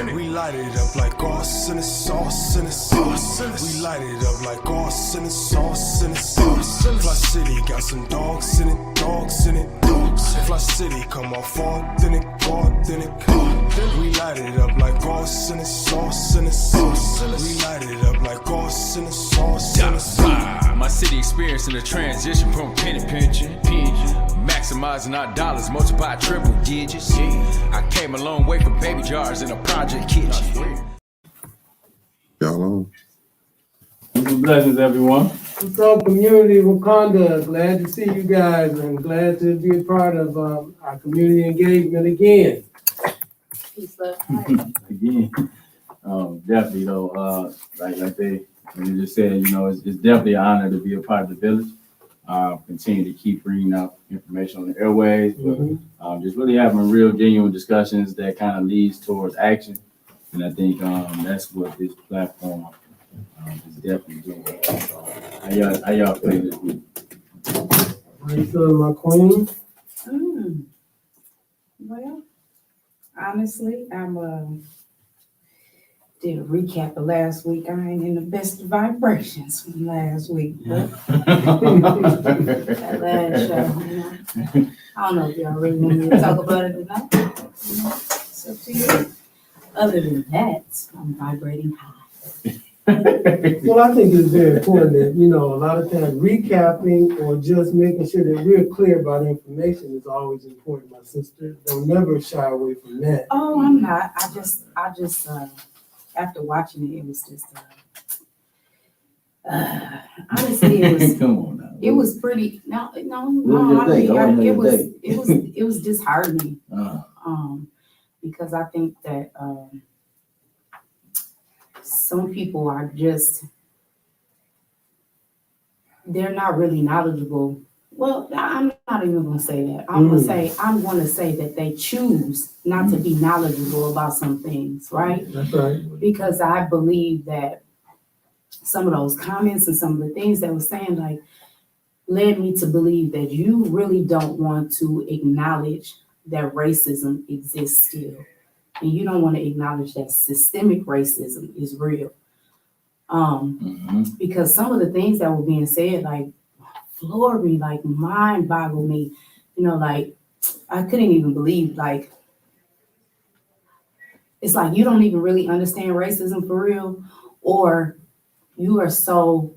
We light it up like sauce in the sauce in the sauce. We light it up like sauce in the sauce in the sauce. Fli-City got some dogs in it, dogs in it, dogs. Fli-City come off authentic, authentic. We light it up like sauce in the sauce in the sauce. We light it up like sauce in the sauce in the sauce. My city experiencing a transition from penny pinching, maximizing our dollars, multiply triple digits. I came a long way from baby jars in a project kitchen. Y'all on? Blessings, everyone. What's up, community Wakanda? Glad to see you guys and glad to be a part of our community engagement again. Again, definitely though, like they just said, it's definitely an honor to be a part of the village. Continue to keep bringing out information on the airways, but just really having real genuine discussions that kind of leads towards action. And I think that's what this platform is definitely doing. How y'all feeling this week? How you feeling, my queen? Well, honestly, I'm did a recap of last week. I ain't in the best vibrations from last week, but that last show, I don't know if y'all really want me to talk about it tonight. It's up to you. Other than that, I'm vibrating high. Well, I think it's very important that, a lot of times recapping or just making sure that we're clear about information is always important, my sister. Don't never shy away from that. Oh, I'm not. I just after watching it, it was just honestly, it was Come on now. it was pretty no, What was your take? it was disheartening. Because I think that some people are just, they're not really knowledgeable. Well, I'm not even gonna say that. I'm gonna say that they choose not to be knowledgeable about some things, right? That's right. Because I believe that some of those comments and some of the things that were saying like led me to believe that you really don't want to acknowledge that racism exists still. And you don't want to acknowledge that systemic racism is real. Because some of the things that were being said, like, floored me, like, mind boggled me. Like, I couldn't even believe, like, it's like you don't even really understand racism for real, or you are so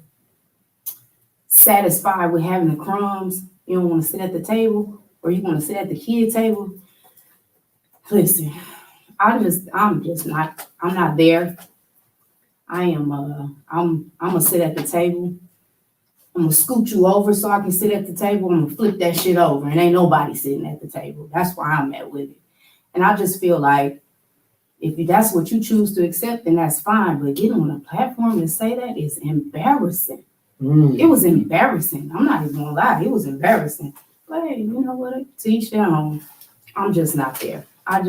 satisfied with having the crumbs, you don't want to sit at the table, or you want to sit at the kid table. Listen, I'm not there. I'm gonna sit at the table. I'm gonna scoot you over so I can sit at the table. I'm gonna flip that shit over and ain't nobody sitting at the table. That's where I'm at with it. And I just feel like if that's what you choose to accept, then that's fine. But getting on a platform and say that is embarrassing. It was embarrassing. I'm not even gonna lie, it was embarrassing. But hey, you know what? To each their own. I'm just not there. I'm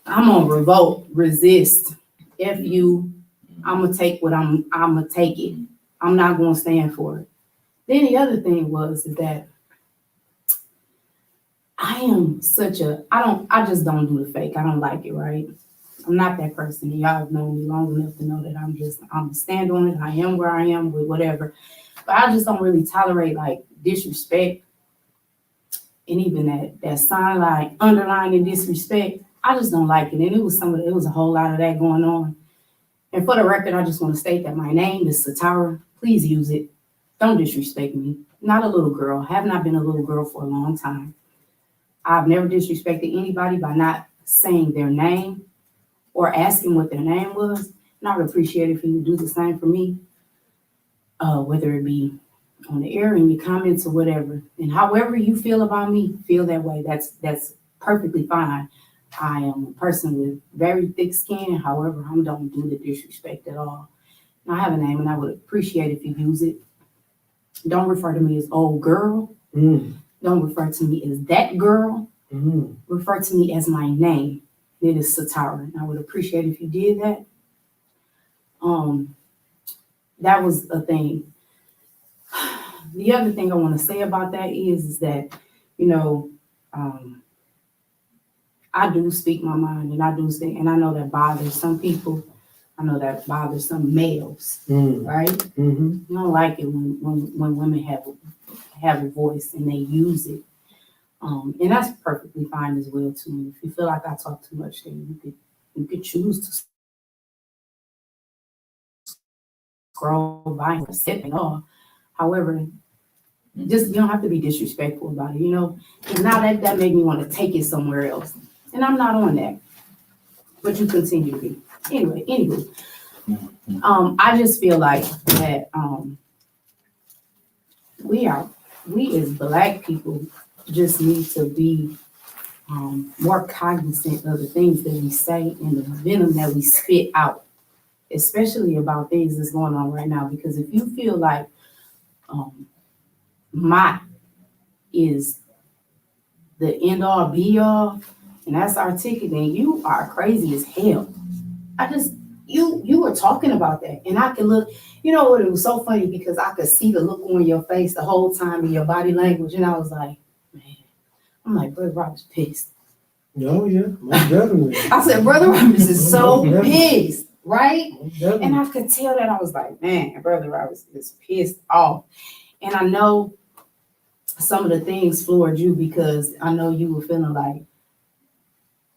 gonna revolt, resist. F you, I'm gonna take what I'm gonna take it. I'm not gonna stand for it. Then the other thing is that I just don't do the fake. I don't like it, right? I'm not that person. Y'all have known me long enough to know that I'm stand on it. I am where I am with whatever. But I just don't really tolerate like disrespect. And even that sign like underlining disrespect, I just don't like it. And it was a whole lot of that going on. And for the record, I just want to state that my name is Satara. Please use it. Don't disrespect me. Not a little girl. Have not been a little girl for a long time. I've never disrespected anybody by not saying their name or asking what their name was. And I would appreciate it if you would do the same for me, whether it be on the air in your comments or whatever. And however you feel about me, feel that way. That's perfectly fine. I am a person with very thick skin. However, I don't do the disrespect at all. And I have a name and I would appreciate if you use it. Don't refer to me as old girl. Don't refer to me as that girl. Refer to me as my name. It is Satara. And I would appreciate if you did that. That was a thing. The other thing I want to say about that is that, I do speak my mind, and I do say, and I know that bothers some people. I know that bothers some males, right? Mm-hmm. You don't like it when women have a voice and they use it. And that's perfectly fine as well too. And if you feel like I talk too much, then you could choose to scroll by and sit and all. However, just you don't have to be disrespectful about it, you know. And now that made me want to take it somewhere else, and I'm not on that. But you continue to be. Anyway, I just feel like that we as Black people just need to be more cognizant of the things that we say and the venom that we spit out, especially about things that's going on right now. Because if you feel like my is the end all be all, and that's our ticket, then you are crazy as hell. You were talking about that, and I could look, you know what, it was so funny because I could see the look on your face the whole time in your body language, and I was like, man, I'm like, Brother Robert's pissed. Oh, yeah, most definitely. I said, Brother Roberts is so pissed, right? Definitely. And I could tell that. I was like, man, Brother Roberts is pissed off. And I know some of the things floored you because I know you were feeling like,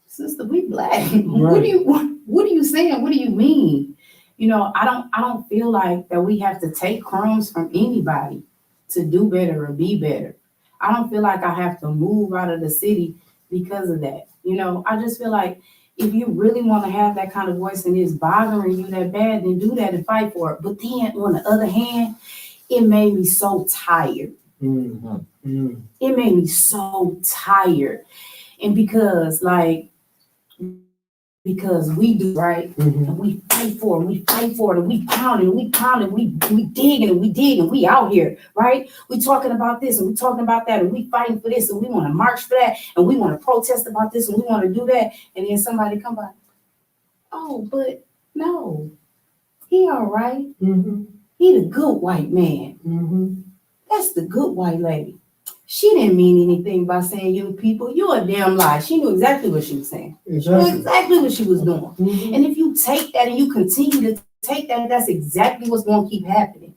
sister, we Black. Right. What are you saying? What do you mean? You know, I don't feel like that we have to take crumbs from anybody to do better or be better. I don't feel like I have to move out of the city because of that. You know, I just feel like if you really want to have that kind of voice and it's bothering you that bad, then do that and fight for it. But then on the other hand, it made me so tired. Mm-hmm. It made me so tired. And because we do right, and we fight for it, and we pound and we pound and we dig and we dig and we out here, right? We talking about this and we talking about that and we fighting for this and we want to march for that and we want to protest about this and we want to do that. And then somebody come by, oh, but no, he all right. Mm-hmm. He the good white man. Mm-hmm. That's the good white lady. She didn't mean anything by saying you people. You're a damn lie. She knew exactly what she was saying. Exactly. She knew exactly what she was doing. Mm-hmm. And if you take that and you continue to take that, that's exactly what's going to keep happening.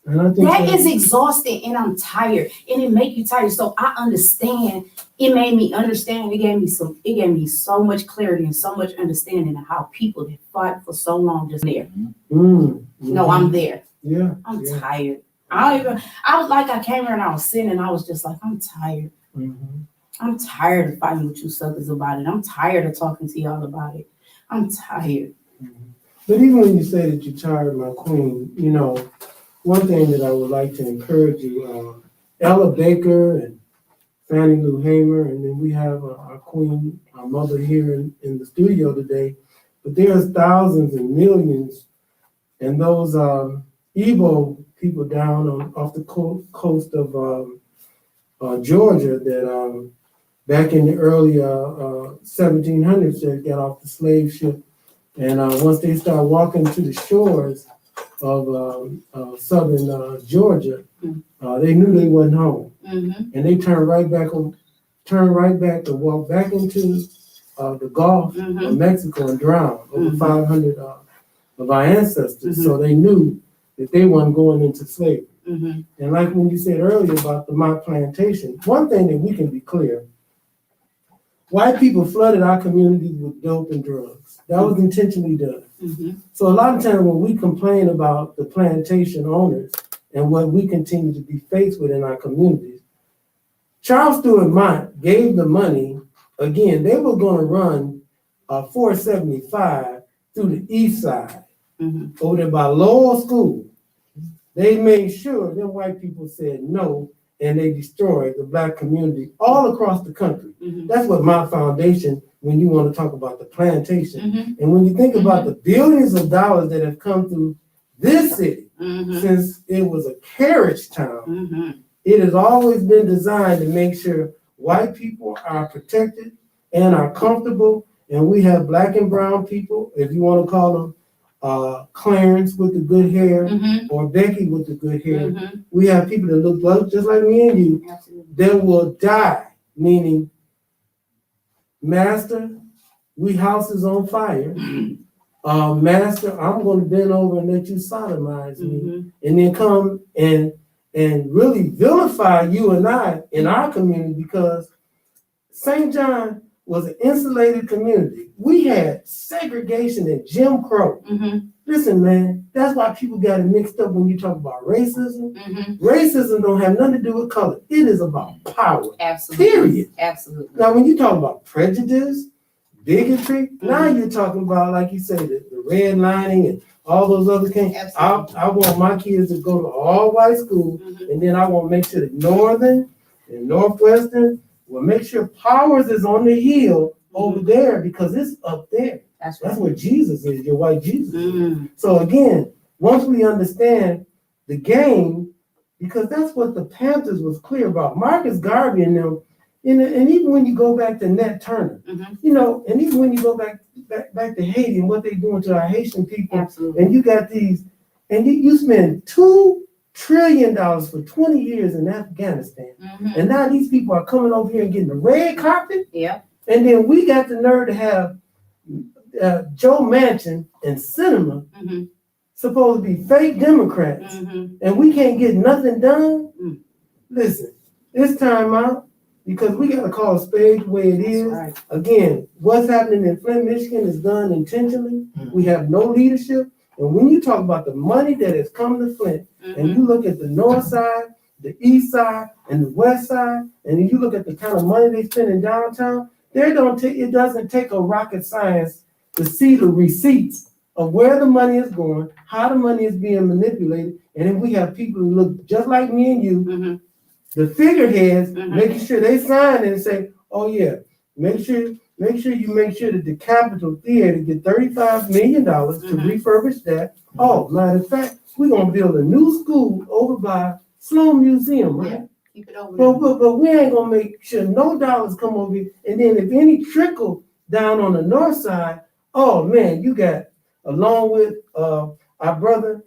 And I think That is exhausting, and I'm tired, and it make you tired. So I understand. It made me understand. It gave me so much clarity and so much understanding of how people that fought for so long just there. Mm-hmm. No, I'm there. Yeah. I'm yeah. tired. I was like, I came here and I was sitting and I was just like, I'm tired. Mm-hmm. I'm tired of fighting with you suckers about it. I'm tired of talking to y'all about it. I'm tired. Mm-hmm. But even when you say that you're tired, my queen, you know, one thing that I would like to encourage you, Ella Baker and Fannie Lou Hamer, and then we have our queen, our mother here in the studio today. But there's thousands and millions, and those Igbo people down off the coast of Georgia that back in the early 1700s that got off the slave ship, and once they start walking to the shores of southern Georgia, they knew they wasn't home, and they turned right back to walk back into the Gulf of Mexico and drowned over 500 of our ancestors. So they knew that they weren't going into slavery. And like when you said earlier about the Mott plantation, one thing that we can be clear, white people flooded our communities with dope and drugs. That was intentionally done. So a lot of times when we complain about the plantation owners and what we continue to be faced with in our communities, Charles Stewart Mott gave the money. Again, they were going to run 475 through the east side, over there by Lowell School. They made sure them white people said no, and they destroyed the Black community all across the country. That's what my foundation, when you want to talk about the plantation. And when you think about the billions of dollars that have come through this city since it was a carriage town, it has always been designed to make sure white people are protected and are comfortable. And we have Black and brown people, if you want to call them Clarence with the good hair or Becky with the good hair. We have people that look just like me and you that will die, meaning Master, we houses on fire. Master, I'm gonna bend over and let you sodomize me, and then come and really vilify you and I in our community, because St. John was an insulated community. We had segregation and Jim Crow. Listen, man, that's why people got it mixed up when you talk about racism. Racism don't have nothing to do with color. It is about power. Absolutely. Period. Absolutely. Now, when you talk about prejudice, bigotry, now you're talking about, like you say, the redlining and all those other things. I want my kids to go to all white school, and then I want to make sure that Northern and Northwestern will make sure Powers is on the hill over there, because it's up there. That's That's right. where Jesus is, your white Jesus is. So again, once we understand the game, because that's what the Panthers was clear about. Marcus Garvey and them, and even when you go back to Nat Turner, you know, and even when you go back to Haiti and what they're doing to our Haitian people, Absolutely. and you got these, and you spend $2 trillion for 20 years in Afghanistan, and now these people are coming over here and getting the red carpet, Yeah. and then we got the nerve to have Joe Manchin and Cinema supposed to be fake Democrats, and we can't get nothing done. Listen, it's time out, because we got to call a spade the way it is. Right. Again, what's happening in Flint, Michigan is done intentionally. We have no leadership. And when you talk about the money that has come to Flint, and you look at the north side, the east side, and the west side, and then you look at the kind of money they spend in downtown, it doesn't take a rocket science to see the receipts of where the money is going, how the money is being manipulated, and then we have people who look just like me and you, the figuraheads, making sure they sign it and say, oh yeah, make sure that the Capitol Theater get $35 million to refurbish that. Oh, matter of fact, we're gonna build a new school over by Sloan Museum, right? Yeah. Keep it over there. But we ain't gonna make sure no dollars come over here. And then if any trickle down on the north side, oh man, you got, along with our brother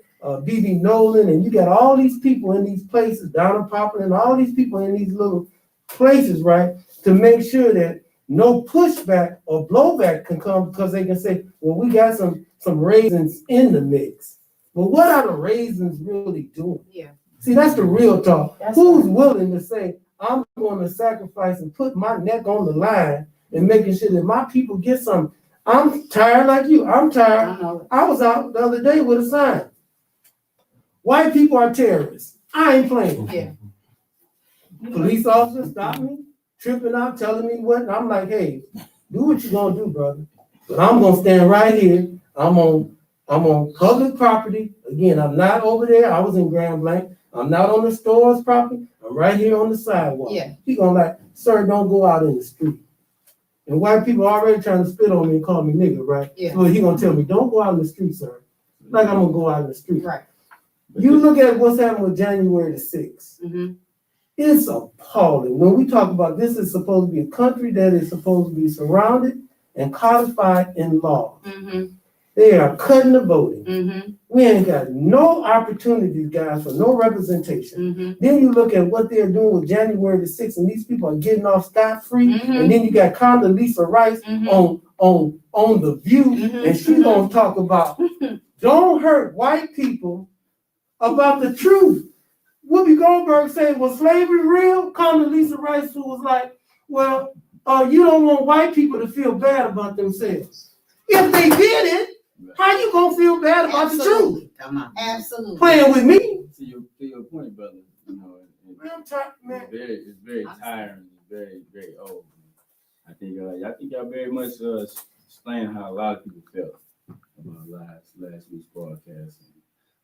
B.B. Nolan, and you got all these people in these places, Donna Poplar, and all these people in these little places, right, to make sure that no pushback or blowback can come, because they can say, well, we got some raisins in the mix. But what are the raisins really doing? Yeah. See, that's the real talk. That's Who's right. willing to say, I'm going to sacrifice and put my neck on the line and making sure that my people get something? I'm tired like you. I'm tired. I know. I was out the other day with a sign. White people are terrorists. I ain't playing. Yeah. Police officers stop me, tripping out, telling me what, and I'm like, hey, do what you gonna do, brother. But I'm gonna stand right here. I'm on public property. Again, I'm not over there. I was in Grand Blanc. I'm not on the store's property. I'm right here on the sidewalk. Yeah. He gonna like, sir, don't go out in the street. And white people already trying to spit on me and call me nigga, right? Yeah. So he gonna tell me, don't go out in the street, sir. Like I'm gonna go out in the street. Right. You look at what's happened with January the 6th. It's appalling. When we talk about this is supposed to be a country that is supposed to be surrounded and codified in law. They are cutting the voting. We ain't got no opportunities, guys, for no representation. Then you look at what they're doing with January the 6th, and these people are getting off scot-free. And then you got Condoleezza Rice on The View, and she's gonna talk about don't hurt white people about the truth. Whoopi Goldberg said, was slavery real? Condoleezza Rice, who was like, well, you don't want white people to feel bad about themselves. If they did it, how you gonna feel bad about the truth? Come on. Absolutely. Playing with me? To your point, brother, you know, Real talk, man. it's very tiring. It's very, very old. I think y'all very much explain how a lot of people felt about last week's broadcast.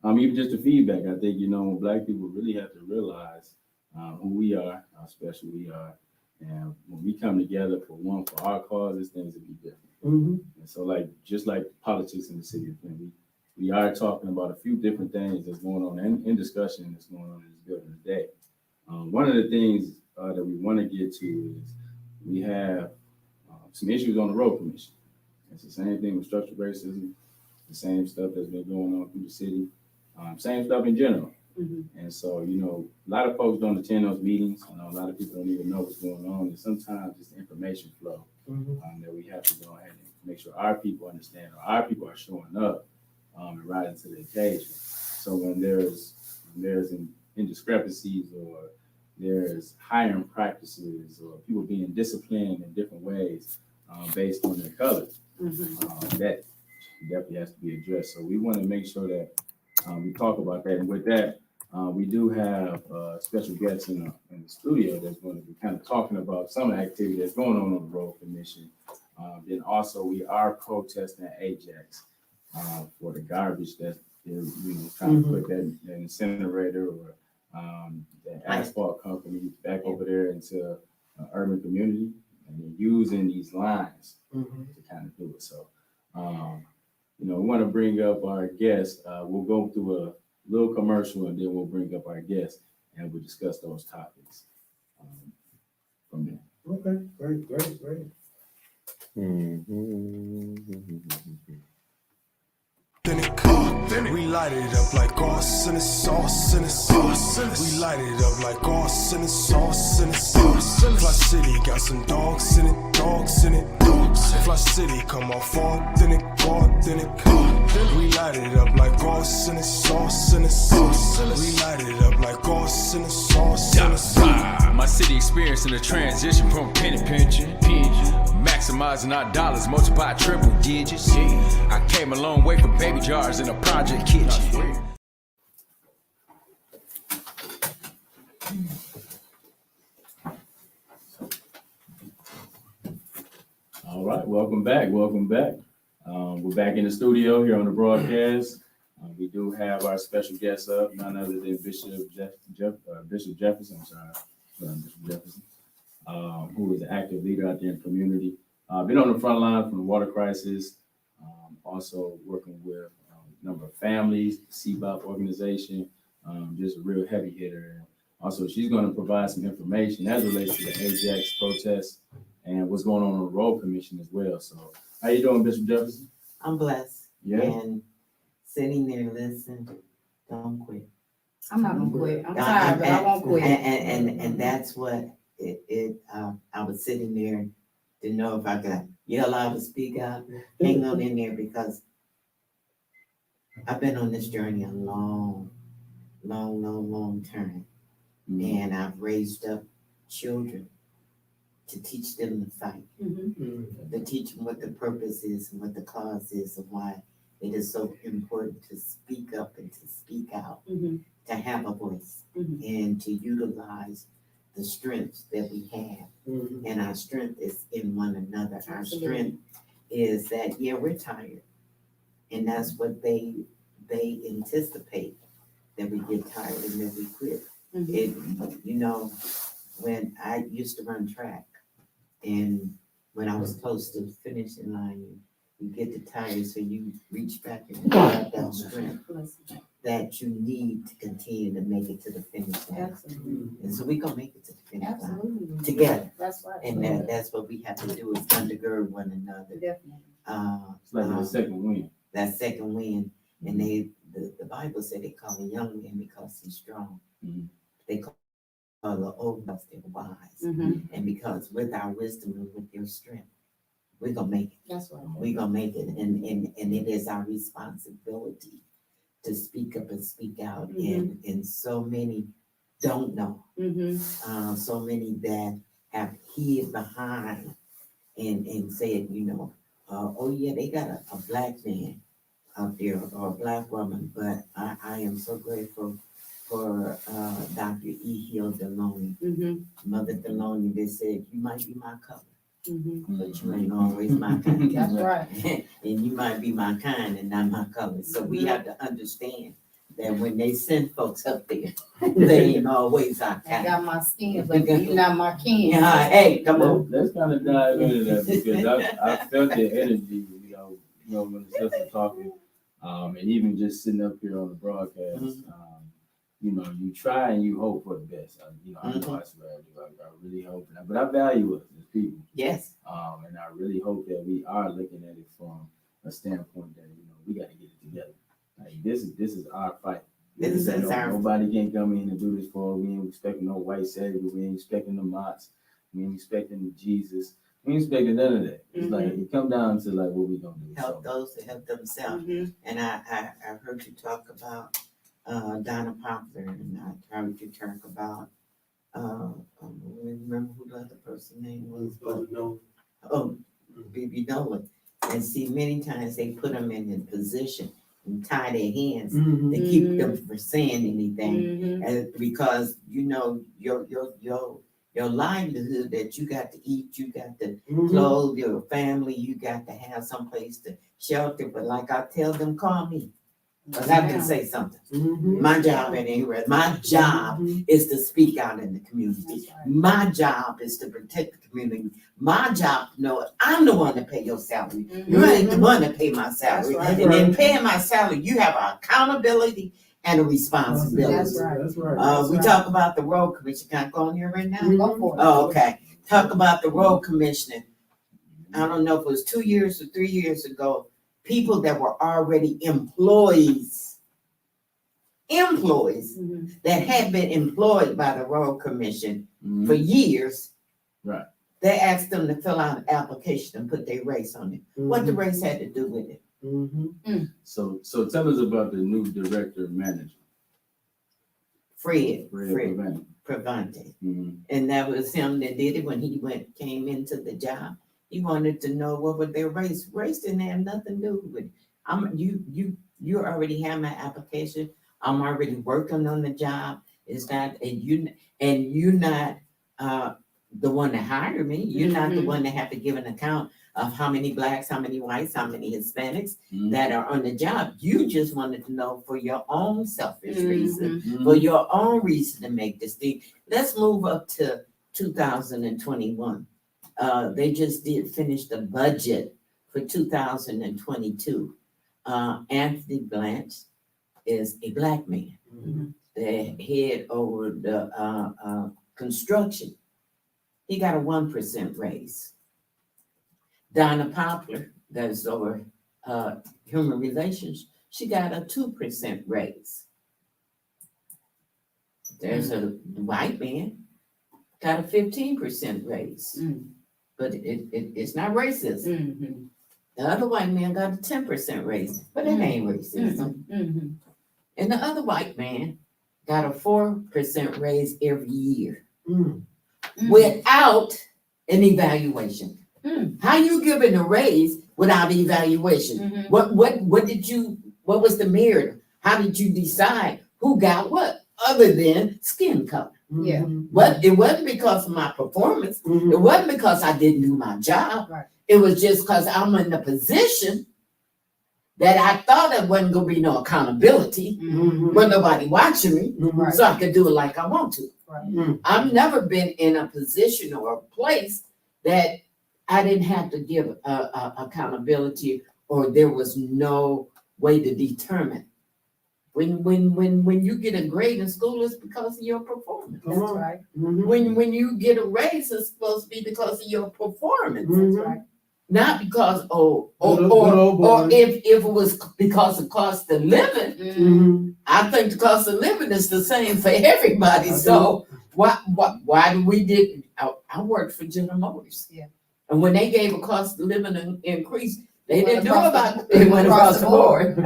Even just the feedback, I think, you know, when Black people really have to realize who we are, how special we are, and when we come together for our causes, things will be different. And so, just like politics in the city of Flint, we are talking about a few different things that's going on in discussion that's going on in this building today. One of the things that we want to get to is we have some issues on the road commission. It's the same thing with structural racism, the same stuff that's been going on through the city. Same stuff in general. And so, you know, a lot of folks don't attend those meetings. I know a lot of people don't even know what's going on. And sometimes it's information flow that we have to go ahead and make sure our people understand, or our people are showing up and rising to the occasion. So when there's indiscrepancies, or there's hiring practices, or people being disciplined in different ways based on their color, that definitely has to be addressed. So we want to make sure that we talk about that. And with that, we do have special guests in the studio that's going to be kind of talking about some of the activity that's going on the Road Commission. Then also we are protesting at Ajax for the garbage that they're trying to put that in the incinerator, or the asphalt company back over there into urban community, and they're using these lines to kind of do it. So, we want to bring up our guests. We'll go through a little commercial, and then we'll bring up our guests, and we'll discuss those topics from there. Okay, great. We light it up like arson and sauce and sauce. We light it up like arson and sauce and sauce. Fli-City got some dogs in it, dogs in it, dogs. Fli-City come off authentic, authentic. We light it up like arson and sauce and sauce. We light it up like arson and sauce and sauce. My city experiencing a transition from penny pinching, maximizing our dollars, multiply triple digits. I came a long way from baby jars in a project kitchen. All right, welcome back. We're back in the studio here on the broadcast. We do have our special guest up, none other than Bishop Jefferson, who is an active leader out there in the community. Been on the front line from the water crisis, also working with a number of families, the CBOP organization, just a real heavy hitter. Also, she's going to provide some information as it relates to the Ajax protests and what's going on the Road Commission as well. So, how you doing, Bishop Jefferson? I'm blessed. Yeah. And sitting there listening, don't quit. I'm not gonna quit. I'm tired, but I won't quit. And that's what I was sitting there, didn't know if I could yell out or speak out, hang on in there, because I've been on this journey a long time. And I've raised up children to teach them to fight, to teach them what the purpose is and what the cause is, and why it is so important to speak up and to speak out, to have a voice, and to utilize the strengths that we have. And our strength is in one another. Our strength is that, we're tired. And that's what they anticipate, that we get tired and that we quit. When I used to run track, and when I was close to the finishing line, you get the tired, so you reach back and grab that strength that you need to continue to make it to the finish line. Absolutely. And so we're gonna make it to the finish line Absolutely. together. That's right. And that's what we have to do, is undergird one another. Definitely. It's like the second win. That second win. And the Bible said they call a young man because he's strong. They call the old because they're wise. And because with our wisdom and with your strength, we're gonna make it. That's right. We're gonna make it. And it is our responsibility to speak up and speak out. And so many don't know. So many that have hid behind and said, oh yeah, they got a black man out there or a black woman. But I am so grateful for Dr. E. Hill Deloney, Mother Deloney. They said, you might be my color, but you ain't always my kind. That's right. And you might be my kind and not my color. So we have to understand that when they send folks up there, they ain't always our I kind. got my skin, but you're not my kin. Hey, come on. Let's kind of dive into that, because I felt the energy, when the sisters talking, and even just sitting up here on the broadcast. You try and you hope for the best. I know that's what I do. I really hope, but I value us as people. Yes. And I really hope that we are looking at it from a standpoint that we got to get it together. Like this is our fight. This is our. Nobody can come in and do this for us. We ain't expecting no white savior. We ain't expecting the Mots. We ain't expecting Jesus. We ain't expecting none of that. It's like, it come down to like what we gonna do. Help those that help themselves. And I heard you talk about, Donna Poplar, and I heard you talk about, I don't remember who the other person's name was, but, BB Nolan. And see, many times they put them in a position and tie their hands to keep them from saying anything. And because, you know, your livelihood that you got to eat, you got to clothe your family, you got to have some place to shelter. But like I tell them, call me. But I can say something. My job at any rate, my job is to speak out in the community. My job is to protect the community. My job, no, I'm the one to pay your salary. You ain't the one to pay my salary. And in paying my salary, you have an accountability and a responsibility. That's right. We talk about the road commission. Can I go on here right now? Go for it. Oh, okay. Talk about the road commissioner. I don't know if it was 2 years or 3 years ago. People that were already employees that had been employed by the road commission for years. Right. They asked them to fill out an application and put their race on it. What the race had to do with it? So tell us about the new director of management. Fred Prevent. Prevante. And that was him that did it when he came into the job. He wanted to know what would their race. Race didn't have nothing to do with it. You already have my application. I'm already working on the job. It's not, and you're not the one that hired me. You're not the one that have to give an account of how many blacks, how many whites, how many Hispanics that are on the job. You just wanted to know for your own selfish reason, for your own reason to make this thing. Let's move up to 2021. They just did finish the budget for 2022. Anthony Blanche is a black man. The head over the construction. He got a 1% raise. Donna Poplar, that's over human relations, she got a 2% raise. There's a white man, got a 15% raise. But it's not racism. The other white man got a 10% raise, but it ain't racism. And the other white man got a 4% raise every year without an evaluation. How you giving a raise without evaluation? What was the merit? How did you decide who got what other than skin color? It wasn't because of my performance. It wasn't because I didn't do my job. It was just because I'm in a position that I thought there wasn't going to be no accountability, when nobody watching me, so I could do it like I want to. I've never been in a position or a place that I didn't have to give accountability, or there was no way to determine. When you get a grade in school, it's because of your performance. That's right. When you get a raise, it's supposed to be because of your performance. That's right. Not because Good or if it was because of cost of living. I think the cost of living is the same for everybody. So why do we did? I worked for General Motors. And when they gave a cost of living increase, they didn't do about it. Went across the board.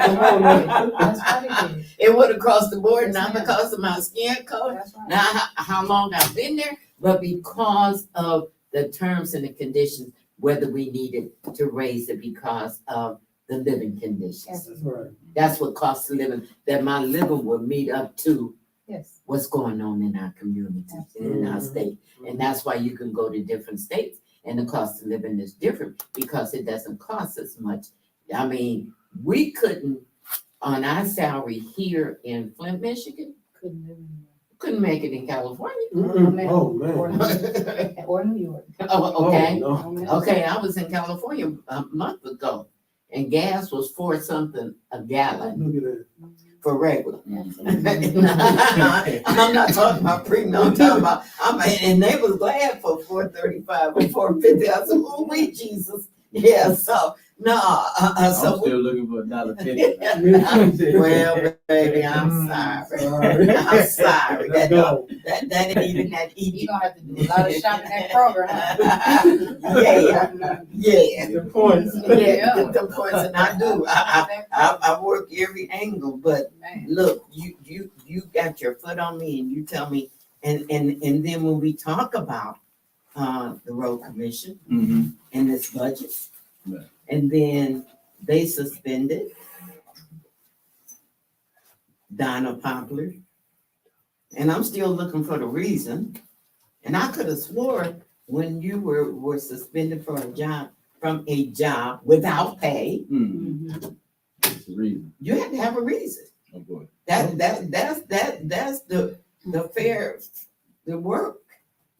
It went across the board, not because of my skin color, not how long I've been there, but because of the terms and the conditions, whether we needed to raise it because of the living conditions. That's right. That's what cost of living, that my living will meet up to what's going on in our community, in our state. And that's why you can go to different states and the cost of living is different because it doesn't cost as much. I mean, we couldn't, on our salary here in Flint, Michigan, couldn't make it in California. Oh, man. Or New York. Oh, okay. Oh, no. Okay, I was in California a month ago and gas was $4 something a gallon Look at that. for regular. I'm not talking about premium, I'm talking about, and they was glad for $4.35 or $4.50. I said, oh, wait, Jesus. Yeah, so No, I'm so still looking for $1.50. well, baby, I'm sorry. I'm sorry. Let's go. That ain't even that You're easy. gonna have to do a lot of shopping that program. Yeah. The points. Yeah. The points, and I do. I work every angle, but Man. look, you got your foot on me, and you tell me, and then when we talk about the road commission Mm-hmm. and this budget, Right. and then they suspended Donna Poplar, and I'm still looking for the reason. And I could have swore when you were suspended from a job without pay, Mm-hmm. Mhm. That's the reason. you had to have a reason. Oh, boy. That's the work,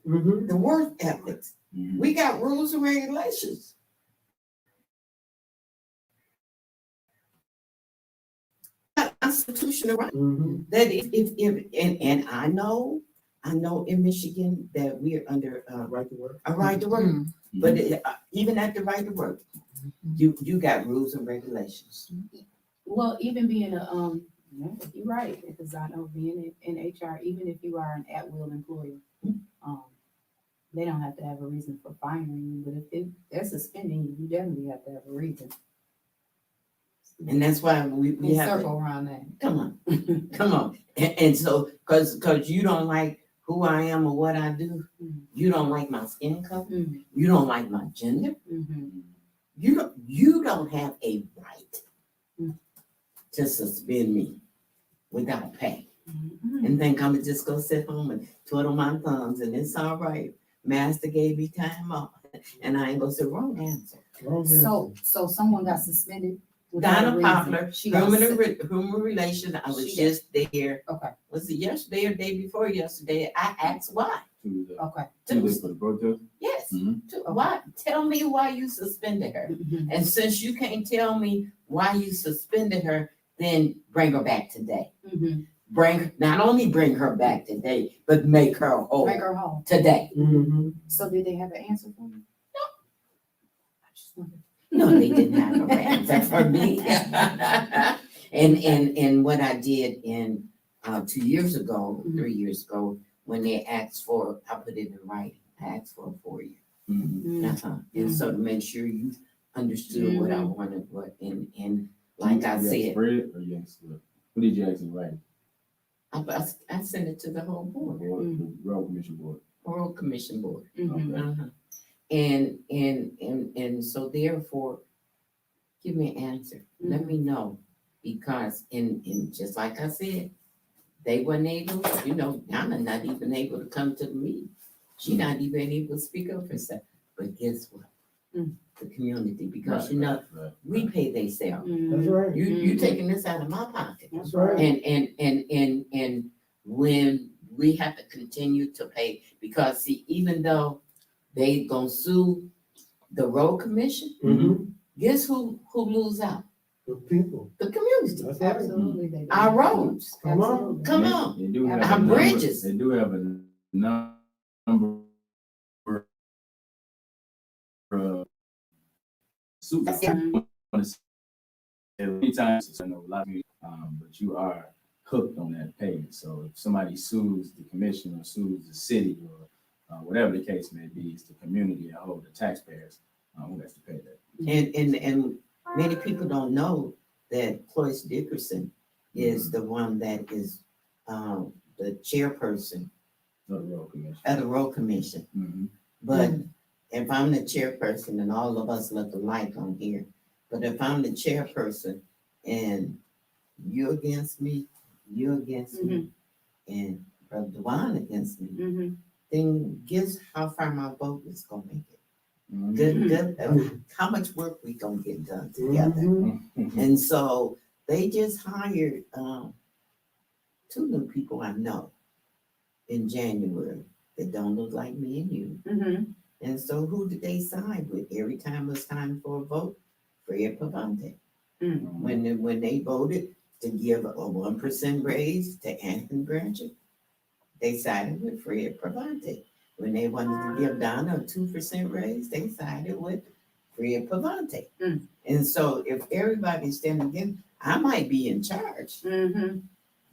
Mm-hmm. the work ethics. Mhm. We got rules and regulations. Constitutional right. Mm-hmm. That if and I know in Michigan that we're under Right to work. a right to work, Mm-hmm. but even at the right to work, you got rules and regulations. Well, even being a, you're right, because I know being in HR, even if you are an at-will employee, they don't have to have a reason for firing you, but if they're suspending you, you definitely have to have a reason. And that's why we We have to, circle around that. come on. And so, cause you don't like who I am or what I do, you don't like my skin color, Mhm. you don't like my gender, Mhm. you don't have a right Mm. to suspend me without pay. Mhm. And think I'm just gonna sit home and twiddle my thumbs and it's all right. Master gave me time off and I ain't gonna say wrong answer. Wrong answer. So someone got suspended without a Donna reason. Poplar, She got human relation, I was She just there. Okay, Was it yesterday or day before yesterday? I asked why. Tuesday. okay. Tuesday for the protest. Yes. Mhm. Why? Tell me why you suspended her. Mhm. And since you can't tell me why you suspended her, then bring her back today. Mhm. Not only bring her back today, but make her whole Bring her home. today. Mm-hmm. So did they have an answer for you? No. I just wondered. No, they didn't have an answer for me. And what I did in 2 years ago, 3 years ago, when they asked for, I put it in writing, I asked for a 4-year. Mm-hmm. Mm. And so to make sure you understood what I wanted, and like I You said, spread or you asked what did you ask in writing? I sent it to the whole board, The road commission board. Oral Commission Board. Mhm. And so therefore, give me an answer, let me know, because in just like I said, they weren't able, Donna not even able to come to the meeting. She not even able to speak up for herself, but guess what? Mm. The community, because Right. we pay they salary. That's right. You taking this out of my pocket. That's That's right. And when we have to continue to pay, because see, even though they gonna sue the road commission, Mm-hmm. guess who lose out? The people. The community, That's right. Absolutely. They do. our roads. Come on. Absolutely. Come on. They do have Our a number, bridges. They do have a number of suits. Mhm. Many times, I know a lot of you, but you are hooked on that pay. So if somebody sues the commission or sues the city or whatever the case may be, it's the community at whole, the taxpayers, who has to pay that. And many people don't know that Cloyce Dickerson is the one that is the chairperson Not the road commission. of the road commission. Mhm. But if I'm the chairperson, and all of us look alike on here, but if I'm the chairperson and you're against me, and Brother Dewan against me, Mhm. then guess how far my vote is gonna make it? Mhm. Good. How much work we gonna get done together? Mhm. And so they just hired 2 new people I know in January that don't look like me and you. Mhm. And so who did they side with? Every time it was time for a vote, Fred Pavante. Mm. When they voted to give a 1% raise to Anthony Brancher, they sided with Fred Pavante. When they wanted to give Donna a 2% raise, they sided with Fred Pavante. Mm. And so if everybody's standing against, I might be in charge, Mm-hmm.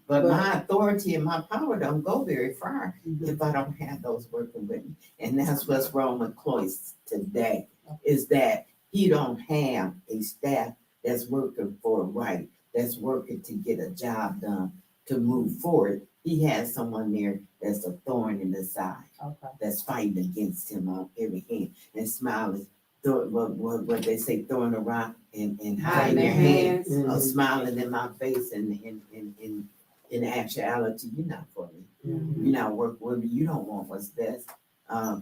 but But- my authority and my power don't go very far Mm-hmm. if I don't have those working with me. And that's what's wrong with Cloyce today, is that he don't have a staff that's working for right, that's working to get a job done, to move forward. He has someone there that's a thorn in the side, Okay. that's fighting against him on every hand, and smiling, what they say, throwing a rock and Hiding hiding their their hand, hands. or smiling in my face, and in actuality, you're not for me. Mhm. You're not working with me. You don't want what's best.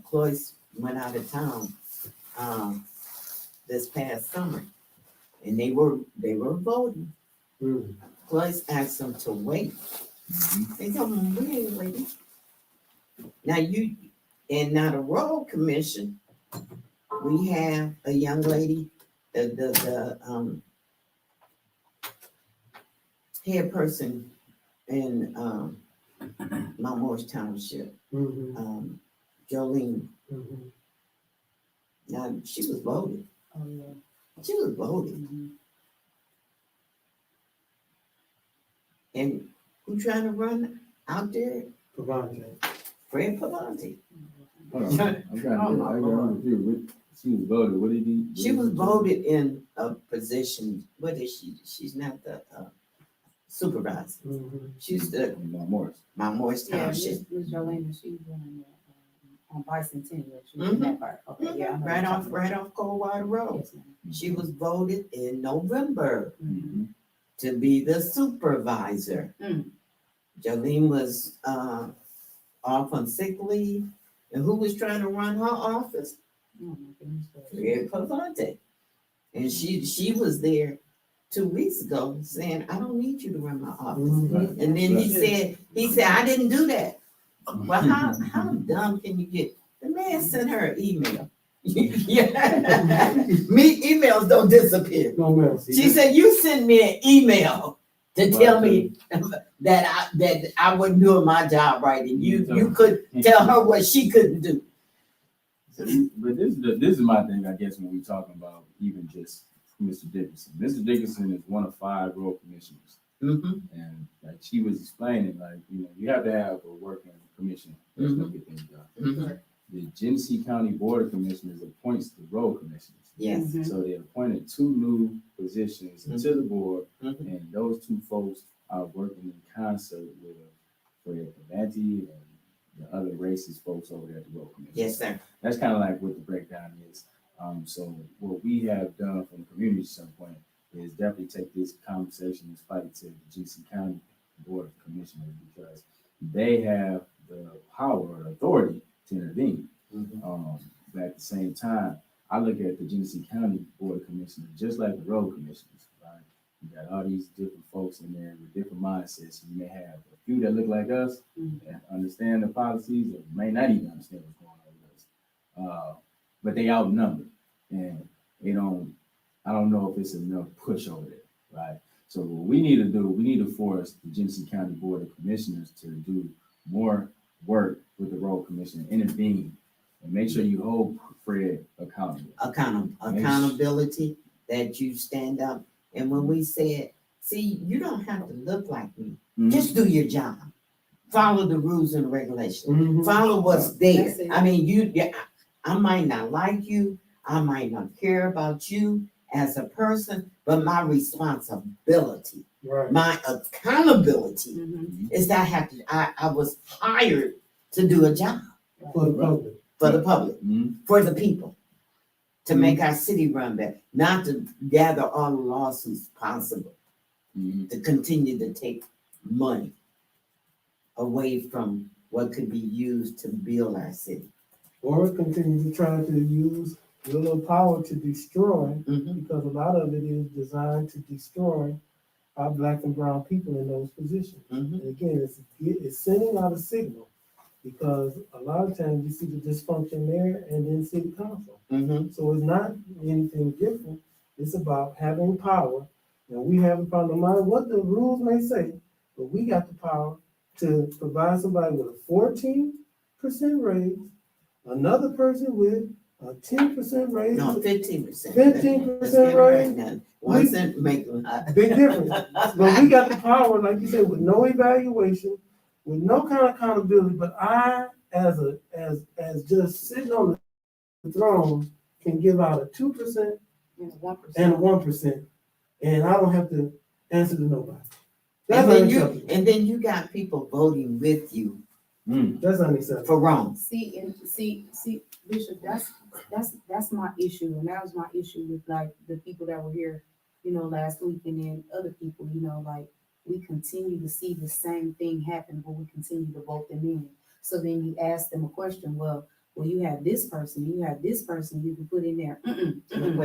Cloyce went out of town this past summer, and they were voting. Mm. Cloyce asked them to wait. They told him, we ain't waiting. Now now the road commission, we have a young lady, the head person in Mount Morris Township, Mhm. Jolene. Mhm. Now she was voted. Oh, yeah. She was voted. Mhm. And who trying to run out there? Pavante. Fred Pavante. Hold on, I got confused. She was voted, what did he? She was voted in a position, what is she? She's not the supervisor. Mhm. She's the Mount Morris. Mount Morris Yeah, Township. Miss Jolene, she's running on Bicentennial. She's in that part. Okay, yeah. I know Right what off you're talking Coldwater Road. about. Yes, ma'am. She was voted in November Mhm. to be the supervisor. Mm. Jolene was off on sick leave. And who was trying to run her office? Oh, my goodness. Fred Pavante. And she was there 2 weeks ago saying, I don't need you to run my office. Mhm. And then he said, I didn't do that. Well, how dumb can you get? The man sent her an email. Yeah. Me, emails don't disappear. No matter. She said, you sent me an email to tell me that I wasn't doing my job right, and you could tell her what she couldn't do. But this is my thing, I guess, when we talking about even just Mr. Dickinson. Mr. Dickinson is one of 5 road commissioners. Mhm. And like she was explaining, like, you have to have a working commission that's gonna get things done. Mhm. The Genesee County Board of Commissioners appoints the road commissioners. Yes. Mhm. So they appointed 2 new positions to the board, Mhm. and those 2 folks are working in concert with Fred Pavante and the other racist folks over there at the road commission. Yes, sir. That's kind of like what the breakdown is. So what we have done from the community standpoint is definitely take this conversation, this fight to the Genesee County Board of Commissioners, because they have the power or authority to intervene. Mhm. But at the same time, I look at the Genesee County Board of Commissioners just like the road commissioners, right? You got all these different folks in there with different mindsets. You may have a few that look like us and understand the policies, or may not even understand what's going on with us. But they outnumbered, and I don't know if it's enough push over there, right? So what we need to do, we need to force the Genesee County Board of Commissioners to do more work with the road commissioner, intervene, and make sure you hold Fred accountable. Accountability, that you stand up. And when we said, see, you don't have to look like me. Mhm. Just do your job. Follow the rules and regulations. Mhm. Follow what's there. That's it. I mean, I might not like you. I might not care about you as a person, but my responsibility, Right. my accountability Mhm. is that I was hired to do a job For the public. for the public, Mhm. for the people, to make our city run better, not to gather all the lawsuits possible, Mhm. to continue to take money away from what could be used to build our city. Or continue to try to use your little power to destroy, Mhm. because a lot of it is designed to destroy our black and brown people in those positions. Mhm. And again, it's sending out a signal, because a lot of times you see the dysfunction there and in city council. Mhm. So it's not anything different. It's about having power. And we have the power, no matter what the rules may say, but we got the power to provide somebody with a 14% raise, another person with a 10% raise. No, 15%. 15% raise. Now. 1 cent make a lot. Big difference. But we got the power, like you said, with no evaluation, with no kind of accountability. But I, as just sitting on the throne, can give out a 2% And 1%. and a 1%, and I don't have to answer to nobody. That's And then unacceptable. you got people voting with you That's unacceptable. for wrong. See, Bishop, that's my issue, and that was my issue with like the people that were here, last week, and then other people, like we continue to see the same thing happen, but we continue to vote them in. So then you ask them a question, well, you have this person, you can put in there.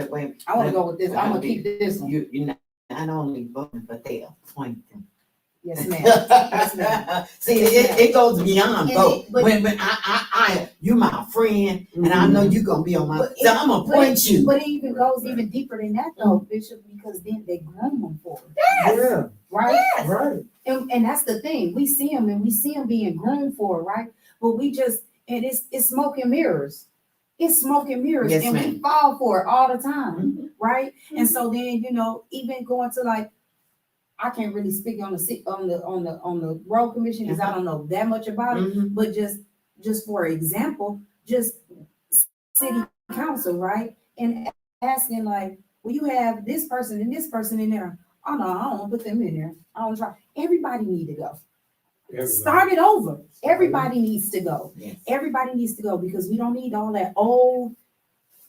Wait. I want to go with this. I'm gonna keep this one. You're not only voting, but they appoint them. Yes, ma'am. Yes, ma'am. See, it goes beyond And vote. but- When you my friend, and I know you gonna be on my, so I'm gonna appoint you. But it even goes even deeper than that, though, Bishop, because then they groom them for it. Yeah, Right? right. And that's the thing. We see them being groomed for it, right? But it's smoke and mirrors. It's smoke and mirrors. Yes, and ma'am. we fall for it all the time, Mhm. right? And so then, even going to like, I can't really speak on the road commission because I don't know that much about it. Mhm. But just for example, just city council, right? And asking like, well, you have this person and this person in there. Oh no, I don't want to put them in there. I don't try. Everybody need to go. Start it over. Everybody needs to go. Yes. Everybody needs to go because we don't need all that old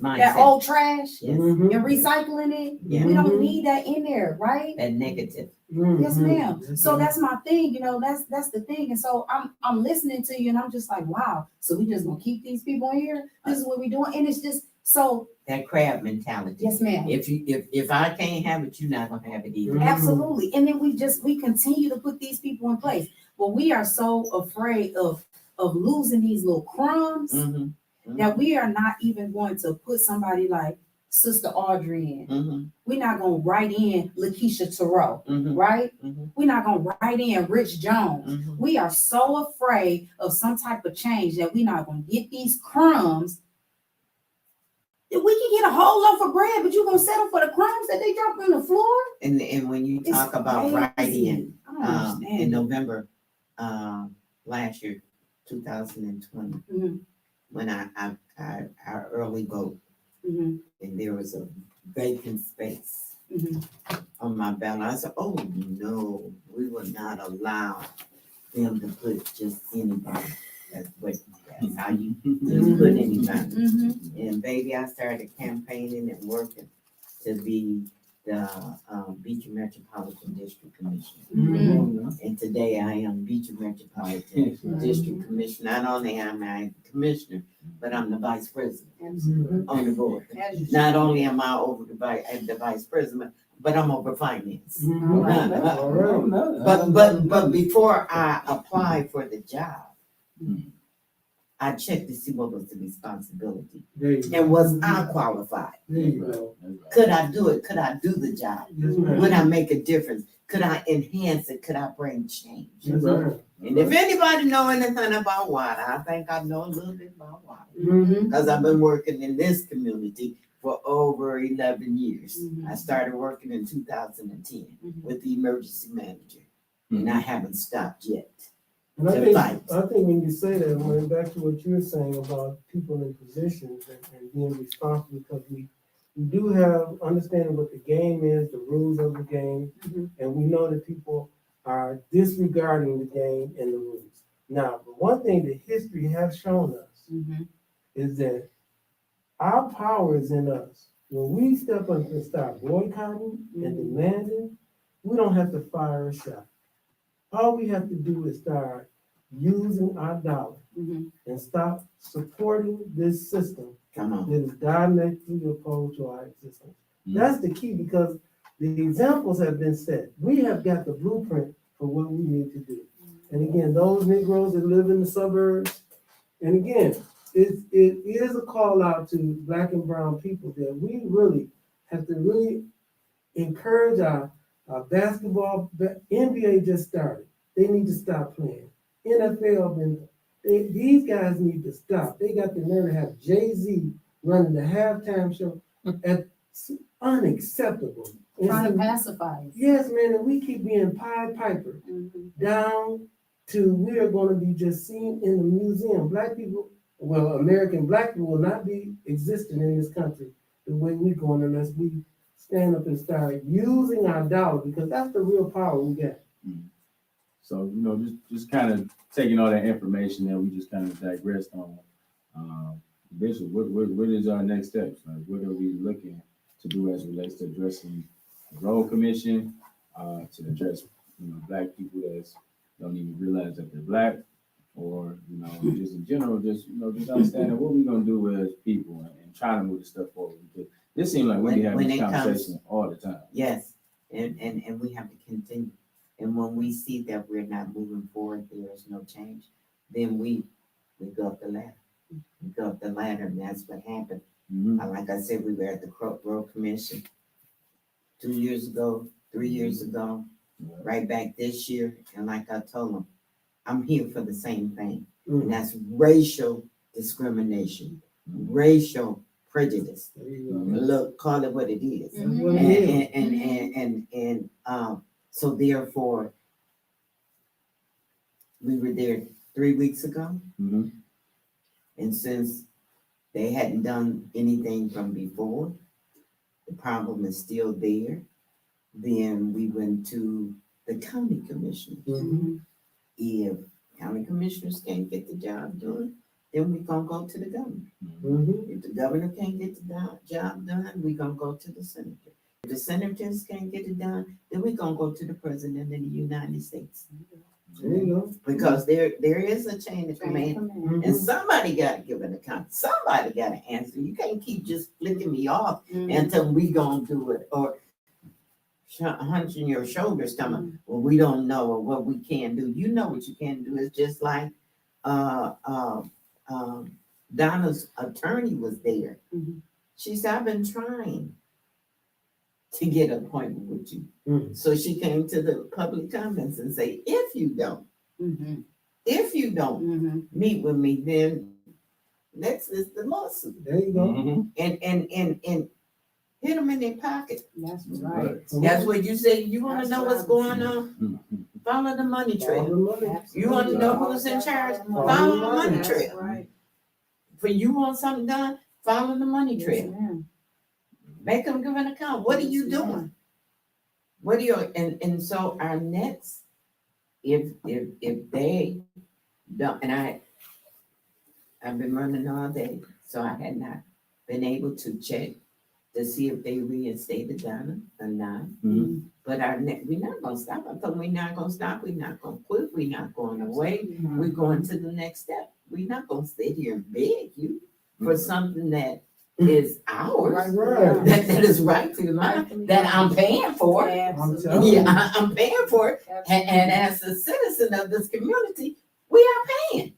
Mindset. trash Yes. Mhm. and recycling it. Yeah. We don't need that in there, right? That negative. Yes, Mhm. ma'am. Yes, So ma'am. that's my thing, that's the thing. And so I'm listening to you and I'm just like, wow. So we just gonna keep these people in here? This is what we doing. And it's just so, That crab mentality. yes, ma'am. If I can't have it, you're not gonna have it either. Mhm. Absolutely. And then we continue to put these people in place. But we are so afraid of losing these little crumbs Mhm. that we are not even going to put somebody like Sister Audrey in. Mhm. We're not gonna write in Lakeisha Terrell, Mhm. right? Mhm. We're not gonna write in Rich Jones. Mhm. We are so afraid of some type of change that we're not gonna get these crumbs. We can get a whole loaf of bread, but you're gonna settle for the crumbs that they drop on the floor? And when you It's talk about crazy. writing I don't in understand. November last year, 2020, Mhm, when I early vote, mhm, and there was a vacant space mhm. on my ballot. I said, "Oh no, we will not allow them to put just anybody." That's how you just put anybody. Mhm. And baby, I started campaigning and working to be the Beecher Metropolitan District Commissioner. Mhm. And today I am Beecher Metropolitan District Commissioner. Not only am I commissioner, but I'm the vice president Absolutely. on the board. As you Not should. only am I over the vice president, but I'm over finance. Mhm. All right. But before I applied for the job, I checked to see what was the responsibility There you go. and was I qualified. There you go. Could I do it? Could I do the job? Yes, ma'am. Would I make a difference? Could I enhance it? Could I bring change? Yes, ma'am. And if anybody know anything about water, I think I know a little bit about water. Mhm. Because I've been working in this community for over 11 years. Mhm. I started working in 2010 Mhm. with the emergency manager, and I haven't stopped yet. And I To think, fight. I think when you say that, going back to what you're saying about people in positions and being responsible, because we do have understanding what the game is, the rules of the game, Mhm. and we know that people are disregarding the game and the rules. Now, the one thing that history has shown us Mhm. is that our power is in us. When we step up and start boycotting and demanding, we don't have to fire a shot. All we have to do is start using our dollar Mhm. and stop supporting this system Come on. that is diametrically opposed to our existence. That's the key because the examples have been set. We have got the blueprint for what we need to do. And again, those Negroes that live in the suburbs, and again, it is a call out to Black and brown people that we really have to really encourage our basketball. NBA just started. They need to stop playing. NFL these guys need to stop. They got the nerve to have Jay-Z running the halftime show. It's unacceptable. And Trying to see, pacify us. yes, man, and we keep being Pied Piper down to we are going to be just seen in the museum. Black people, well, American black people will not be existing in this country the way we're going unless we stand up and start using our dollar, because that's the real power we got. So, just kind of taking all that information that we just kind of digressed on. Bishop, what is our next steps? Like, what are we looking to do as it relates to addressing the road commission, to address, black people that don't even realize that they're black, or, just in general, just understanding what we're gonna do as people and trying to move this stuff forward. Because this seems like we be having this conversation all the time. Yes, and we have to continue. And when we see that we're not moving forward, there's no change, then we go up the ladder. We go up the ladder, and that's what happened. Like I said, we were at the Road Commission 2 years ago, 3 years ago, right back this year. And like I told them, I'm here for the same thing. And that's racial discrimination, racial prejudice. Look, call it what it is. So therefore, we were there 3 weeks ago. And since they hadn't done anything from before, the problem is still there. Then we went to the county commissioners. If county commissioners can't get the job done, then we're gonna go to the governor. If the governor can't get the job done, we're gonna go to the senator. If the senators can't get it done, then we're gonna go to the president of the United States. There you go. Because there is a chain of command. And somebody got to give an account. Somebody got to answer. You can't keep just flicking me off until we gonna do it, or hunching your shoulders, coming. Well, we don't know what we can do. You know what you can do. It's just like Donna's attorney was there. She said, "I've been trying to get an appointment with you." So she came to the public comments and say, if you don't meet with me, then next is the lawsuit. There you go. And hit them in their pocket. That's right. That's what you say. You want to know what's going on? Follow the money trail. You want to know who's in charge? Follow the money trail. Right. For you want something done, follow the money trail. Make them give an account. What are you doing? What are you, and so our next, if they don't, and I've been running all day, so I had not been able to check to see if they reinstated Donna or not. But we're not gonna stop. I thought we're not gonna stop. We're not gonna quit. We're not going away. We're going to the next step. We're not gonna sit here and beg you for something that is ours, Right. that is right to mine, that I'm paying for. I'm paying for it. And as a citizen of this community, we are paying.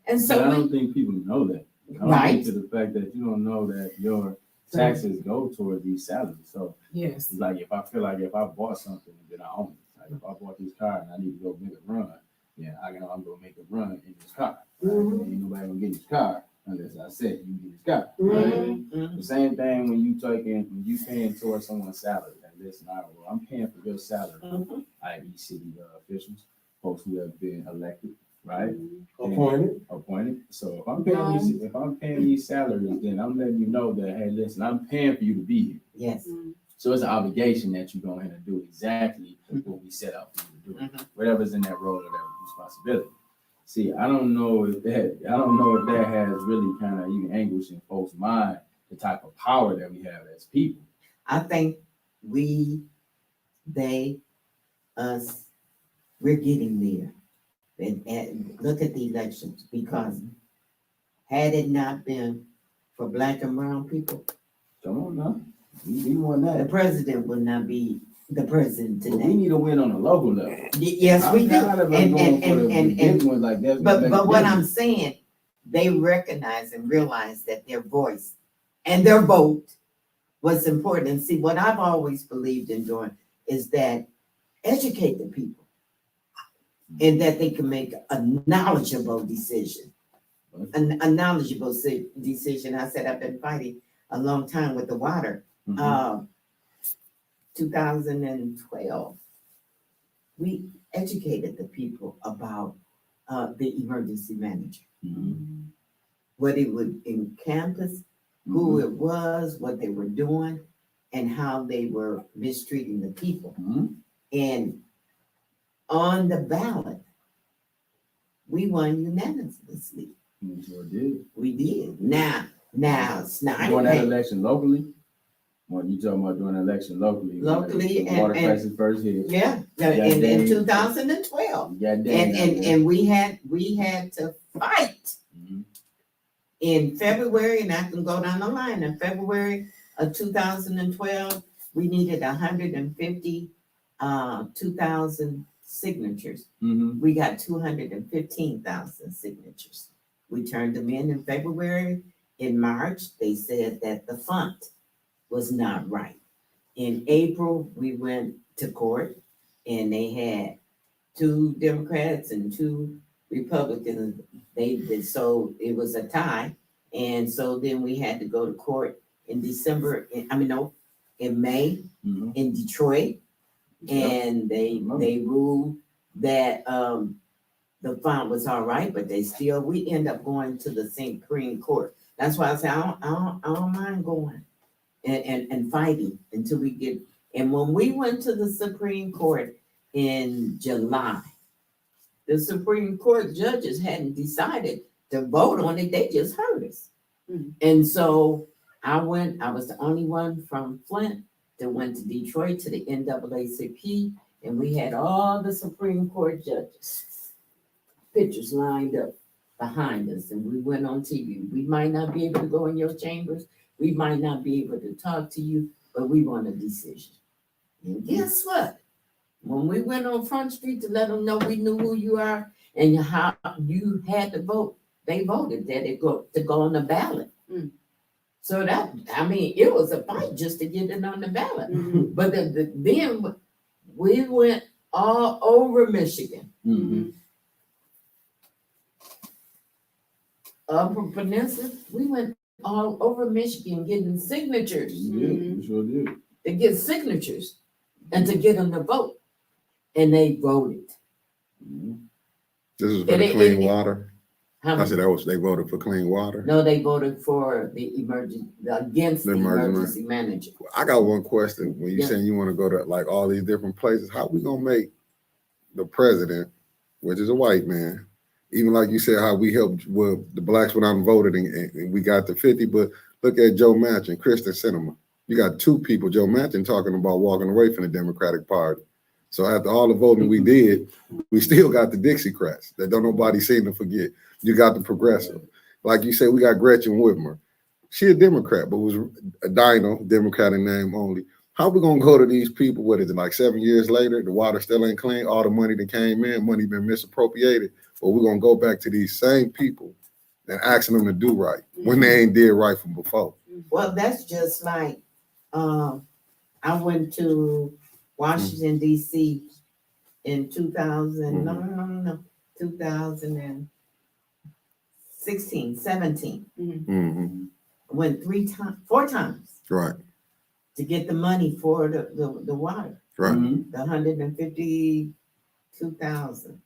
And so But I don't think people know that. I don't Right. think to the fact that you don't know that your taxes go toward these salaries. So Yes. it's like if I feel like if I bought something, then I own it. Like if I bought this car and I need to go make a run, I'm gonna make a run in this car. Ain't nobody gonna get this car unless I said you get this car. Right? The same thing when you paying towards someone's salary. Like, listen, I'm paying for your salary, i.e. city officials, folks who have been elected, right? Appointed. So if I'm paying these salaries, then I'm letting you know that, hey, listen, I'm paying for you to be here. yes. So it's an obligation that you go ahead and do exactly what we set out for you to do, whatever's in that role or that responsibility. See, I don't know if that has really kind of even anguished in folks' mind the type of power that we have as people. I think us, we're getting there. And look at the elections, because had it not been for Black and brown people, Come on now. We want the that. president would not be the president But we today. need to win on a local level. Yes, we do. I'm tired of us going for the big ones like that. But what I'm saying, they recognize and realize that their voice and their vote was important. And see, what I've always believed in doing is that educate the people and that they can make a knowledgeable decision. a knowledgeable decision. I said I've been fighting a long time with the water. 2012, we educated the people about the emergency manager, what it would encompass, who it was, what they were doing, and how they were mistreating the people. And on the ballot, we won unanimously. We sure did. We did. Now, Snyder During that came. election locally, when you talking about doing an election locally, Locally, the water and crisis first hit. Yeah, in 2012. And we had to fight in February, and I can go down the line. In February of 2012, we needed 152,000 signatures. We got 215,000 signatures. We turned them in February. In March, they said that the font was not right. In April, we went to court, and they had 2 Democrats and 2 Republicans. So it was a tie. And so then we had to go to court in in May in Detroit. And they ruled that the font was all right, but we end up going to the Supreme Court. That's why I say I don't mind going and fighting until we get. And when we went to the Supreme Court in July, the Supreme Court judges hadn't decided to vote on it. They just heard us. And so I was the only one from Flint that went to Detroit to the NAACP, and we had all the Supreme Court judges, pictures lined up behind us, and we went on TV. We might not be able to go in your chambers. We might not be able to talk to you, but we want a decision. And guess what? When we went on Front Street to let them know we knew who you are and how you had to vote, they voted that it go on the ballot. So it was a fight just to get it on the ballot. But then we went all over Michigan. Upper Peninsula, we went all over Michigan getting signatures. We sure did. To get signatures and to get them to vote. And they voted. This is for the clean water. I said they voted for clean water. No, they voted for against the emergency manager. I got one question. When you saying you want to go to like all these different places, how we gonna make the president, which is a white man, even like you said, how we helped the blacks when I voted and we got to 50, but look at Joe Manchin, Kristen Sinema. You got 2 people, Joe Manchin talking about walking away from the Democratic Party. So after all the voting we did, we still got the Dixiecrats that don't nobody seem to forget. You got the progressive. Like you said, we got Gretchen Whitmer. She a Democrat, but was a Dino, Democrat in name only. How we gonna go to these people, what is it, like 7 years later, the water still ain't clean, all the money that came in, money been misappropriated, but we're gonna go back to these same people and asking them to do right when they ain't did right from before. Well, that's just like, I went to Washington, D.C. in 2016, 17. Went 4 times. Right. To get the money for the water. Right. The 152,000.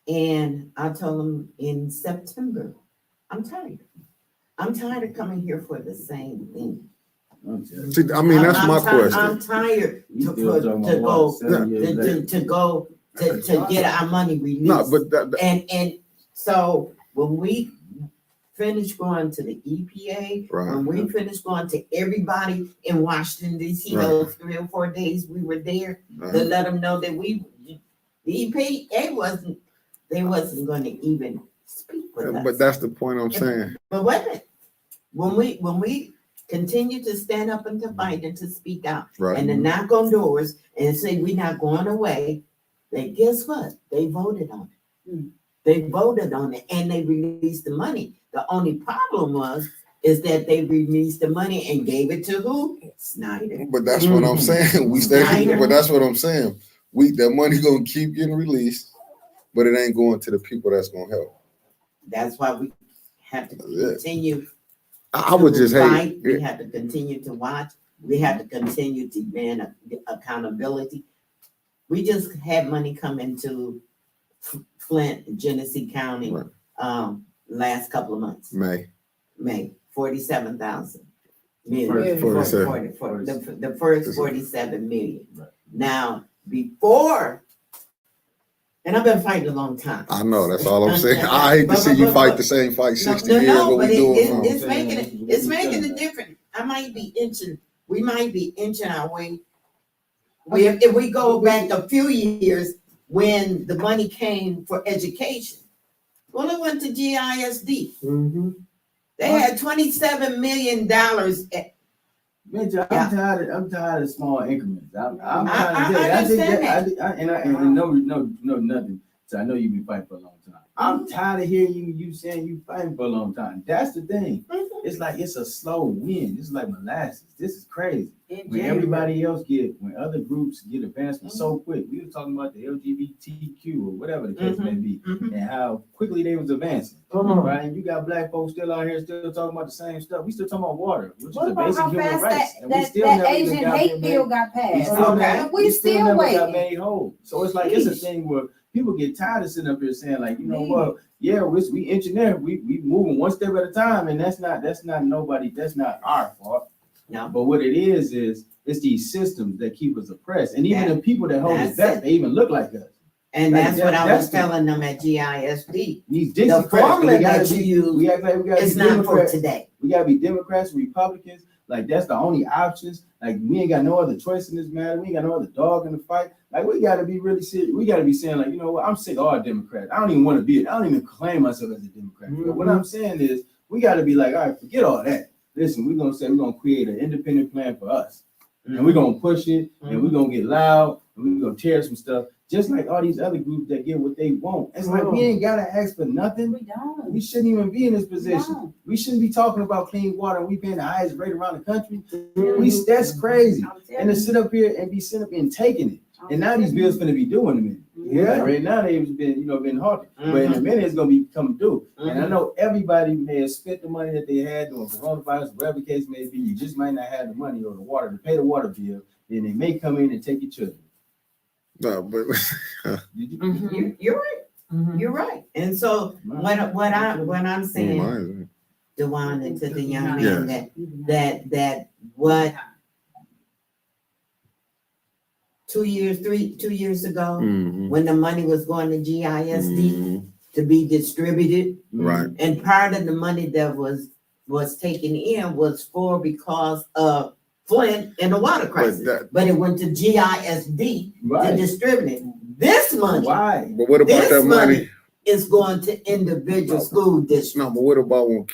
And I told them in September, I'm tired. I'm tired of coming here for the same thing. See, I mean, that's my question. I'm tired to get our money released. No, but and so when we finished going to the EPA, when we finished going to everybody in Washington D.C. those 3 or 4 days we were there to let them know that the EPA wasn't going to even speak with us. But that's the point I'm saying. But wait a minute, when we continue to stand up and to fight and to speak out and to knock on doors and say we're not going away, then guess what? They voted on it. They voted on it and they released the money. The only problem is that they released the money and gave it to who? Snyder. But that's what I'm saying. But that's what I'm saying. That money gonna keep getting released, but it ain't going to the people that's gonna help. That's why we have to continue. I would just fight. hate. We have to continue to watch. We have to continue to demand accountability. We just had money come into Flint, Genesee County, Right. Last couple of months. May 47,000 million. The first 47 million. Right. Now, before, and I've been fighting a long time. I know, that's all I'm saying. I hate to see you fight the same fight 60 years. No, but it's it's making a difference. We might be inching our way. If we go back a few years when the money came for education, well, it went to GISD. Mm-hmm. They had $27 million. Mitchell, I'm tired of small increments. I'm trying to I understand that. And no, nothing. So I know you've been fighting for a long time. I'm tired of hearing you saying you fighting for a long time. That's the thing. It's like it's a slow win. It's like molasses. This is crazy. When everybody else when other groups get advancement so quick. We were talking about the LGBTQ or whatever the case may be, and how quickly they was advancing. Right? And you got black folks still out here still talking about the same stuff. We still talking about water, which is a basic human right. And we still that never Asian hate bill got passed. We still never waiting. got made whole. So it's like it's a thing where people get tired of sitting up here saying, like, you know what, yeah, we inching there, we moving one step at a time, and that's not our fault. No. But what it is it's these systems that keep us oppressed. And even the people that hold us back, they even look like us. And that's what I was telling them at GISD. These the formula that you use, we act like we gotta it's be not Democrats. for today. We gotta be Democrats, Republicans. Like that's the only options. Like we ain't got no other choice in this matter. We ain't got no other dog in the fight. Like we gotta be really serious. We gotta be saying, like, you know what? I'm sick of all Democrats. I don't even want to be it. I don't even claim myself as a Democrat. But what I'm saying is, we gotta be like, all right, forget all that. Listen, we're gonna create an independent plan for us, and we're gonna push it, and we're gonna get loud, and we're gonna tear some stuff. Just like all these other groups that get what they want. It's like we ain't gotta ask for nothing. We don't. We shouldn't even be in this position. No. We shouldn't be talking about clean water. And we being the highest rate around the country. That's crazy. And to sit up here and be sitting up here and taking it. And now these bills gonna be due in a minute. Yeah. Like right now they've been halted. But in a minute it's gonna be coming due. And I know everybody may have spent the money that they had during coronavirus, whatever the case may be. You just might not have the money or the water to pay the water bill. Then they may come in and take your children. No, but You're right. You're right. And so what I'm saying, Dewan, and to the young man, that what 2 years ago, when the money was going to GISD to be distributed, right, and part of the money that was taken in was because of Flint and the water crisis, but it went to GISD to distribute it. This money, but what about that money? Is going to individual school districts. No, but what about when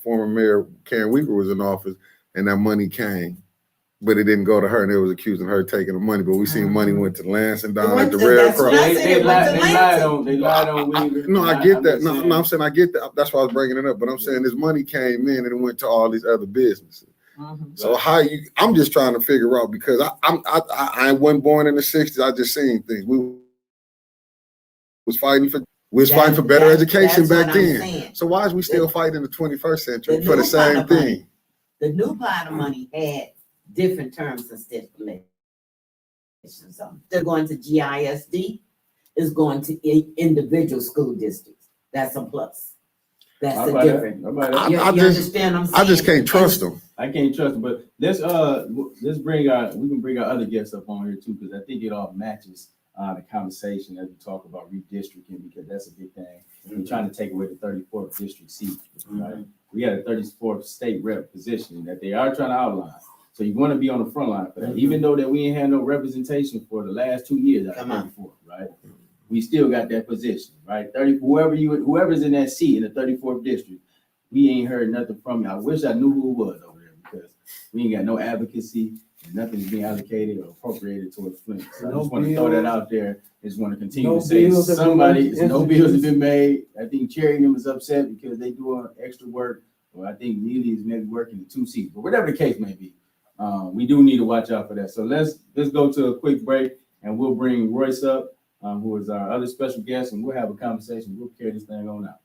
former Mayor Karen Weaver was in office and that money came, but it didn't go to her and they was accusing her taking the money, but we seen money went to Lansing down at the Red Cross. They lied on Weaver. No, I get that. No, I'm saying I get that. That's why I was bringing it up. But I'm saying this money came in and it went to all these other businesses. So I'm just trying to figure out, because I wasn't born in the 60s. I just seen things. We was fighting for better education back then. So why is we still fighting in the 21st century for the same thing? The new pot of money had different terms and stipulations. So they're going to GISD, is going to individual school districts. That's a plus. That's the difference. You understand what I'm saying? I just can't trust them. I can't trust them, but we can bring our other guests up on here too, because I think it all matches the conversation as we talk about redistricting, because that's a big thing. We're trying to take away the 34th district seat, right? We got a 34th state rep position that they are trying to outline. So you want to be on the front line for that, even though that we ain't had no representation for the last 2 years out of 34, right? We still got that position, right? Whoever's in that seat in the 34th district, we ain't heard nothing from you. I wish I knew who it was over there, because we ain't got no advocacy and nothing's being allocated or appropriated towards Flint. So I just want to throw that out there. I just want to continue to say no bills have been made. I think Cherry is upset because they doing extra work, or I think Neely is maybe working in 2 seats, but whatever the case may be, we do need to watch out for that. So let's go to a quick break, and we'll bring Royce up, who is our other special guest, and we'll have a conversation. We'll carry this thing on out.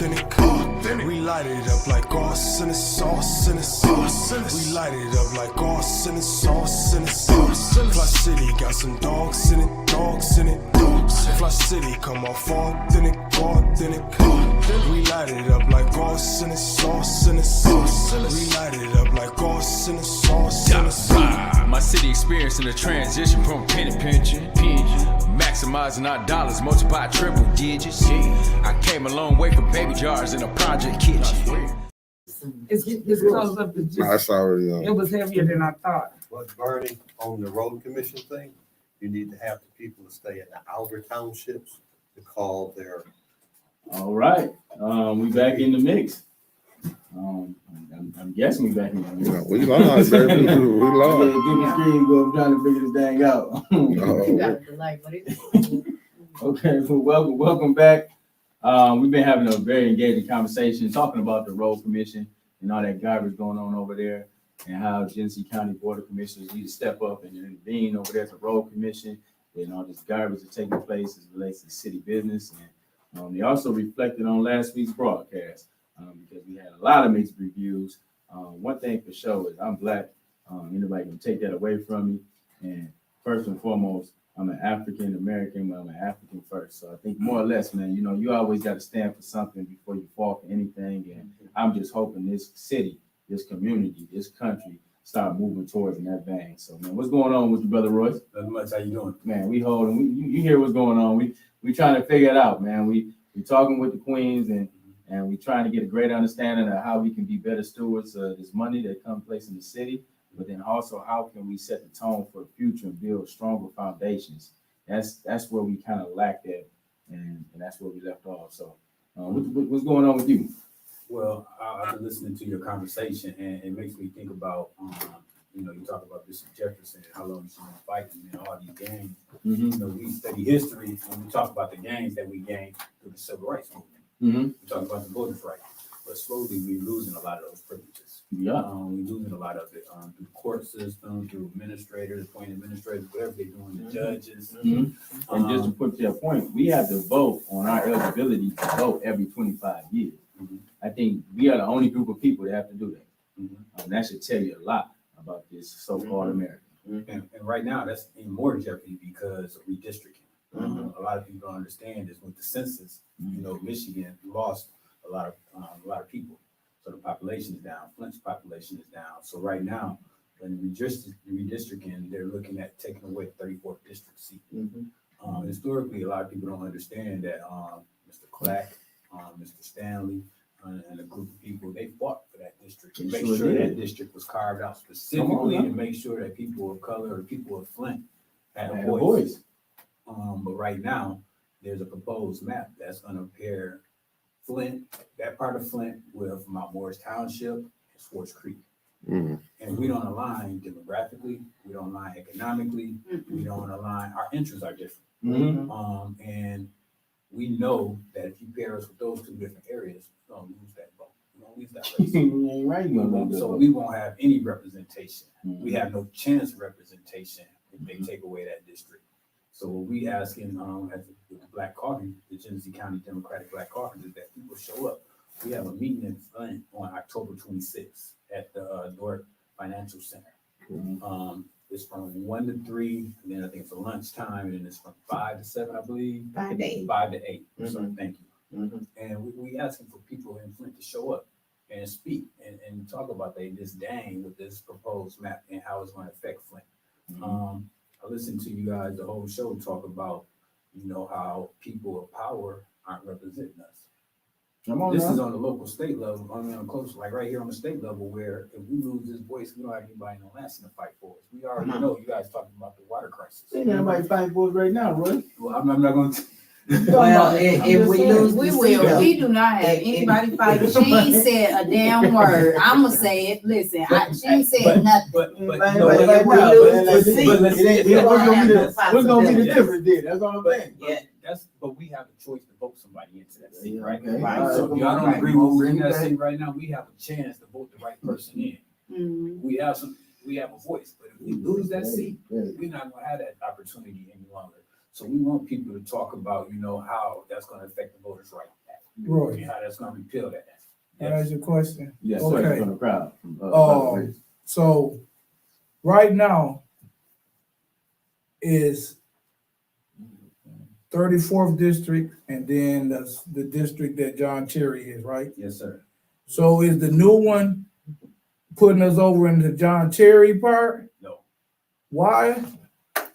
We light it up like arson and sauce and sauce. We light it up like arson and sauce and sauce. Fli-City got some dogs in it, dogs in it. Fli-City come off authentic, authentic. We light it up like arson and sauce and sauce. We light it up like arson and sauce and sauce. My city experiencing a transition from penny pinching, maximizing our dollars, multiply triple digits. I came a long way from baby jars in a project kitchen. It's close up to just, That's already it was heavier than I thought. But Bernie, on the road commission thing, you need to have the people to stay in the outer townships to call their. All right, we back in the mix. I'm guessing we back in the mix. we lost, baby. We lost. Give the screen go. I'm trying to figure this thing out. You got a delay, but it's. Okay, well, welcome back. We've been having a very engaging conversation talking about the road commission and all that garbage going on over there, and how Genesee County Board of Commissioners need to step up and intervene over there at the road commission, and all this garbage that's taking place as it relates to city business. And they also reflected on last week's broadcast because we had a lot of mixed reviews. One thing for sure is I'm Black. Anybody can take that away from me. And first and foremost, I'm an African American, but I'm an African first. So I think more or less, man, you always got to stand for something before you fall for anything. And I'm just hoping this city, this community, this country start moving towards in that vein. So, man, what's going on with you, Brother Royce? Not much. How you doing? Man, we holding. You hear what's going on. We trying to figure it out, man. We talking with the queens and we trying to get a great understanding of how we can be better stewards of this money that comes place in the city. But then also, how can we set the tone for the future and build stronger foundations? That's where we kind of lacked at, and that's where we left off. So, what's going on with you? Well, I've been listening to your conversation, and it makes me think about, you talk about Bishop Jefferson and how long he's been fighting and all these gains. Mm-hmm. We study history, and we talk about the gains that we gained through the civil rights movement. Mm-hmm. We talk about the voting rights, but slowly we're losing a lot of those privileges. Yeah. We're losing a lot of it through the court system, through administrators, appointed administrators, whatever they're doing, the judges. Mm-hmm. And just to put to your point, we have to vote on our eligibility to vote every 25 years. Mm-hmm. I think we are the only group of people that have to do that. Mm-hmm. That should tell you a lot about this so-called America. And right now, that's in more jeopardy because of redistricting. A lot of people don't understand is with the census, Michigan lost a lot of people. So the population is down. Flint's population is down. So right now, when redistricting, they're looking at taking away the 34th district seat. Historically, a lot of people don't understand that Mr. Clack, Mr. Stanley, and a group of people, they fought for that district to make sure that district was carved out specifically to make sure that people of color or people of Flint had a voice. But right now, there's a proposed map that's going to pair Flint, that part of Flint, with Mount Morris Township and Swartz Creek. And we don't align demographically, we don't align economically, we don't align, our interests are different. And we know that if you pair us with those two different areas, we're going to lose that vote. We're going to lose that race. So we won't have any representation. We have no chance of representation if they take away that district. So what we asking at the Black Caucus, the Genesee County Democratic Black Caucus, is that people show up. We have a meeting in Flint on October 26th at the Newark Financial Center. It's from 1 to 3, and then I think it's a lunchtime, and then it's from 5 to 7, I believe. 5 to 8. 5 to 8. So thank you. And we asking for people in Flint to show up and speak and talk about their disdain with this proposed map and how it's going to affect Flint. I listened to you guys the whole show talk about, how people of power aren't representing us. This is on the local state level. I mean, on close, like right here on the state level, where if we lose this voice, we don't have anybody in Lansing to fight for us. We already know you guys talking about the water crisis. Ain't nobody fighting for us right now, Roy. Well, I'm not going to. Well, if we lose, we will. We do not have anybody fighting. She ain't said a damn word. I'ma say it. Listen, she ain't said nothing. But if we lose the seat, what's gonna be the difference then? That's all I'm saying. Yeah, but we have a choice to vote somebody into that seat, right? Okay. Right. So if y'all don't agree with who's in that seat right now, we have a chance to vote the right person in. We have a voice, but if we lose that seat, we're not gonna have that opportunity any longer. So we want people to talk about, how that's going to affect the voters' right. Roy. and how that's gonna repeal that. Can I ask you a question? Yes, Okay. sir, from the crowd. So, right now is 34th district and then the district that John Cherry is, right? Yes, sir. So is the new one putting us over into John Cherry part? No. Why?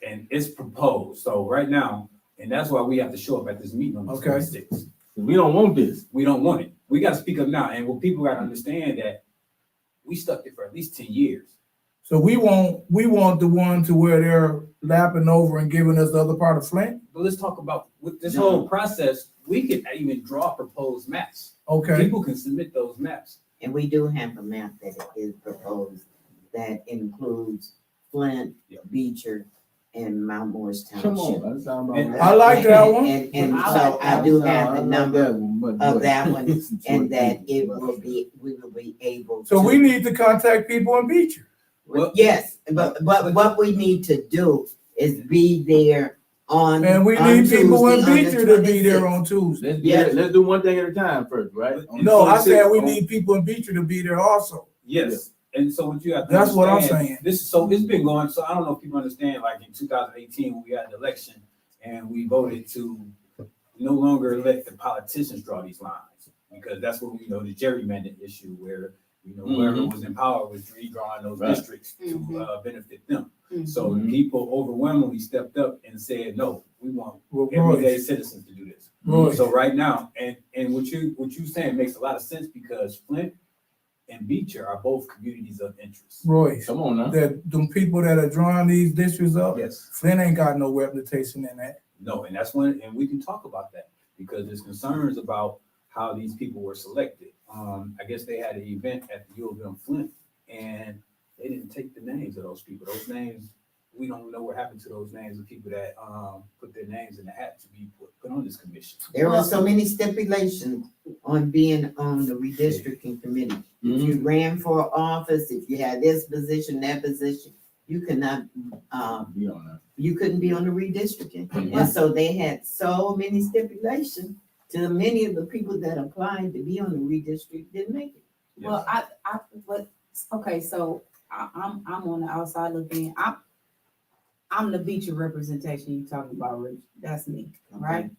And it's proposed, so right now, and that's why we have to show up at this meeting on the Okay. 26th. We don't want this. We don't want it. We gotta speak up now, and what people gotta understand that we stuck there for at least 10 years. So we want the one to where they're lapping over and giving us the other part of Flint? But let's talk about, with this No. whole process, we could even draw proposed maps. Okay, People can submit those maps. And we do have a map that is proposed that includes Flint, Yep. Beecher, and Mount Morris Come Township. on, that sound about And right. I like that one. And I so like I that do Nah, have I the like number that one, but of boy, that one, listen to and it. that we will be able to. so we need to contact people in Beecher. Yes, but what we need to do is be there on. And we on need people in Tuesday, on the Beecher to be there 26th. on Tuesday. Let's do one thing at a time first, right? On No, I 26th, said we on- need people in Beecher to be there also. Yes, and so what you have to That's what I'm understand, saying. This is, so it's been going, so I don't know if people understand, like in 2018, when we had the election and we voted to no longer let the politicians draw these lines, because that's what we know, the gerrymander issue where, whoever was in power was redrawing those Right. districts to benefit them. Mhm. So Mhm. people overwhelmingly stepped up and said, no, we want Well, everyday Roy, citizens to do this. Roy, So right now, and what you saying makes a lot of sense because Flint and Beecher are both communities of interest. Roy, Come on now. that them people that are drawing these districts up, Yes, Flint ain't got no reputation in that. no, and that's when, and we can talk about that because there's concerns about how these people were selected. I guess they had an event at the U of M Flint and they didn't take the names of those people. Those names, we don't know what happened to those names of people that put their names in the hat to be put on this commission. There were so many stipulations on being on the redistricting committee. If you ran for office, if you had this position, that position, you could not, Be on that. you couldn't be on the redistricting. And so they had so many stipulations to many of the people that applied to be on the redistrict didn't make it. Well, okay, so I'm on the outside looking in. I'm the Beecher representation you talking about, Rich. That's me, right?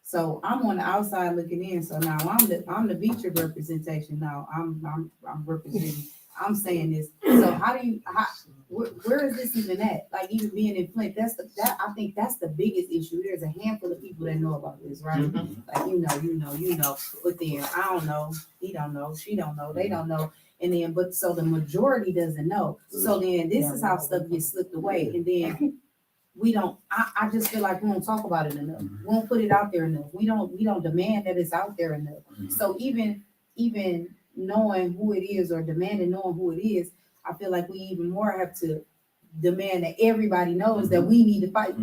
So I'm on the outside looking in. So now I'm the Beecher representation. Now I'm representing. I'm saying this. So where is this even at? Like even being in Flint, I think that's the biggest issue. There's a handful of people that know about this, right? Like you know. But then I don't know. He don't know. She don't know. They don't know. And then, but so the majority doesn't know. So then this is how stuff gets slipped away. And then we don't, I just feel like we don't talk about it enough. We don't put it out there enough. We don't demand that it's out there enough. So even knowing who it is or demanding knowing who it is, I feel like we even more have to demand that everybody knows that we need to fight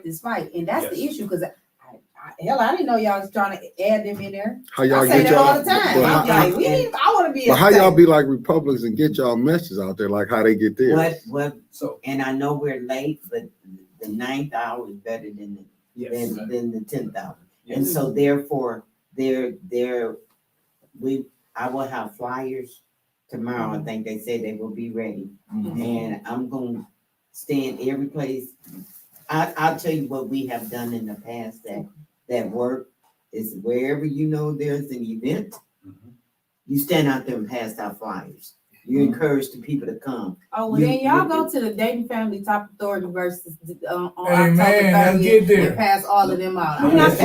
this fight. And that's the issue because I didn't know y'all was trying to add them in there. How y'all I say get that all y'all? the time. But I'm like, I want to be. But how y'all be like Republicans and get y'all messages out there, like how they get theirs? So And I know we're late, but the 9th hour is better than than the 10th hour. And so therefore, I will have flyers tomorrow. I think they said they will be ready. And I'm gonna stand every place. I'll tell you what we have done in the past that work is wherever you know there's an event, you stand out there and pass out flyers. You encourage the people to come. Oh, well, then y'all go to the Dayton Family Top Authority versus on Hey, man, October let's get 30th there. and pass all of them out. I'm not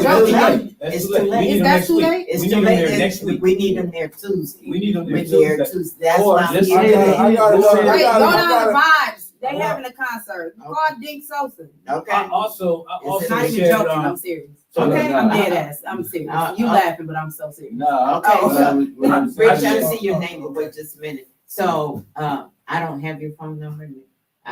joking. It's too late. Is that too late? It's We too need them late. there next week. We need them there Tuesday. We need them there We're there Tuesday. Tuesday. That's Or why I'm just- here. I got Wait, go I down got to Vibes. They having a concert. Call Dink Sosa. Okay. I also Not even said, joking. I'm serious. Okay. I'm dead ass. I'm serious. You laughing, but I'm so serious. No, Okay, so, Rich, I said- see your name, but wait just a minute. So, I don't have your phone number.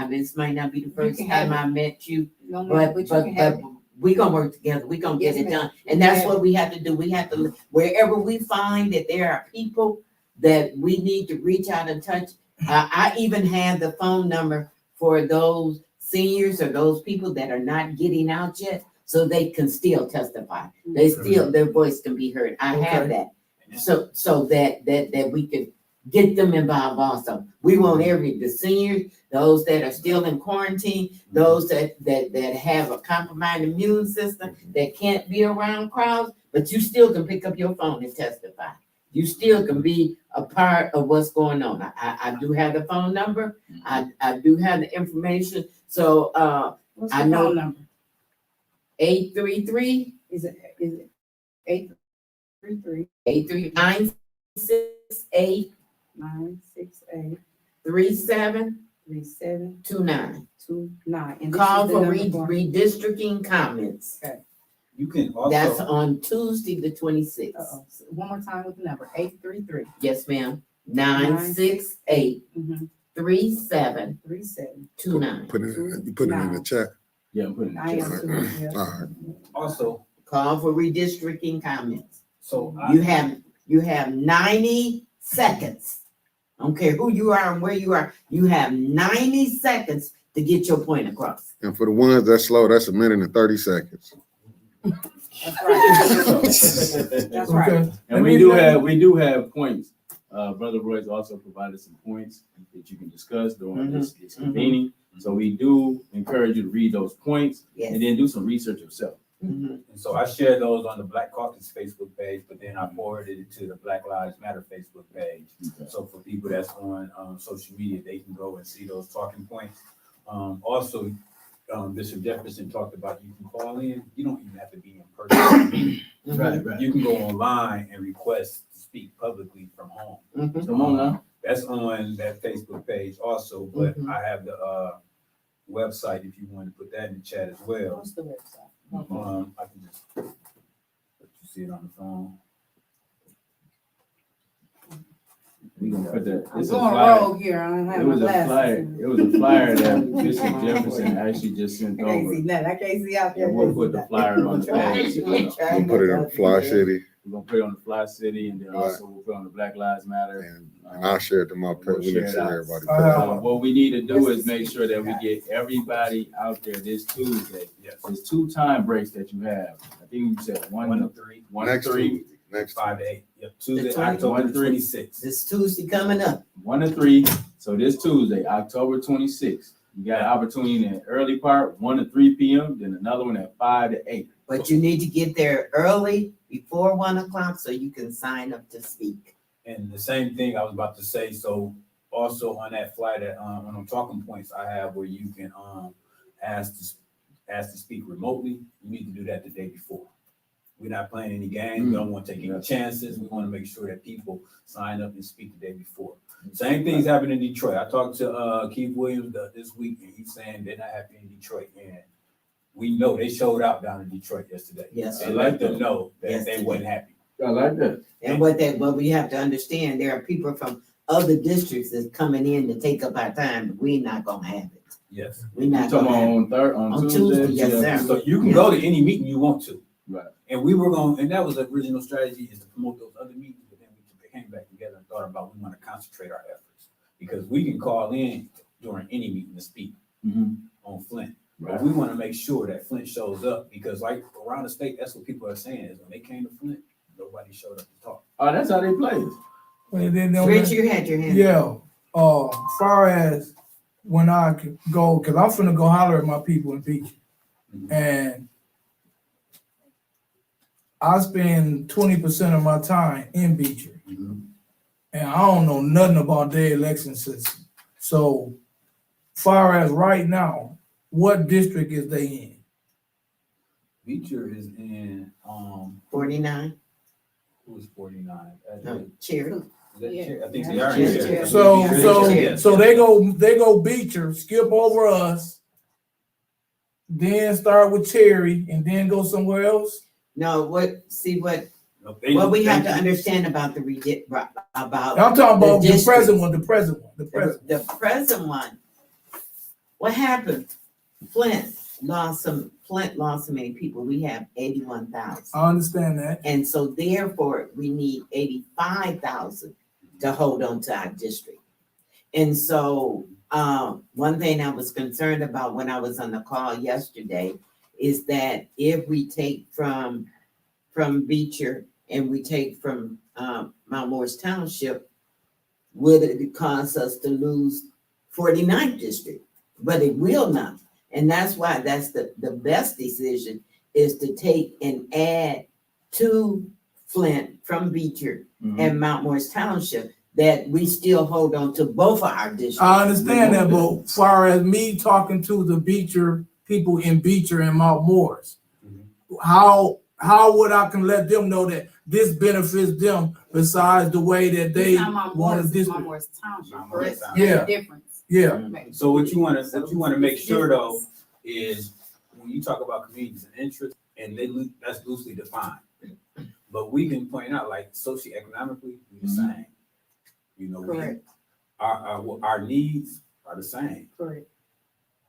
This might not be the first can have time I met you, You know, but you can have it. we gonna work together. We gonna get Yes, it ma'am. done. And that's Yeah. what we have to do. We have to, wherever we find that there are people that we need to reach out and touch. I even have the phone number for those seniors or those people that are not getting out yet. so they can still testify. They still, their voice can be heard. I have that. So that we can get them involved also. We want the seniors, those that are still in quarantine, those that have a compromised immune system, that can't be around crowds, but you still can pick up your phone and testify. You still can be a part of what's going on. I do have the phone number. I do have the information. So, What's I the know- phone number? 833 Is it 833 968 968 3729. 3729? And this Call is the for number for- redistricting comments. You can That's also, on Tuesday, the 26th. Uh-oh. One more time with the number, 833 Yes, ma'am. 968 3729. Put it in, you put it in the chat. Yeah, I'm putting it I in am the chat. too, yeah. All right. also, Call for redistricting comments. so You have 90 seconds. I don't care who you are and where you are. You have 90 seconds to get your point across. And for the ones that's slow, that's 1:30. That's right. That's right. Okay. And we do have points. Brother Royce also provided some points that you can discuss during this convening. So we do encourage you to read those points Yes. and then do some research yourself. Mhm. And so I shared those on the Black Caucus Facebook page, but then I forwarded it to the Black Lives Matter Facebook page. Okay. So for people that's on social media, they can go and see those talking points. Also, Bishop Jefferson talked about you can call in. You don't even have to be in person. Right. You can go online and request to speak publicly from home. Mhm. Come on now. That's on that Facebook page also, but Mhm. I have the website if you want to put that in the chat as well. What's the website? I can just let you see it on the phone. We gonna put that. I'm It's a going flyer. rogue here, I don't have It my was a flyer. glasses. It was a flyer that Bishop Jefferson actually just sent I can't see over. nothing, I can't see out there. And we'll put the flyer on the page. We'll put it on Fli-City, We're gonna put it on the Fli-City, and then Right. also we'll put it on the Black Lives Matter. and I'll share it to my We'll page. We share need it to out. everybody. What we need to do is make sure that we get everybody out there this Tuesday. Yes. There's 2 time breaks that you have. I think you said 1 1 to to 3, 1 to Next 3, Tuesday, next 5 to 8. Yep, Tuesday, The 20 October 1 to 3. 26th. This Tuesday coming up. 1 to 3. So this Tuesday, October 26th, you got an opportunity in the early part, 1 to 3 p.m., then another one at 5 to 8. But you need to get there early before 1 o'clock so you can sign up to speak. And the same thing I was about to say, so also on that flight that on them talking points I have where you can ask to speak remotely, you need to do that the day before. We're not playing any games, we don't want to take any chances, we want to make sure that people sign up and speak the day before. Same things happen in Detroit. I talked to Keith Williams this week and he's saying they're not happy in Detroit, and we know they showed out down in Detroit yesterday. Yes. And let them know that Yes, they they wasn't happy. I like that. And what we have to understand, there are people from other districts that's coming in to take up our time, but we're not gonna have it. Yes. We're You not talking gonna have it. on On Tuesday? Tuesday, yes, Yeah. sir. So you can go to any meeting you want to. Right. And we were going, and that was the original strategy, is to promote those other meetings, but then we came back together and thought about, we want to concentrate our efforts. Because we can call in during any meeting to speak on Flint. But Right. we want to make sure that Flint shows up, because like around the state, that's what people are saying, is when they came to Flint, nobody showed up to talk. Oh, that's how they play it. And then, Rich, you had your hand. yeah, far as when I could go, cause I'm finna go holler at my people in Beach. And I spend 20% of my time in Beecher. And I don't know nothing about their election system. So far as right now, what district is they in? Beecher is in, 49, who's 49? no, Cherry. Is that Yeah. Cherry? I think Yeah. they are. Yeah. in Cherry. So Yeah. they go Beecher, skip over us, then start with Cherry, and then go somewhere else. No, what No, we have to they- understand about the about I'm talking about the districts. present one, the present one. The present one. What happened? Flint lost so many people. We have 81,000. I understand that. And so therefore, we need 85,000 to hold on to our district. And so, one thing I was concerned about when I was on the call yesterday is that if we take from Beecher and we take from Mount Morris Township, would it cause us to lose 49th district? But it will not. And that's why that's the best decision is to take and add to Flint from Beecher and Mount Morris Township, that we still hold on to both of our districts. I understand that, but as far as me talking to the Beecher people in Beecher and Mount Morris, how would I can let them know that this benefits them besides the way that they want to district? Mount Morris Township, correct? Yeah. There's a difference. Yeah. Okay. So what you want to make sure though is when you talk about communities and interests, and that's loosely defined, but we can point out like socioeconomically we're the same. You know, Correct. Our needs are the same. Correct.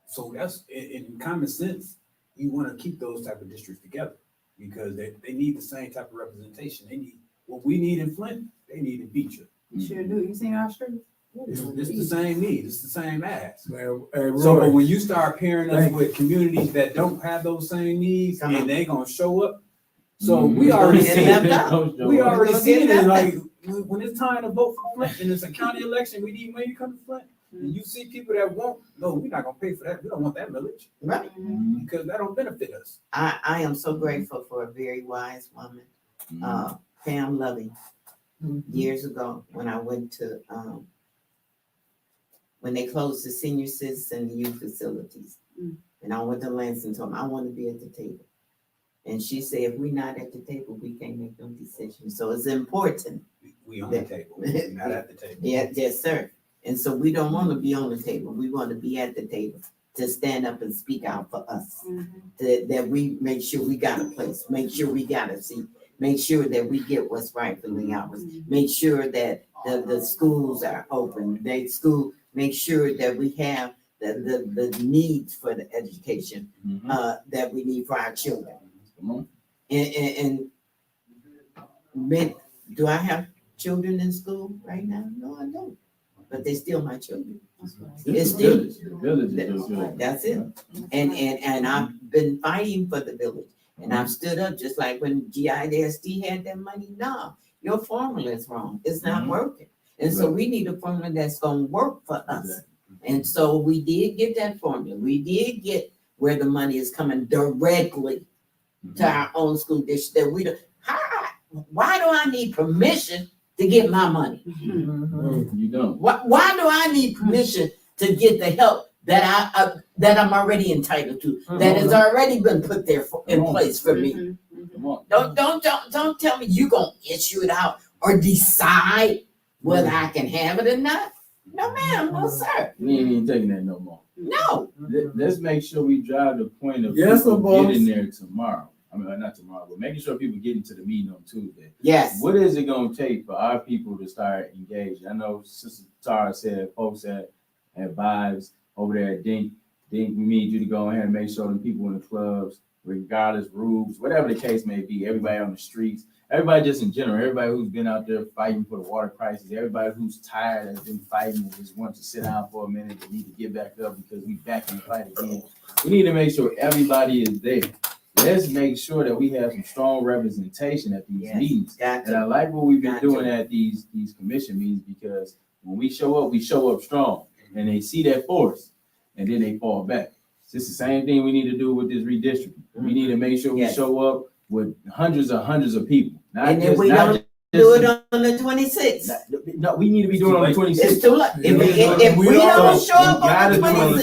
So that's in common sense. You want to keep those type of districts together because they need the same type of representation. They need what we need in Flint. They need in Beecher. You sure do. You seen our streets? It's the same need. It's the same ask. Man, hey, So, Roy, but when you start pairing us Thank with communities that don't have those same needs Come on. and they gonna show up, so we already Get see left it. out. We already Don't see get it. left Like when it's time to vote for Flint and it's a county election, we need money to come to Flint. And you see people that won't. No, we're not gonna pay for that. We don't want that millage Right. because that don't benefit us. I am so grateful for a very wise woman, Pam Lovey. Years ago, when I went to, when they closed the senior citizen youth facilities, and I went to Lansing, told them I want to be at the table. And she said, if we're not at the table, we can't make no decisions. So it's important. We on the table. We're not at the table. Yeah, yes, sir. And so we don't want to be on the table. We want to be at the table to stand up and speak out for us. That we make sure we got a place, make sure we got a seat, make sure that we get what's rightfully ours, make sure that the schools are open, make sure that we have the needs for the education that we need for our children. And do I have children in school right now? No, I don't. But they're still my children. It's still The village is your children. that's it. And I've been fighting for the village. And I've stood up just like when GISD had that money. No, your formula is wrong. It's not working. And so we need a formula that's gonna work for us. And so we did get that formula. We did get where the money is coming directly to our own school district that we don't. Why do I need permission to get my money? You don't. Why do I need permission to get the help that I'm already entitled to, that has already been put there in place for me? Come on. Don't tell me you gonna issue it out or decide whether I can have it or not. No, ma'am, no, sir. We ain't even taking that no more. No. Let's make sure we drive the point of Yes, people boss. getting there tomorrow. I mean, not tomorrow, but making sure people get into the meeting on Tuesday. Yes. What is it gonna take for our people to start engaging? I know Sister Tara said folks at Vibes over there at Dink, we need you to go ahead and make sure the people in the clubs, regardless rules, whatever the case may be, everybody on the streets, everybody just in general, everybody who's been out there fighting for the water crisis, everybody who's tired has been fighting and just wants to sit down for a minute and need to get back up because we back in the fight again. We need to make sure everybody is there. Let's make sure that we have some strong representation at these meetings. And I like what we've been doing at these commission meetings because when we show up strong and they see that force and then they fall back. It's just the same thing we need to do with this redistricting. We need to make sure we show up with hundreds of people. And if we don't do it on the 26th. No, we need to be doing it on the 26th. It's too late. If we don't show up on the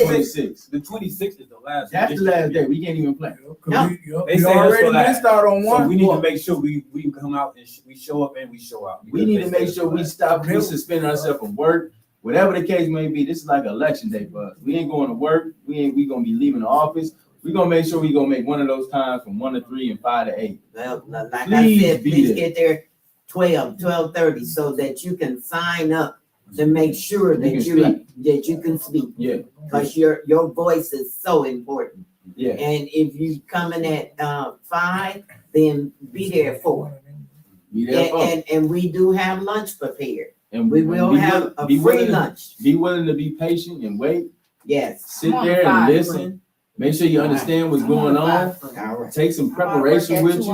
26th. The 26th is the last. That's the last day. We can't even play. No. They We say already that's missed out on So one. we need to make sure we come out and we show up and we show out. We need to make sure we stop, we suspend ourselves from work, whatever the case may be. This is like election day for us. We ain't going to work. We gonna be leaving the office. We gonna make sure we gonna make one of those times from 1 to 3 and 5 to 8. Well, like Please I said, be please there. get there 12:30 so that you can sign up to make sure that you can speak. Yeah, Because your voice is so important. yeah. And if you coming at 5, then be there at 4. Be there for us. And we do have lunch prepared. And We will be have a be free willing- lunch. Be willing to be patient and wait. Yes. Sit I'm on there and 5, listen. Make sure you understand what's going on. All right. Take some preparation with you.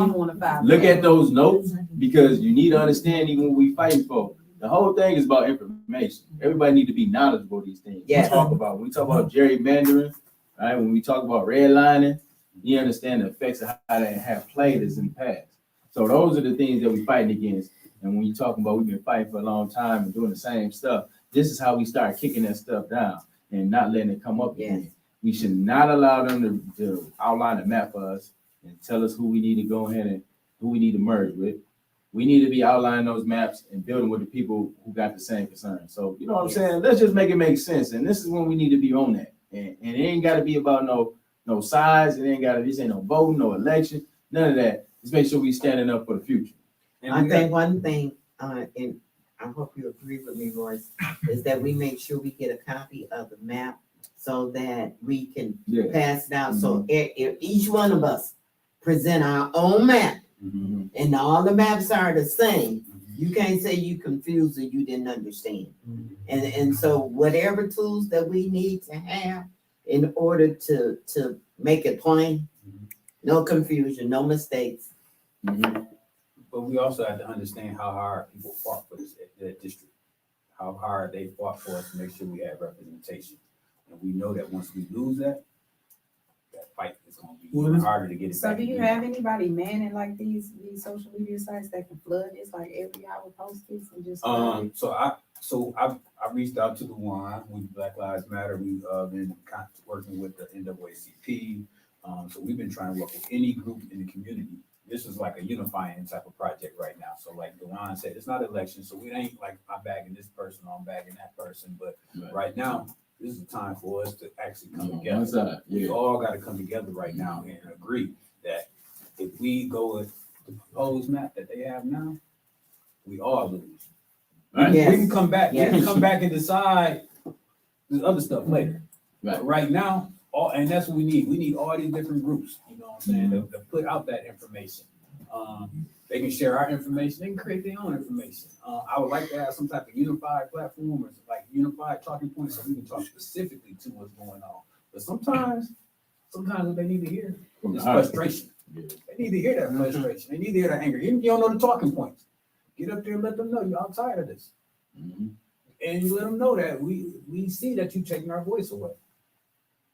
Look at those notes because you need to understand even what we fighting for. The whole thing is about information. Everybody need to be knowledgeable of these things. Yes. When we talk about gerrymandering, right? When we talk about redlining, you understand the effects of how that have played us in the past. So those are the things that we fighting against. And when you talk about we've been fighting for a long time and doing the same stuff, this is how we start kicking that stuff down and not letting it come up again. We should not allow them to outline a map for us and tell us who we need to go ahead and who we need to merge with. We need to be outlining those maps and building with the people who got the same concerns. So, you know what I'm saying? Let's just make it make sense. And this is when we need to be on that. And it ain't got to be about no sides. It ain't got to, this ain't no voting, no election, none of that. Just make sure we standing up for the future. And I think one thing, and I hope you agree with me, Royce, is that we make sure we get a copy of the map so that we can pass it out. So if each one of us present our own map and all the maps are the same, you can't say you confused or you didn't understand. And so whatever tools that we need to have in order to make it plain, no confusion, no mistakes. But we also have to understand how hard people fought for this district, how hard they fought for us to make sure we have representation. And we know that once we lose that fight is going to be even harder to get it back. So do you have anybody manning like these social media sites that can flood this, like every hour post this and just So I reached out to the one with Black Lives Matter. We've been working with the NAACP. So we've been trying to work with any group in the community. This is like a unifying type of project right now. So like Dewan said, it's not election. So we ain't like I'm bagging this person or I'm bagging that person. But right now, this is the time for us to actually come together. We all got to come together right now and agree that if we go with the proposed map that they have now, we all lose. Right? We can come back. We can come back and decide the other stuff later. But right now, and that's what we need. We need all these different groups. You know what I'm saying? To put out that information. They can share our information. They can create their own information. I would like to have some type of unified platform or like unified talking points so we can talk specifically to what's going on. But sometimes what they need to hear is frustration. They need to hear that frustration. They need to hear that anger. Even if you don't know the talking points, get up there and let them know you're tired of this. And you let them know that we see that you're taking our voice away.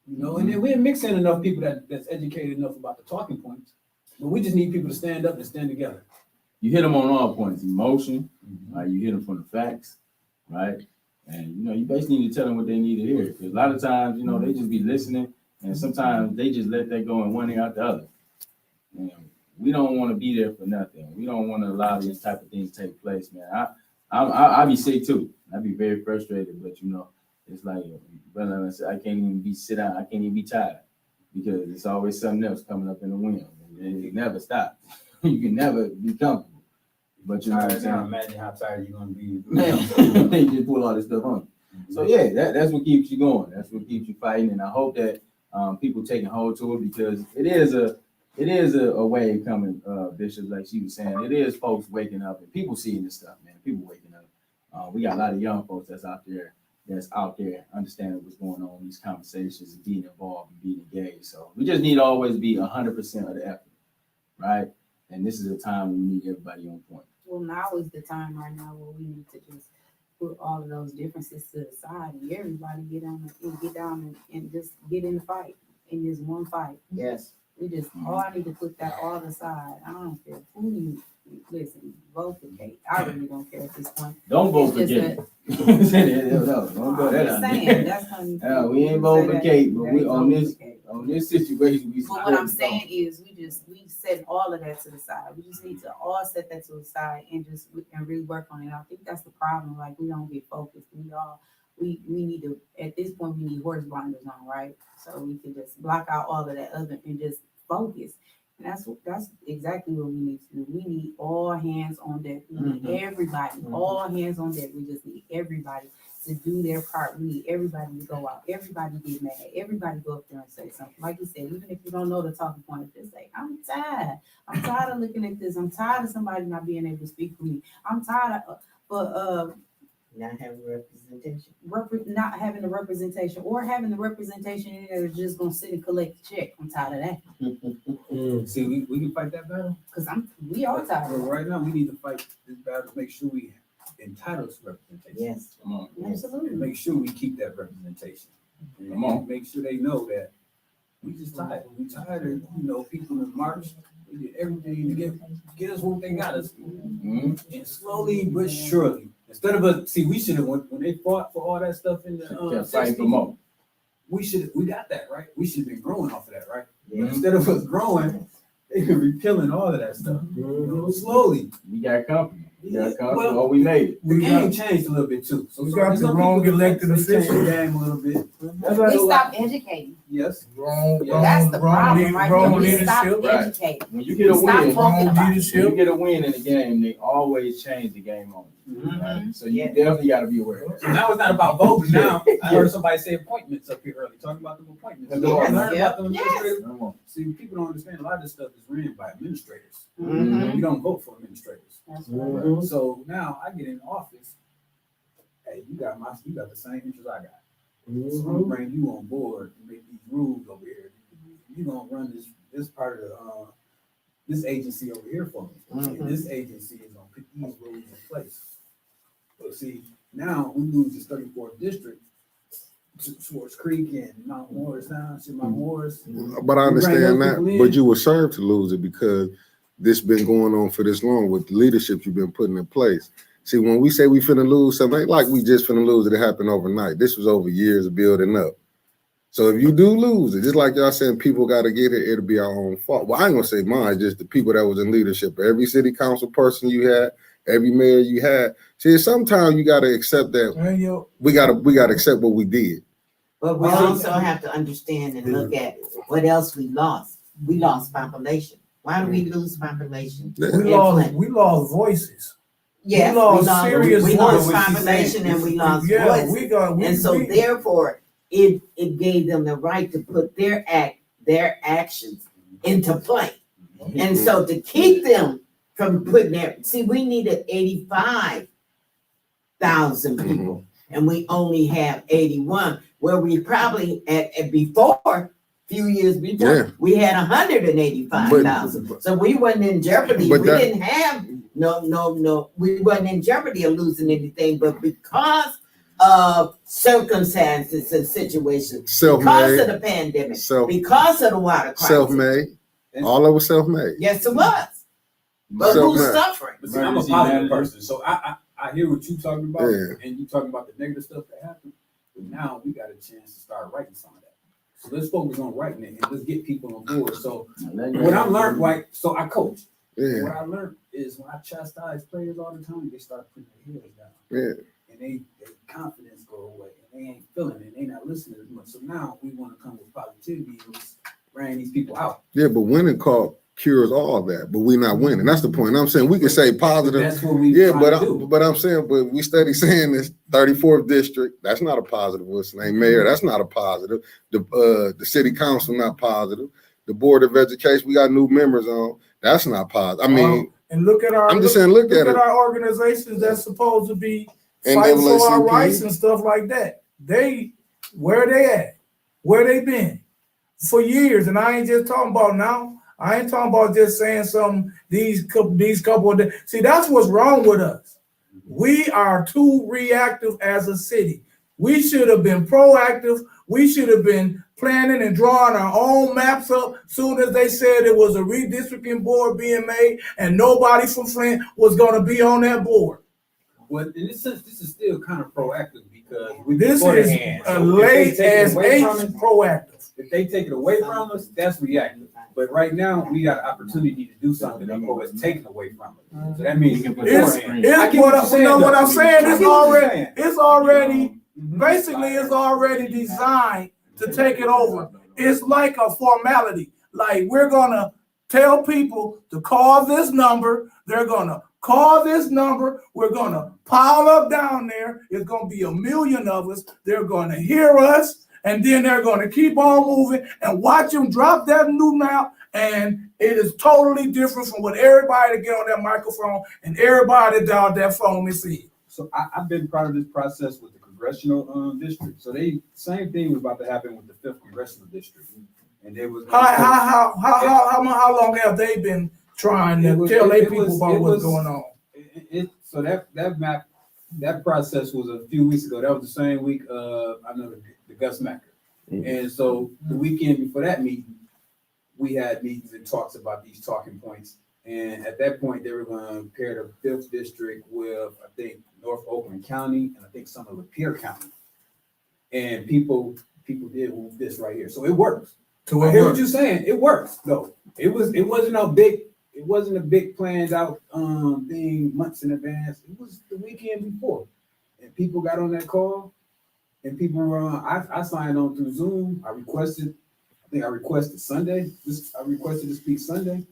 You know, and then we're mixing enough people that's educated enough about the talking points. But we just need people to stand up and stand together. You hit them on all points, emotion, right? You hit them from the facts, right? And, you know, you basically need to tell them what they need to hear. Because a lot of times, you know, they just be listening and sometimes they just let that go in one ear out the other. And we don't want to be there for nothing. We don't want to allow these type of things to take place, man. I be sick too. I be very frustrated, but you know, it's like, brother, I can't even sit down. I can't even be tired because it's always something else coming up in the wind. And it never stops. You can never be comfortable. But you know what I'm saying? Imagine how tired you're gonna be. You just pull all this stuff on. So yeah, that's what keeps you going. That's what keeps you fighting. And I hope that people taking hold to it because it is a wave coming, Bishop, like she was saying. It is folks waking up and people seeing this stuff, man. People waking up. We got a lot of young folks that's out there understanding what's going on in these conversations and being involved and being engaged. So we just need to always be 100% of the effort, right? And this is a time when we need everybody on point. Well, now is the time right now where we need to just put all of those differences to the side and everybody get down and just get in the fight, in this one fight. Yes. We just all need to put that all aside. I don't care who you listen, vote for Kate. I really don't care at this point. Don't vote for Kate. No, don't go that. We ain't voting for Kate, but we on this situation. But what I'm saying is, we set all of that to the side. We just need to all set that to the side and really work on it. I think that's the problem. Like we don't get focused. We need to at this point we need horse blinders on, right? So we can just block out all of that other and just focus. And that's exactly what we need to do. We need all hands on deck. We need everybody, all hands on deck. We just need everybody to do their part. We need everybody to go out. Everybody get mad. Everybody go up there and say something. Like you said, even if you don't know the talking point, just say, I'm tired. I'm tired of looking at this. I'm tired of somebody not being able to speak for me. I'm tired of Not having representation. Not having the representation, or having the representation in there that's just gonna sit and collect the check. I'm tired of that. See, we can fight that battle. Cause we are tired But of that. right now, we need to fight this battle to make sure we entitled to representation. Yes. Come on. Absolutely. And make sure we keep that representation. And Come on. make sure they know that we just tired. We tired of, people in March. We did everything to get us what they got us. And slowly but surely, instead of us, see, we should have, when they fought for all that stuff in the Fight for more. we got that, right? We should have been growing off of that, right? Yeah. But instead of us growing, they've been repealing all of that stuff. Slowly. We got company. We got company. Well, Oh, we made it. The game changed a little bit too. So We got the some wrong people elected they changed officials. the game a little bit. We stopped educating. Yes. That's the problem, right? Wrong We stopped leadership. Right. educating. When you get a Stop win, talking Wrong about it. when leadership. you get a win in the game, they always change the game on you. Right? So you definitely got to be aware of that. So now it's not about voting. Now I heard somebody say appointments up here early, talking about them appointments. Yes. I learned about them Yes. administrators. Come on. See, people don't understand a lot of this stuff is ran by administrators. Mhm. You don't vote for administrators. That's right. So now I get in office. Hey, you got the same interests I got. So I'm gonna bring you on board and make these rules over here. You gonna run this part of the this agency over here for me. And this agency is gonna put these rules in place. But see, now we lose this 34th district to Swartz Creek and Mount Morris down to Mount Morris. But I We bring understand those that, people in. but you were served to lose it because this been going on for this long with the leadership you've been putting in place. See, when we say we finna lose something, ain't like we just finna lose it, it happened overnight. This was over years of building up. So if you do lose it, just like y'all saying people got to get it, it'll be our own fault. Well, I ain't gonna say mine, just the people that was in leadership. Every city council person you had, every mayor you had. See, sometimes you got to accept that And you, we gotta accept what we did. But we also have to understand and look at what else we lost. We lost population. Why do we lose population? we lost voices. Yes, we lost serious we lost voices. population and we lost Yeah, voices. we So therefore, it gave them the right to put their actions into play. And so to keep them from putting we needed 85,000 people and we only have 81, where we probably at before, few years before, we had 185,000. So we wasn't in jeopardy. We didn't have no, we wasn't in jeopardy of losing anything, but because of circumstances and situations, because of the pandemic, because of the water crisis. Self-made. All of it was self-made. Yes, it was. But who's suffering? But see, I'm a positive person, so I hear what you're talking about, and you talking about the negative stuff that happened. But now we got a chance to start writing some of that. So let's focus on writing it and let's get people on board. So what I learned, so I coach. Yeah. What I learned is when I chastise players all the time, they start putting their heads down. Yeah. And their confidence go away, and they ain't feeling it, they not listening as much. So now we want to come with positivity and just bring these people out. Yeah, but winning cures all that, but we're not winning. That's the point. I'm saying we can say positive. That's what we but I'm saying, but we study saying this 34th district, that's not a positive. What's the name? Mayor, that's not a positive. The city council, not positive. The board of education, we got new members on. That's not positive. I mean, and look at our. I'm just saying, look at our organizations that's supposed to be fighting for our rights and stuff like that. Where they at? Where they been for years? And I ain't just talking about now. I ain't talking about just saying something. These couple of days. See, that's what's wrong with us. We are too reactive as a city. We should have been proactive. We should have been planning and drawing our own maps up soon as they said it was a redistricting board being made and nobody from Flint was going to be on that board. Well, in this sense, this is still kind of proactive because this is late as proactive. If they take it away from us, that's reactive. But right now, we got an opportunity to do something before it's taken away from us. So that means what I'm saying is it's already basically it's already designed to take it over. It's like a formality. Like we're gonna tell people to call this number. They're gonna call this number. We're gonna pile up down there. It's gonna be 1 million of us. They're gonna hear us. And then they're going to keep on moving and watch them drop that new map. And it is totally different from what everybody get on that microphone and everybody down that phone is seeing. So I've been part of this process with the congressional district. So same thing was about to happen with the 5th congressional district, and they was How long have they been trying to tell their people about what's going on? So that process was a few weeks ago. That was the same week. I know the Gus Macker, and so the weekend before that meeting, we had meetings and talks about these talking points. And at that point, they were going to pair the 5th district with, I think, North Oakland County and I think some of Lapeer County. And people did move this right here, so it works. So I hear what you're saying. It works though. It wasn't a big planned out thing months in advance. It was the weekend before, and people got on that call, and people were on. I signed on through Zoom. I requested Sunday. I requested to speak Sunday.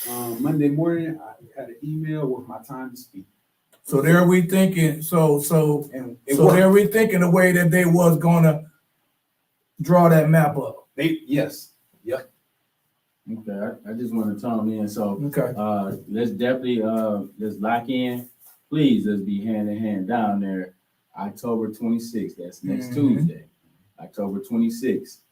Monday morning, I had an email with my time to speak. So they're rethinking. So they're rethinking the way that they was gonna draw that map up. Yes. Okay, I just want to tone in. So Okay. let's definitely let's lock in. Please, let's be hand in hand down there. October 26th. That's next Tuesday. October 26th.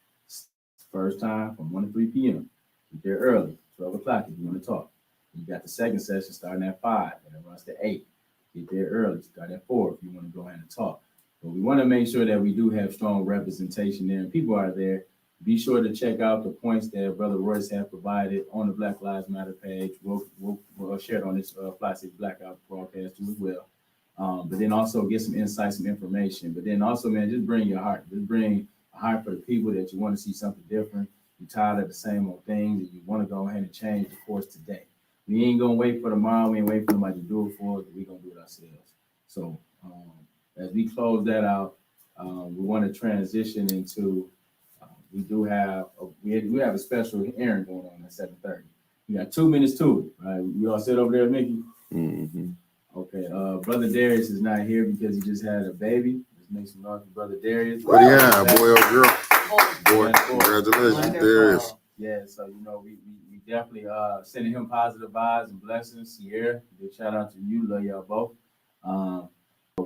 First time from 1 to 3 p.m. Get there early, 12 o'clock if you want to talk. You got the second session starting at 5 and it runs to 8. Get there early, start at 4 if you want to go ahead and talk. But we want to make sure that we do have strong representation there and people are there. Be sure to check out the points that Brother Royce has provided on the Black Lives Matter page. We'll share it on this Fli-City Blackout broadcast too as well. But then also get some insights, some information. But then also, man, just bring your heart. Just bring a heart for the people that you want to see something different. You're tired of the same old things and you want to go ahead and change the course today. We ain't going to wait for tomorrow. We ain't waiting for somebody to do it for us. We're going to do it ourselves. So as we close that out, we want to transition into we have a special airing going on at 7:30. We got 2 minutes to it. Right? We all sit over there, Mickey? Mm-hmm. Okay. Brother Darius is not here because he just had a baby. Let's make some noise for Brother Darius. What do you have, boy or girl? Boy, congratulations, Darius. Yeah, so we definitely sending him positive vibes and blessings. Sierra, big shout out to you. Love y'all both.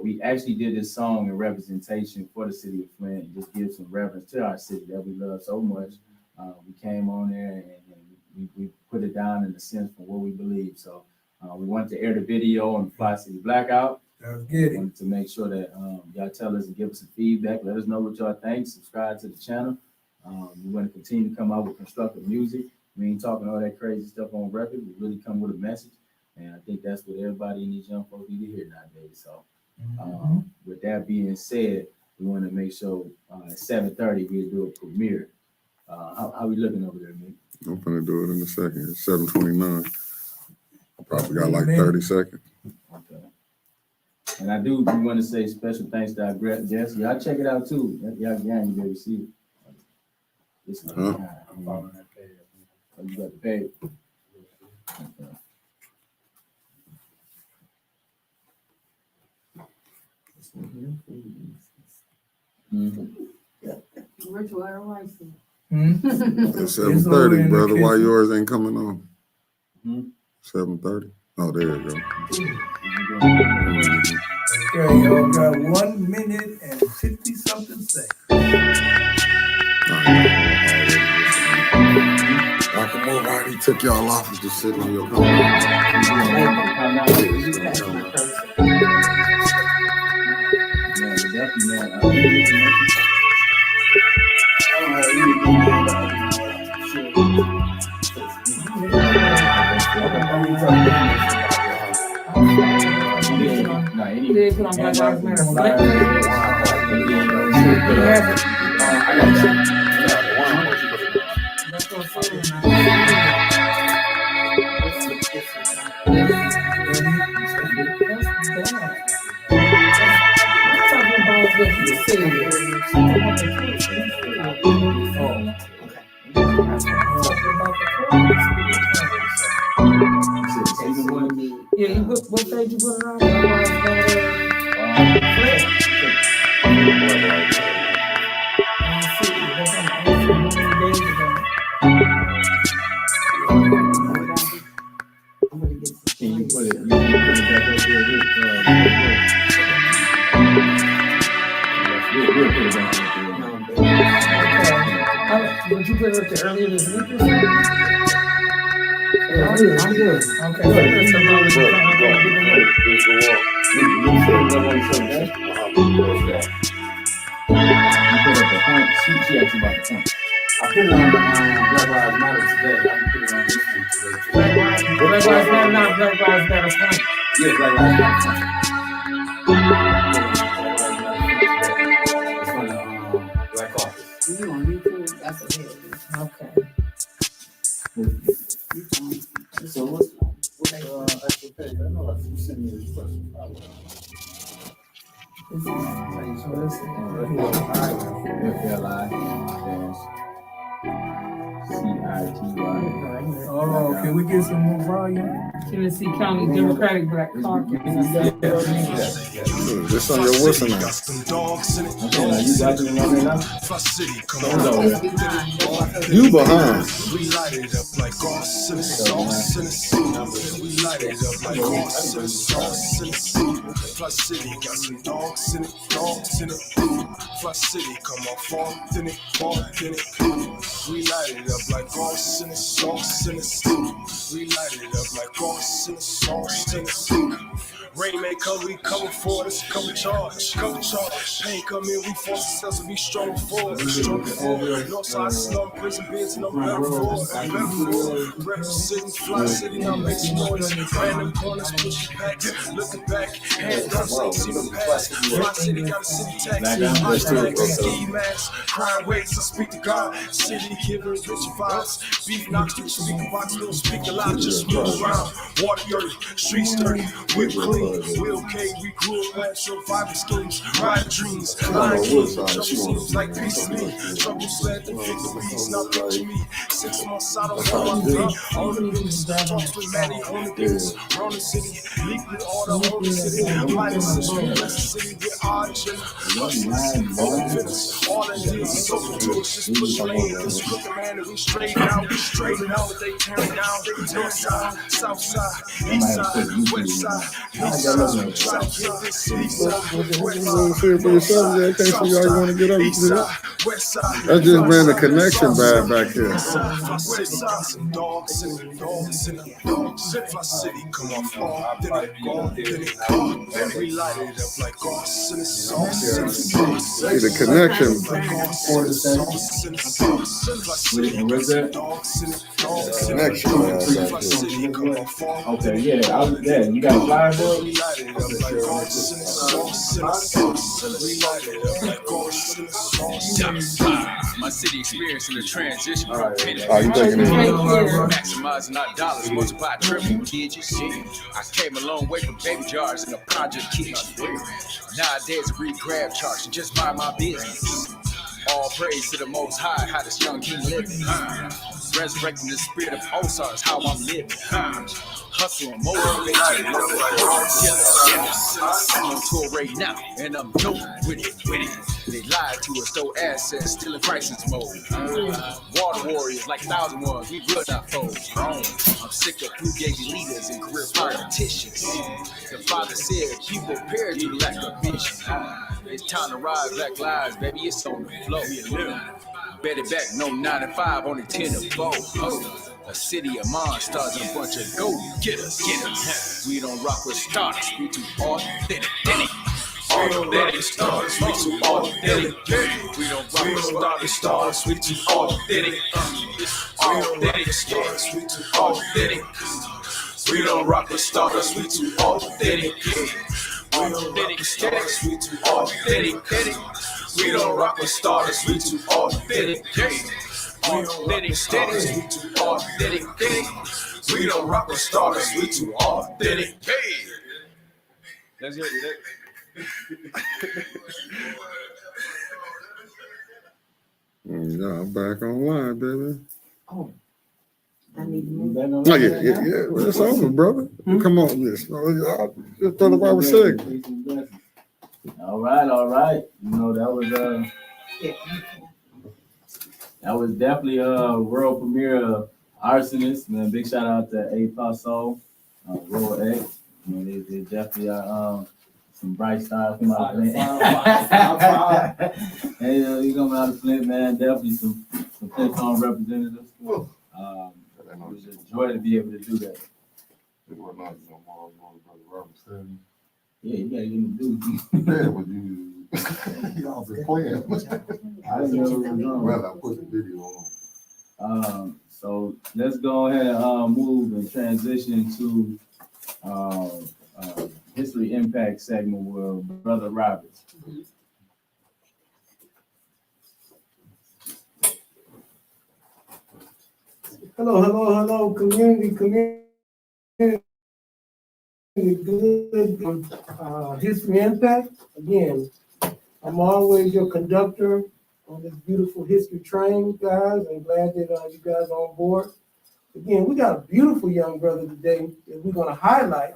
We actually did this song in representation for the city of Flint and just give some reverence to our city that we love so much. We came on there and we put it down in the sense for what we believe. So we wanted to air the video on the Fli-City Blackout. We wanted to make sure that y'all tell us and give us some feedback. Let us know what y'all think. Subscribe to the channel. We want to continue to come out with constructive music. We ain't talking all that crazy stuff on record. We really come with a message. And I think that's what everybody in these young folks need to hear nowadays. So with that being said, we want to make sure at 7:30 we'll do a premiere. How we looking over there, man? I'm gonna do it in a second. It's 7:29. I probably got like 30 seconds. Okay. And I do we want to say special thanks to our guests. Y'all check it out too. Y'all can be able to see it. This is I'm following that page. Oh, you got the page. Okay. Virtual air license. It's 7:30, brother. Why yours ain't coming on? 7:30. Oh, there you go. Okay, y'all got 1 minute and 50 something seconds. I can move. I already took y'all off and just sitting on your phone. Yeah, what page you put it on? Can you put it back up there? Did you put it up there earlier this week or something? Yeah, I'm good. Okay, so let's talk about it. You put up the point. She asked you about the point. I put it on the Black Lives Matter today. I can put it on this one today. Black Lives Matter, not Black Lives Matter point. Yeah, Black Lives Matter point. It's on the Black Caucus. You on YouTube? That's a hit. Okay. So what's actual page? I know you sent me this question. FLI-CITY. Oh, can we get some more volume? Tennessee County Democratic Black Caucus. This on your whistle now. Got some dogs in it. Okay, now you got it on there now? Fli-City, come It's on. over. You behind. We light it up like sauce in the sauce in the soup. We light it up like sauce in the sauce in the soup. Fli-City got some dogs in it, dogs in it. Fli-City come on, fall in it, fall in it. We light it up like sauce in the sauce in the soup. We light it up like sauce in the sauce in the soup. Rain may come, we coming for this, cover charge, cover charge. Pain come in, we force ourselves to be strong for it, strong for it. Northside slum, prison beds, and I'm better for it, better for it. Representing Fli-City, I'm making noise. Random corners, pushing packs, looking back, hands up, ain't seen the past. Fli-City got a city tax, hashtag ski mask, crime waves, I speak to God. City giving rich vibes, beef knocks through speaker box, don't speak a lot, just move around. Water dirty, streets dirty, we're clean. We okay, we grew up at survival schemes, ride dreams, line dreams, trouble seems like peace to me. Trouble sled and victories, not picture me. 6 months out of one month, on the news, talks with Maddie on the news, run the city, leap with all the holy city, light the city, bless the city with odds and all the is open to us, just push your lane, cause crooked man, and we straight out, but they tearing down, north side, south side, east side, west side. You want to see it for yourself? Yeah, okay, so y'all want to get up and do that? That's just man the connection bad back here. See the connection. And where's that? Connection bad back here. Okay, yeah, you got a flyer for it? My city experiencing a transition from penny Oh, you taking it? maximizing our dollars, multiply triple digits. I came a long way from baby jars in a project kitchen. Nowadays, I read grab charts and just mind my business. All praise to the Most High, how this young king living. Resurrecting the spirit of Osiris, how I'm living. Hustle and motivation. I'm on tour right now, and I'm dope with it. They lied to us, stole assets, still in crisis mode. Water warriors like 1,001, we will not fold. I'm sick of fugazi leaders and career politicians. The father said people perish due to lack of vision. It's time to rise, Black Lives, baby, it's on the flow. Bet it back, no 9 to 5, only 10 to 4. A city of monsters and a bunch of go getters. We don't rock with starters, we too authentic. Authentic stars, we too authentic. We don't rock with stars, we too authentic. Authentic stars, we too authentic. We don't rock with stars, we too authentic. Authentic stars, we too authentic. We don't rock with starters, we too authentic. Authentic stars, we too authentic. We don't rock with starters, we too authentic. Hey, let's get it. Yeah, I'm back online, baby. Oh, I need to move. Oh, yeah. Well, it's over, brother. Come on, yes. Just throw the Bible sick. All right. You know, that was definitely a world premiere Arsonist, man. Big shout out to A Paso, Roll X. You know, they definitely are some bright stars come out of Flint. Fire. Hey, you coming out of Flint, man. Definitely some Flint Town representatives. It was a joy to be able to do that. Yeah, you gotta get him to do it. Yeah, but y'all been playing. I didn't know it was wrong. Well, I put the video on. So let's go ahead and move and transition to History Impact segment with Brother Roberts. Hello, community, good, History Impact. Again, I'm always your conductor on this beautiful history train, guys. I'm glad that you guys are on board. Again, we got a beautiful young brother today that we're gonna highlight.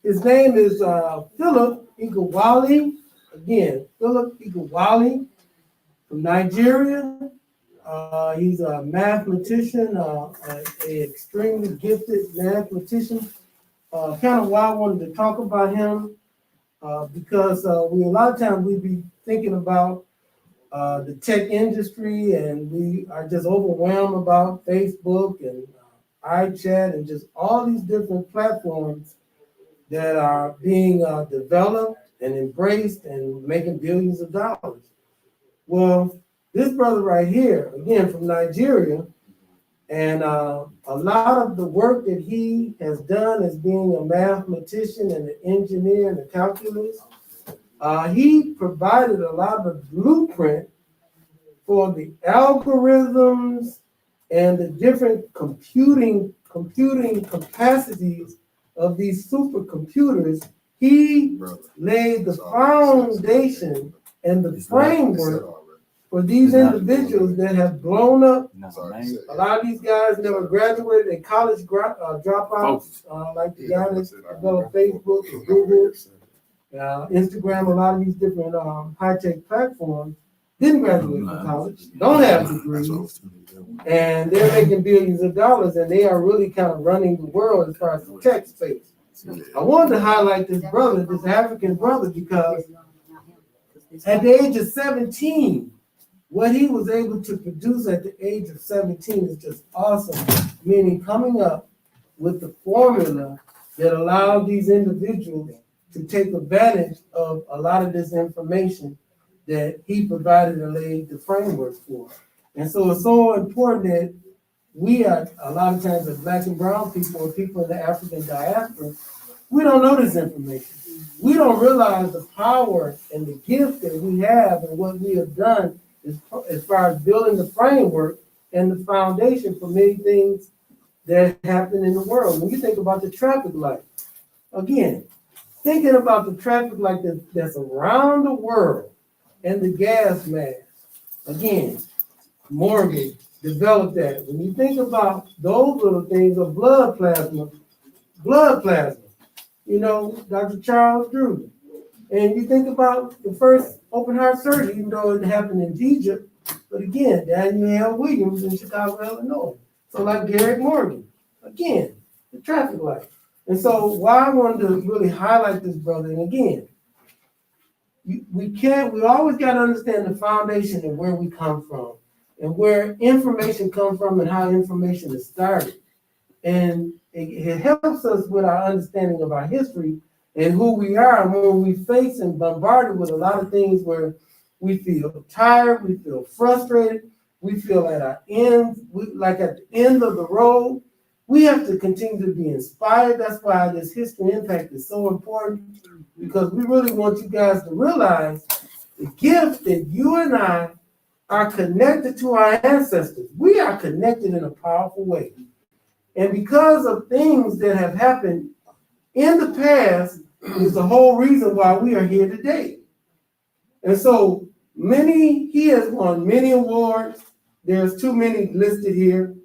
His name is Philip Igawali. Again, Philip Igawali from Nigeria. He's a mathematician, an extremely gifted mathematician. Kind of why I wanted to talk about him, because we a lot of times we be thinking about the tech industry, and we are just overwhelmed about Facebook and iChat and just all these different platforms that are being developed and embraced and making billions of dollars. Well, this brother right here, again from Nigeria, and a lot of the work that he has done as being a mathematician and an engineer and a calculus, he provided a lot of blueprint for the algorithms and the different computing capacities of these supercomputers. He laid the foundation and the framework for these individuals that have blown up. A lot of these guys never graduated, and college dropouts, like the guy that developed Facebook and Google, Instagram, a lot of these different high-tech platforms, didn't graduate from college, don't have degrees, and they're making billions of dollars, and they are really kind of running the world as far as the tech space. I wanted to highlight this brother, this African brother, because at the age of 17, what he was able to produce at the age of 17 is just awesome, meaning coming up with the formula that allowed these individuals to take advantage of a lot of this information that he provided and laid the framework for. And so it's so important that we are, a lot of times as Black and brown people or people in the African diaspora, we don't know this information. We don't realize the power and the gift that we have and what we have done as far as building the framework and the foundation for many things that happen in the world. When you think about the traffic light, again, thinking about the traffic light that's around the world and the gas mask, again, Morgan developed that. When you think about those little things of blood plasma, you know, Dr. Charles Drew. And you think about the first open heart surgery, even though it happened in Egypt, but again, Daniel L. Williams in Chicago, Illinois. So like Garrett Morgan, again, the traffic light. And so why I wanted to really highlight this brother, and again, we always got to understand the foundation and where we come from and where information comes from and how information is started. And it helps us with our understanding of our history and who we are, and when we face and bombarded with a lot of things where we feel tired, we feel frustrated, we feel at our end, like at the end of the road, we have to continue to be inspired. That's why this history impact is so important, because we really want you guys to realize the gift that you and I are connected to our ancestors. We are connected in a powerful way. And because of things that have happened in the past is the whole reason why we are here today. And so he has won many awards. There's too many listed here.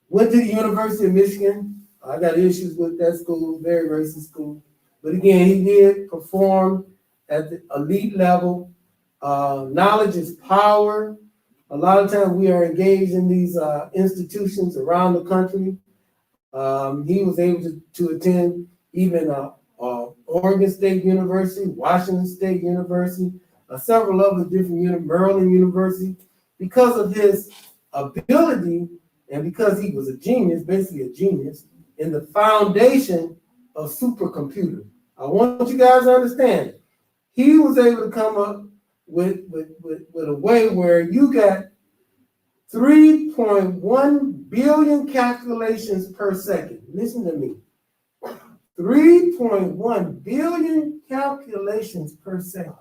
Went to the University of Michigan. I got issues with that school, very racist school. But again, he did perform at the elite level. Knowledge is power. A lot of times we are engaged in these institutions around the country. He was able to attend even Oregon State University, Washington State University, several other different Maryland University, because of his ability and because he was a genius, basically a genius, in the foundation of supercomputers. I want you guys to understand, he was able to come up with a way where you got 3.1 billion calculations per second. Listen to me. 3.1 billion calculations per second.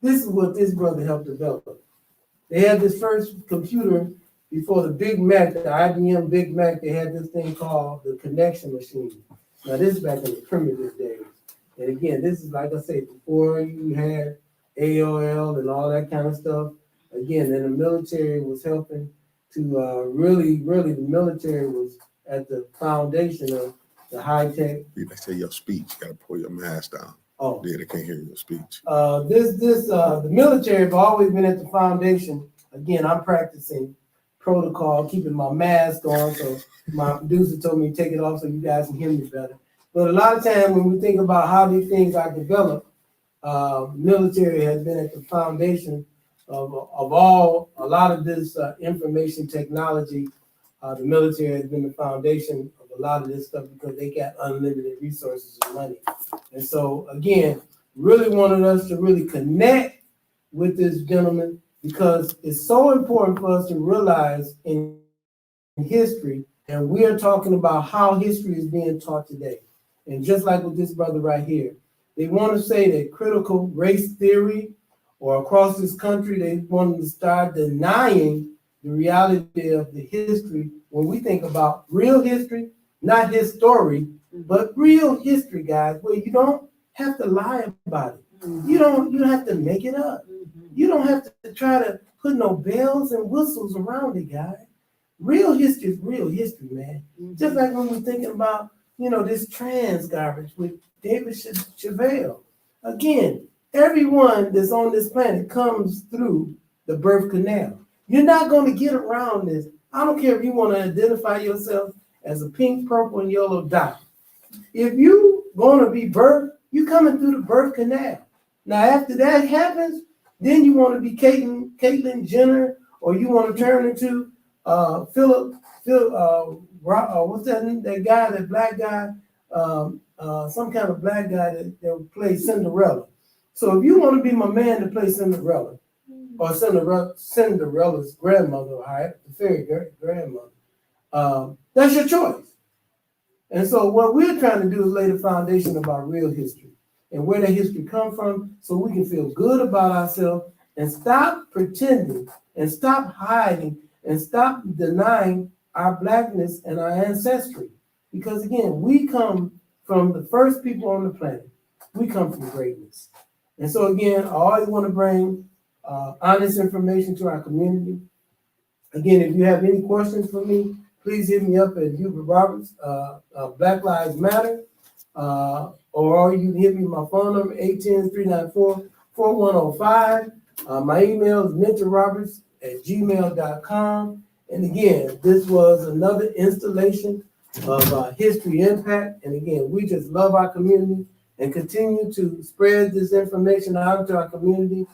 This is what this brother helped develop. They had this first computer before the Big Mac, the IBM Big Mac. They had this thing called the connection machine. Now this is back in the primitive days. And again, this is like I said, before you had AOL and all that kind of stuff. Again, then the military was helping to really, the military was at the foundation of the high tech. They say your speech, you gotta pull your mask down. Oh, Yeah, they can't hear your speech. The military have always been at the foundation. Again, I'm practicing protocol, keeping my mask on. So my producer told me to take it off so you guys can hear me better. But a lot of times when we think about how these things are developed, military has been at the foundation of a lot of this information technology. The military has been the foundation of a lot of this stuff because they got unlimited resources and money. And so again, really wanted us to really connect with this gentleman because it's so important for us to realize in history, and we are talking about how history is being taught today. And just like with this brother right here, they want to say that critical race theory or across this country, they want to start denying the reality of the history when we think about real history, not his story, but real history, guys, where you don't have to lie about it. You don't have to make it up. You don't have to try to put no bells and whistles around it, guys. Real history is real history, man. Just like when we're thinking about, this trans garbage with David Chevelle. Again, everyone that's on this planet comes through the birth canal. You're not going to get around this. I don't care if you want to identify yourself as a pink, purple, and yellow dot. If you going to be birthed, you coming through the birth canal. Now, after that happens, then you want to be Caitlyn Jenner, or you want to turn into what's that guy, that black guy, some kind of black guy that plays Cinderella. So if you want to be my man to play Cinderella, or Cinderella's grandmother, or the fairy grandmother, that's your choice. And so what we're trying to do is lay the foundation of our real history and where that history come from so we can feel good about ourselves and stop pretending and stop hiding and stop denying our blackness and our ancestry. Because again, we come from the first people on the planet. We come from greatness. And so again, I always want to bring honest information to our community. Again, if you have any questions for me, please hit me up at Hubert Roberts, Black Lives Matter, or you can hit me my phone number, 810-394-4105. My email is mentorroberts@gmail.com. And again, this was another installation of History Impact. And again, we just love our community and continue to spread this information out to our community.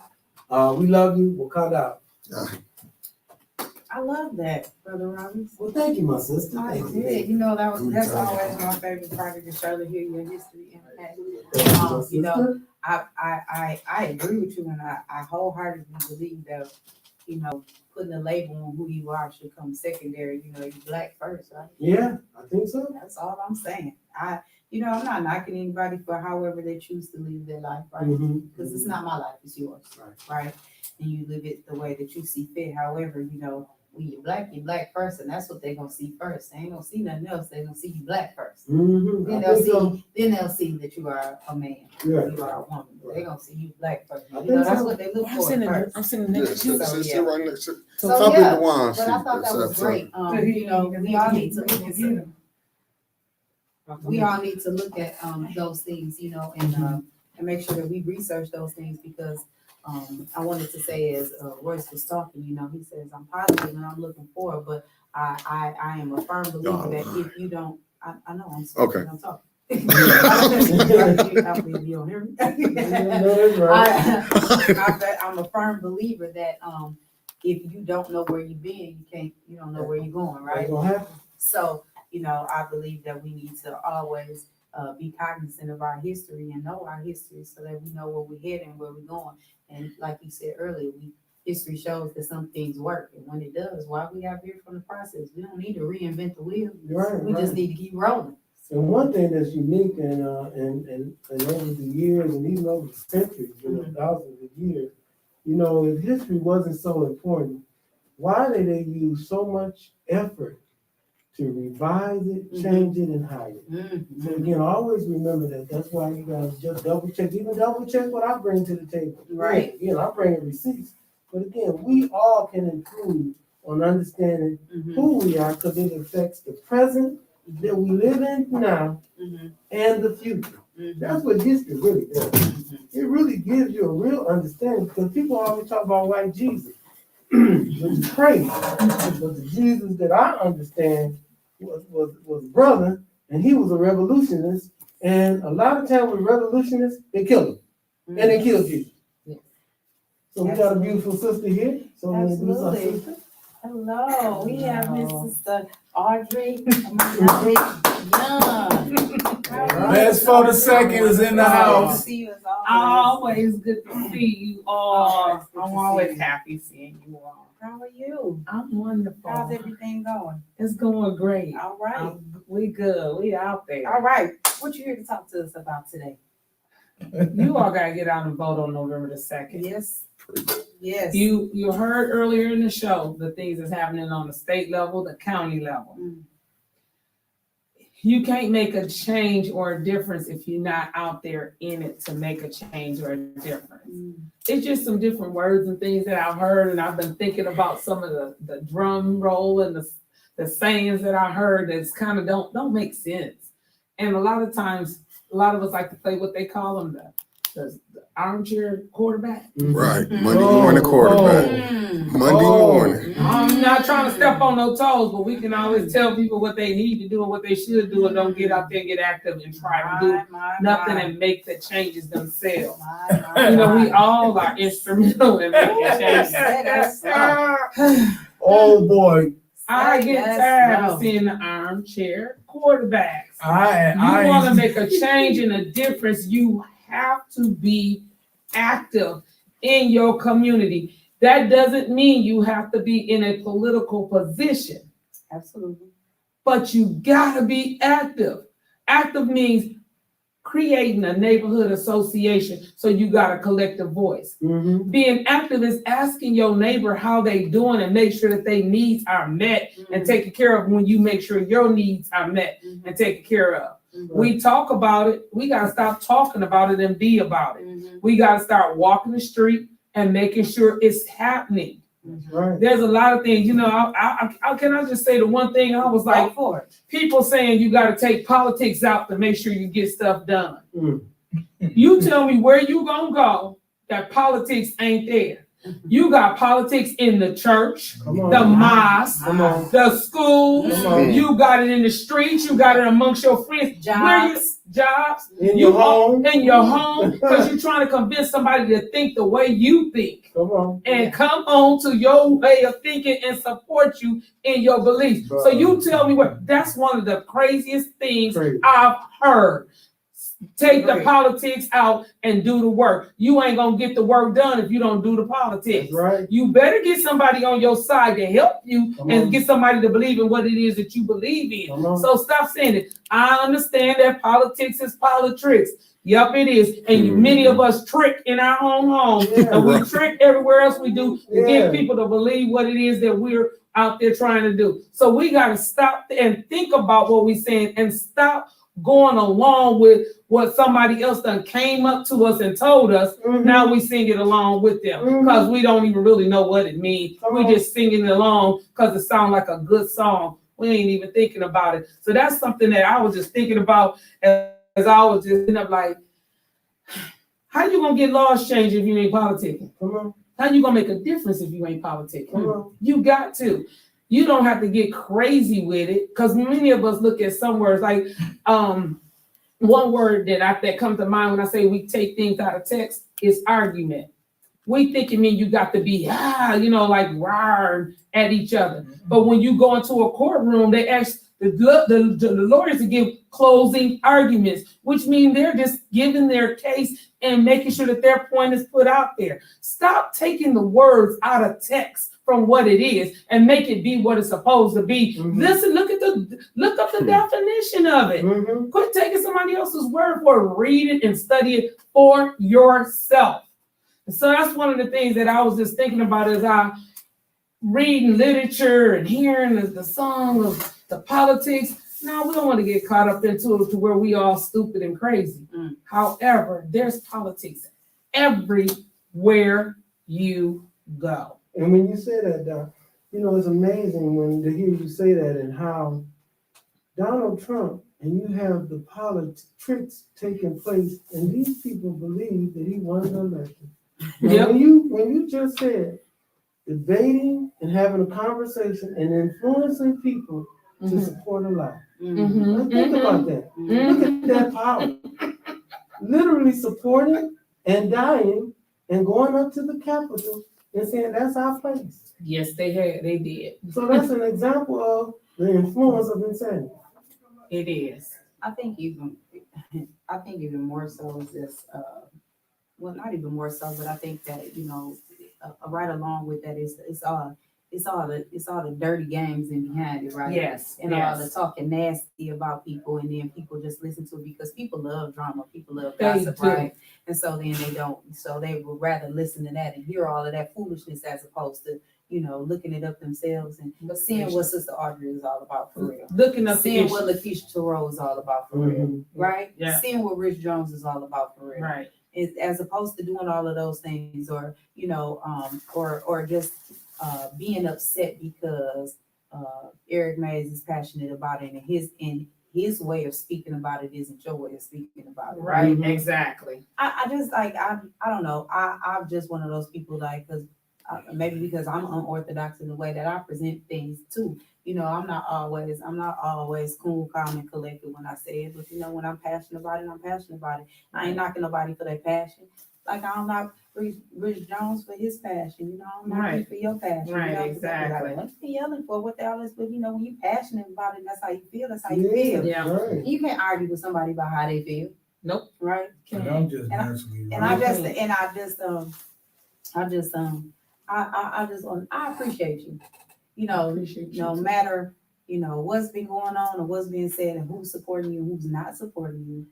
We love you. We'll cut out. I love that, Brother Robbins. Well, thank you, my sister. I Thank you. did. That's always my favorite part of the show, to hear your history impact. I agree with you, and I wholeheartedly believe that, putting a label on who you are should come secondary. You're black first, right? Yeah, I think so. That's all I'm saying. I'm not knocking anybody for however they choose to live their life, right? Because it's not my life, it's yours, right? And you live it the way that you see fit. However, when you're black first, and that's what they're gonna see first. They ain't gonna see nothing else. They're gonna see you black first. Then they'll see that you are a man. Yeah. You are a woman. They're gonna see you black first. That's what they look for first. I'm sitting next to you. Sit right next to So top yeah, of the wine. but I thought that was great. We all need to look at those things, and make sure that we research those things, because I wanted to say, as Royce was talking, he says, I'm positive and I'm looking forward, but I am a firm believer that if you don't, I know I'm speaking, I'm talking. Hopefully you don't hear me. No, that's right. I'm a firm believer that if you don't know where you've been, you don't know where you're going, right? What's gonna happen? So, I believe that we need to always be cognizant of our history and know our history so that we know where we're heading and where we're going. And like you said earlier, history shows that some things work. And when it does, why we got veer from the process? We don't need to reinvent the wheel. Right, We just need to keep rolling. And one thing that's unique and over the years and even over the centuries, thousands of years, if history wasn't so important, why did they use so much effort to revise it, change it, and hide it? So again, always remember that. That's why you guys just double check what I bring to the table. Right. Again, I bring receipts. But again, we all can improve on understanding who we are because it affects the present that we live in now and the future. That's what history really does. It really gives you a real understanding because people always talk about white Jesus, which is crazy. But the Jesus that I understand was brother, and he was a revolutionist. And a lot of times with revolutionists, they kill him, and they kill Jesus. So we got a beautiful sister here. So we'll introduce our sister. Hello, we have Miss Sister Audrey Young. Best for the second is in the house. Always good to see you all. I'm always happy seeing you all. How are you? I'm wonderful. How's everything going? It's going great. All right. We good. We out there. All right. What you here to talk to us about today? You all gotta get out and vote on November the 2nd. Yes. Yes. You heard earlier in the show the things that's happening on the state level, the county level. You can't make a change or a difference if you're not out there in it to make a change or a difference. It's just some different words and things that I've heard, and I've been thinking about some of the drum roll and the sayings that I heard that's kind of don't make sense. And a lot of times, a lot of us like to play what they call them the armchair quarterback. Right, Monday morning quarterback. Monday morning. I'm not trying to step on no toes, but we can always tell people what they need to do and what they should do, and don't get out there and get active and try to do nothing and make the changes themselves. We all are instrumental in making changes. Oh boy. I get tired of seeing the armchair quarterbacks. You want to make a change and a difference, you have to be active in your community. That doesn't mean you have to be in a political position. Absolutely. But you gotta be active. Active means creating a neighborhood association, so you got a collective voice. Being active is asking your neighbor how they doing and make sure that their needs are met and taken care of when you make sure your needs are met and taken care of. We talk about it. We got to stop talking about it and be about it. We got to start walking the street and making sure it's happening. Right. There's a lot of things, can I just say the one thing I was like, people saying you got to take politics out to make sure you get stuff done. You tell me where you gonna go that politics ain't there. You got politics in the church, the mosque, the schools. You got it in the streets. You got it amongst your friends. Jobs. In your home. In your home, because you're trying to convince somebody to think the way you think. And come on to your way of thinking and support you in your beliefs. So you tell me that's one of the craziest things I've heard. Take the politics out and do the work. You ain't gonna get the work done if you don't do the politics. You better get somebody on your side to help you and get somebody to believe in what it is that you believe in. So stop saying it. I understand that politics is politics. Yep, it is. And many of us trick in our own home, and we trick everywhere else we do to get people to believe what it is that we're out there trying to do. So we got to stop and think about what we're saying and stop going along with what somebody else done came up to us and told us. Now we sing it along with them because we don't even really know what it means. We just singing it along because it sounds like a good song. We ain't even thinking about it. So that's something that I was just thinking about as I was just ending up like, how you gonna get laws changed if you ain't politicking? How you gonna make a difference if you ain't politicking? You got to. You don't have to get crazy with it because many of us look at some words like one word that comes to mind when I say we take things out of text is argument. We think it means you got to be, like roaring at each other. But when you go into a courtroom, they ask the lawyers to give closing arguments, which mean they're just giving their case and making sure that their point is put out there. Stop taking the words out of text from what it is and make it be what it's supposed to be. Listen, look up the definition of it. Quit taking somebody else's word for it. Read it and study it for yourself. So that's one of the things that I was just thinking about as I reading literature and hearing the song of the politics. No, we don't want to get caught up into it to where we all stupid and crazy. However, there's politics everywhere you go. And when you say that, Doc, it's amazing to hear you say that and how Donald Trump and you have the politics taking place, and these people believe that he won the election. Yep. When you just said debating and having a conversation and influencing people to support a lie. Think about that. Look at that power. Literally supporting and dying and going up to the Capitol and saying that's our place. Yes, they did. So that's an example of the influence of insanity. It is. I think even more so is this. Well, not even more so, but I think that right along with that is it's all the dirty games in behind it, right? Yes. And all the talking nasty about people, and then people just listen to it because people love drama, people love gossip, right? And so then they would rather listen to that and hear all of that foolishness as opposed to looking it up themselves and seeing what Sister Audrey is all about for real. Seeing what Lakeisha Terrell is all about for real, right? Yeah. Seeing what Rich Jones is all about for real, Right. As opposed to doing all of those things, or or just being upset because Eric Mays is passionate about it, and his way of speaking about it isn't your way of speaking about it, right? Exactly. I just I don't know. I'm just one of those people because maybe because I'm unorthodox in the way that I present things too. I'm not always cool, calm, and collected when I say it, but when I'm passionate about it, I'm passionate about it. I ain't knocking nobody for their passion. Like I don't knock Rich Jones for his passion, I'm not here for your passion. Right, exactly. Like, what you yelling for? What the hell is, but when you passionate about it, that's how you feel, that's how you feel. Yeah. Right. You can't argue with somebody about how they feel. Nope. Right? And I'm just messing with you. I appreciate you. No matter, what's been going on or what's being said and who's supporting you, who's not supporting you,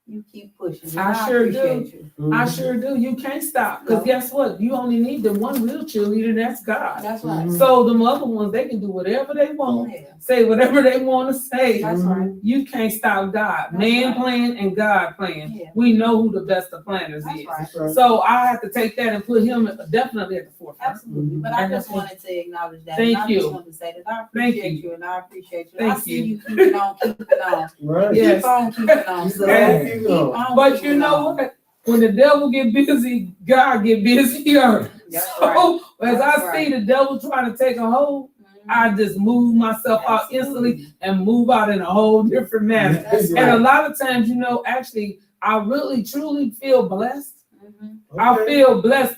you keep pushing. I sure do. appreciate you. I sure do. You can't stop. Because guess what? You only need the one real cheerleader, and that's God. That's right. So the other ones, they can do whatever they want, say whatever they want to say. That's right. You can't stop God. That's Man right. plan and God plan. Yeah. We know who the best of planners That's is. right. So I have to take that and put him definitely at the forefront. Absolutely. But I just wanted to acknowledge that. Thank and I you. just wanted to say that I Thank appreciate you. you and I appreciate you. Thank I see you. you keeping on, keeping on. Right. Yes. Keep on keeping on. So And- keep on But keeping you know on. what? When the devil get busy, God get busier. That's So right. as That's I right. see the devil trying to take a hold, I just move myself out instantly and move out in a whole different manner. That's And a right. lot of times, actually, I really truly feel blessed. Mhm. I Okay. feel blessed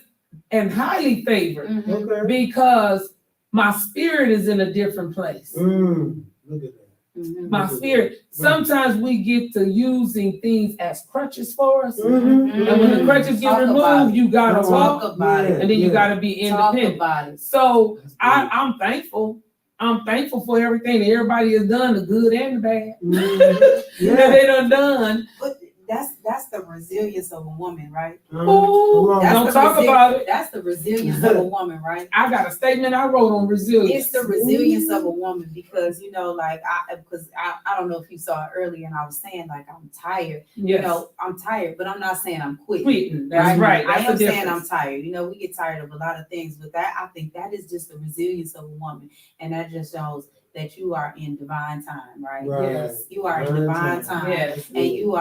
and highly favored Mhm. Okay. because my spirit is in a different place. Look at that. Mhm. My spirit. Sometimes we get to using things as crutches for us. Mm-hmm. And when the crutches get Talk about removed, you gotta walk, Talk about it. and then you gotta be Talk independent. about it. So I'm thankful. I'm thankful for everything that everybody has done, the good and the bad. Mm-hmm. That they done. But that's the resilience of a woman, right? Ooh, Come on. That's don't the talk about it. That's the resilience of a woman, right? I got a statement I wrote on resilience. It's the resilience of a woman because I don't know if you saw it earlier, and I was saying I'm tired. Yes. I'm tired, but I'm not saying I'm quitting. Quitting. That's right. That's I am the saying I'm difference. tired. We get tired of a lot of things, but I think that is just the resilience of a woman, and that just shows that you are in divine time, right? Right. Yes, you are in divine time. Yes. And you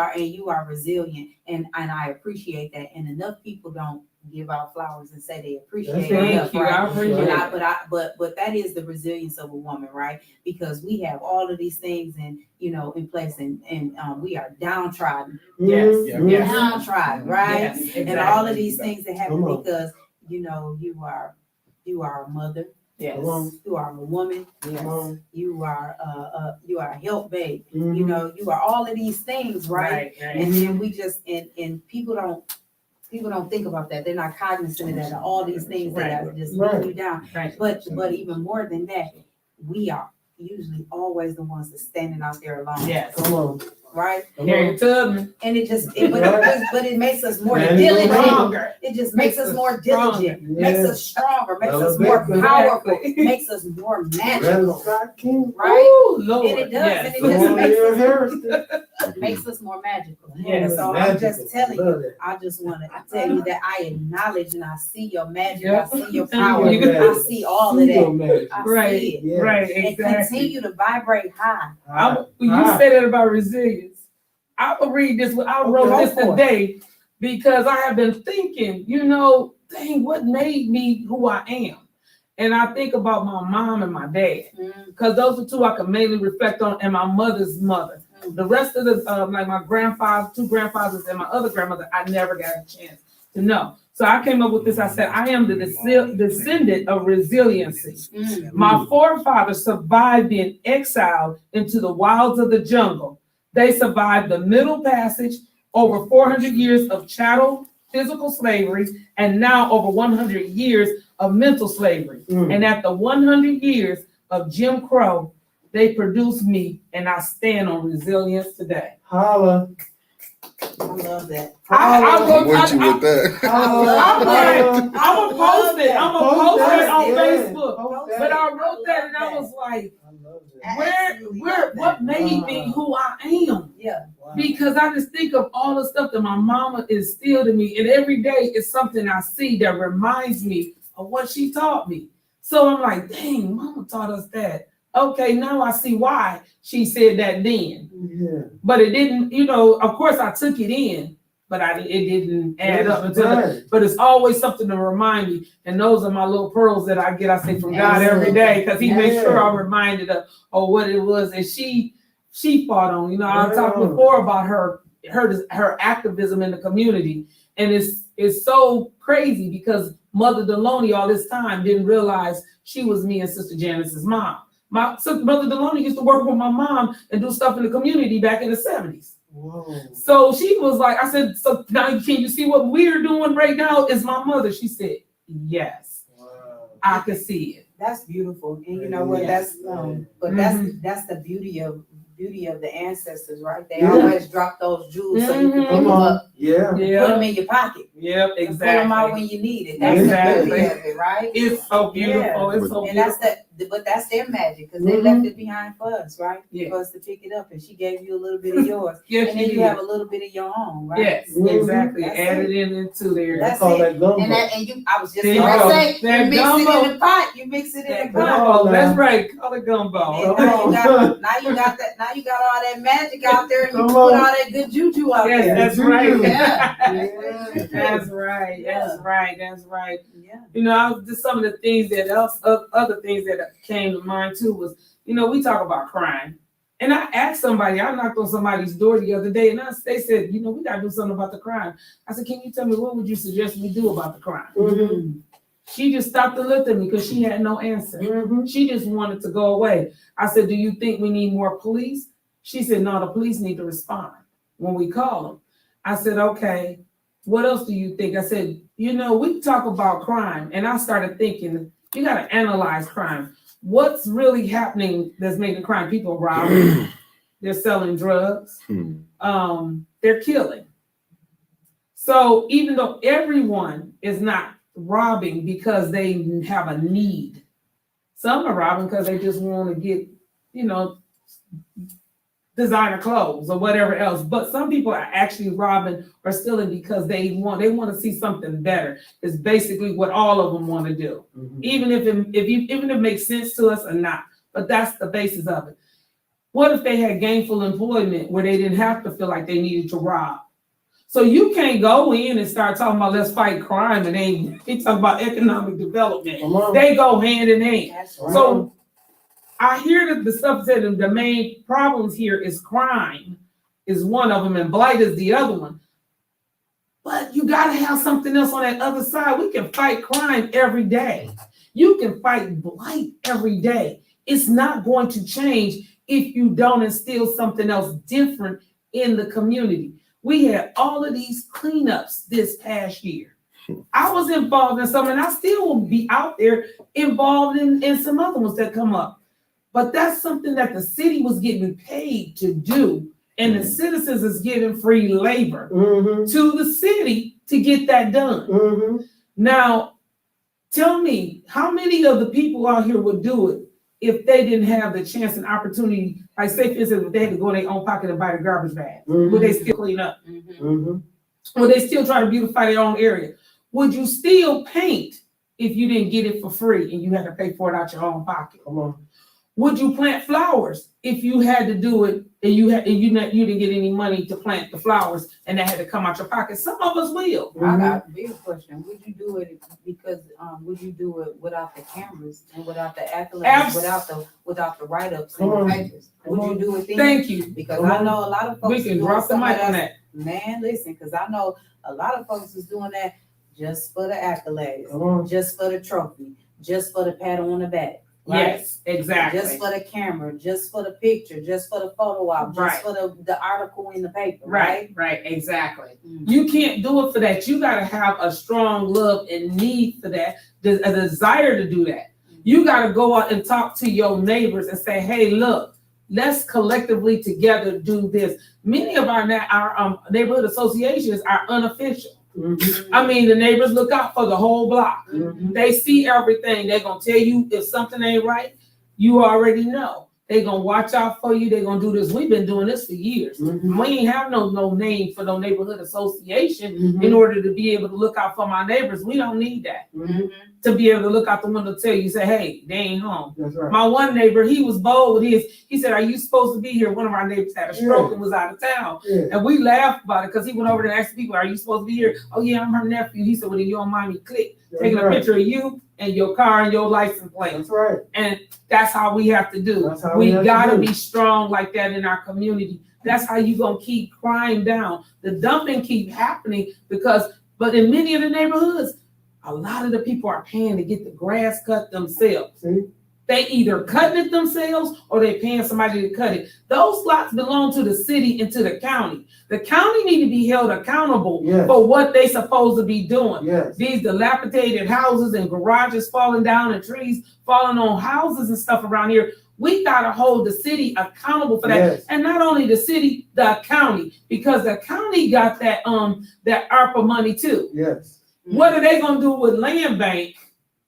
are resilient, and I appreciate that. And enough people don't give out flowers and say they appreciate it enough, Thank you. I right? appreciate And it. but that is the resilience of a woman, right? Because we have all of these things in place, and we are downtrodden, Yes. Mhm. Yes. downtrodden, right? Yes, And exactly. all of these things that happen Come on. because you are a mother, Yes. Come on. you are a woman, Come on. you are a help babe, Mhm. you are all of these things, right? Right. And then we just and people don't think about that. They're not cognizant of that, of all these things that are just beating you down. Right. But even more than that, we are usually always the ones that's standing out there alone. Yes. Come on. Right? Come Harriet on. Tubman. And it just Right. but it makes us more Man, diligent. Stronger. It just makes us more diligent, Yeah. makes us stronger, makes us more Exactly. powerful, makes us more Randall magical. Scott King. Right? Ooh, Lord. And it does, Yes. and it Come just on, makes Leah us Harrison. makes us more magical. Yes. And so I'm Magical. just telling Love you, that. I just want to tell you that I acknowledge and I see your magic, Yep. I see your Thank power, you. I see all of See your that. magic. I Right. see it. Yeah. Right. And Exactly. continue to vibrate high. You said it about resilience. I will read this. I wrote Okay, this go for it. today because I have been thinking, dang, what made me who I am? And I think about my mom and my dad, because those are two I can mainly reflect on, and my mother's mother. The rest of the, like my grandfather, two grandfathers, and my other grandmother, I never got a chance to know. So I came up with this. I said, I am the descendant of resiliency. My forefathers survived being exiled into the wilds of the jungle. They survived the Middle Passage, over 400 years of chattel physical slavery, and now over 100 years of mental slavery. And at the 100 years of Jim Crow, they produced me, and I stand on resilience today. Holla. I love that. I'm with you with that. I'm gonna post it. I'm gonna post it on Yeah. Facebook. Post that. But I wrote that, and I was like, I love that. what made me who I am? Yeah. Wow. Because I just think of all the stuff that my mama instilled in me, and every day is something I see that reminds me of what she taught me. So I'm like, dang, mama taught us that. Okay, now I see why she said that then. Yeah. But it didn't, of course I took it in, but it didn't add up until. Right. But it's always something to remind me, and those are my little pearls that I get. I say from God every day, because He makes sure I'm reminded of what it was, and she fought on. I talked before about her activism in the community, and it's so crazy because Mother Deloney all this time didn't realize she was me and Sister Janice's mom. My sister, Mother Deloney used to work with my mom and do stuff in the community back in the 70s. Whoa. So she was like, I said, so now can you see what we're doing right now is my mother? She said, yes, Wow. I can see it. That's beautiful. And you know what? Yes. That's the beauty of the ancestors, right? They Yeah. always drop those jewels so you can pick Come them on. up, Yeah. put them Yeah, in your pocket, yep, and pull them out exactly. when you need it. That's Exactly. the beauty of it, right? It's so beautiful. Yeah. It's so And that's beautiful. but that's their magic, because they Mhm. left it behind for us, right? Yeah. For us to pick it up, and she gave you a little bit of yours, Yes, and then she you did. have a little bit of your own, right? Yes, Mhm. exactly. That's Added into there. I That's call it. that gumbo. And I was just There you going to go. say, That you mix it gumbo. in the pot. You mix it in That the pot. gumbo. now. That's right. Call it gumbo. And Come now on. you got all that magic out there, and you Come put on. all that good juju out Yes, there. that's right. Yeah. Yeah. That's right. Yeah. That's right. That's right. Yeah. Just some of the things other things that came to mind too was, we talk about crime. And I asked somebody, I knocked on somebody's door the other day, and they said, we got to do something about the crime. I said, can you tell me, what would you suggest we do about the crime? Mhm. She just stopped and looked at me because she had no answer. Mhm. She just wanted to go away. I said, do you think we need more police? She said, no, the police need to respond when we call them. I said, okay, what else do you think? I said, we talk about crime, and I started thinking, you got to analyze crime. What's really happening that's making crime? People robbing, they're selling drugs, they're killing. So even though everyone is not robbing because they have a need, some are robbing because they just want to get, designer clothes or whatever else. But some people are actually robbing or stealing because they want to see something better. It's basically what all of them want to do, even if it makes sense to us or not. but that's the basis of it. What if they had gainful employment where they didn't have to feel like they needed to rob? So you can't go in and start talking about let's fight crime and they talk about economic development. They go hand in hand. Right. So I hear that the stuff said the main problems here is crime is one of them and blight is the other one. But you gotta have something else on that other side. We can fight crime every day. You can fight blight every day. It's not going to change if you don't instill something else different in the community. We had all of these cleanups this past year. I was involved in some, and I still will be out there involved in some other ones that come up. But that's something that the city was getting paid to do, and the citizens is giving free labor to the city to get that done. Now, tell me, how many of the people out here would do it if they didn't have the chance and opportunity, like say for instance, if they had to go in their own pocket and buy the garbage bag, would they still clean up? Would they still try to beautify their own area? Would you still paint if you didn't get it for free and you had to pay for it out your own pocket? Come on. Would you plant flowers if you had to do it and you didn't get any money to plant the flowers and that had to come out your pocket? Some of us will. I got a big question. Would you do it because would you do it without the cameras and without the accolades, without the write-ups and the papers? Would you do it then? Thank you. Because I know a lot of folks We can drop the mic on that. Man, listen, because I know a lot of folks is doing that just for the accolades, just for the trophy, just for the pat on the back. Right? Yes, exactly. Just for the camera, just for the picture, just for the photo op, just for the article in the paper. Right, exactly. You can't do it for that. You got to have a strong love and need for that, a desire to do that. You got to go out and talk to your neighbors and say, hey, look, let's collectively together do this. Many of our neighborhood associations are unofficial. I mean, the neighbors look out for the whole block. They see everything. They're going to tell you if something ain't right. You already know. They're going to watch out for you. They're going to do this. We've been doing this for years. We ain't have no name for no neighborhood association in order to be able to look out for my neighbors. We don't need that. To be able to look out the window, tell you, say, hey, they ain't home. That's right. My one neighbor, he was bold with his. He said, are you supposed to be here? One of our neighbors had a stroke and was out of town. And we laughed about it because he went over there and asked people, are you supposed to be here? Oh, yeah, I'm her nephew. He said, well, then you don't mind me taking a picture of you and your car and your license plate. That's right. And that's how we have to do. We gotta be strong like that in our community. That's how you gonna keep crime down. The dumping keep happening but in many of the neighborhoods, a lot of the people are paying to get the grass cut themselves. See? They either cutting it themselves or they paying somebody to cut it. Those lots belong to the city and to the county. The county need to be held accountable for what they supposed to be doing. These dilapidated houses and garages falling down and trees falling on houses and stuff around here. We gotta hold the city accountable for that. And not only the city, the county, because the county got that ARPA money too. What are they gonna do with land bank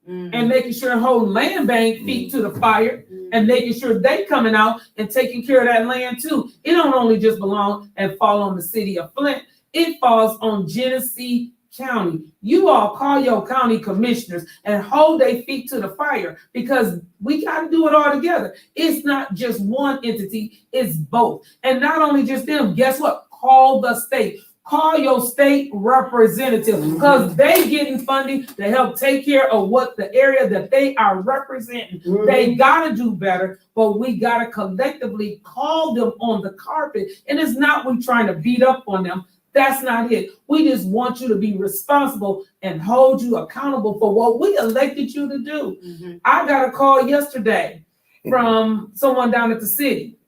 and making sure whole land bank feet to the fire and making sure they coming out and taking care of that land too? It don't only just belong and fall on the city of Flint. It falls on Genesee County. You all call your county commissioners and hold their feet to the fire because we got to do it all together. It's not just one entity, it's both. And not only just them, guess what? Call the state. Call your state representative because they getting funding to help take care of what the area that they are representing. They gotta do better, but we gotta collectively call them on the carpet. And it's not we trying to beat up on them. That's not it. We just want you to be responsible and hold you accountable for what we elected you to do. I got a call yesterday from someone down at the city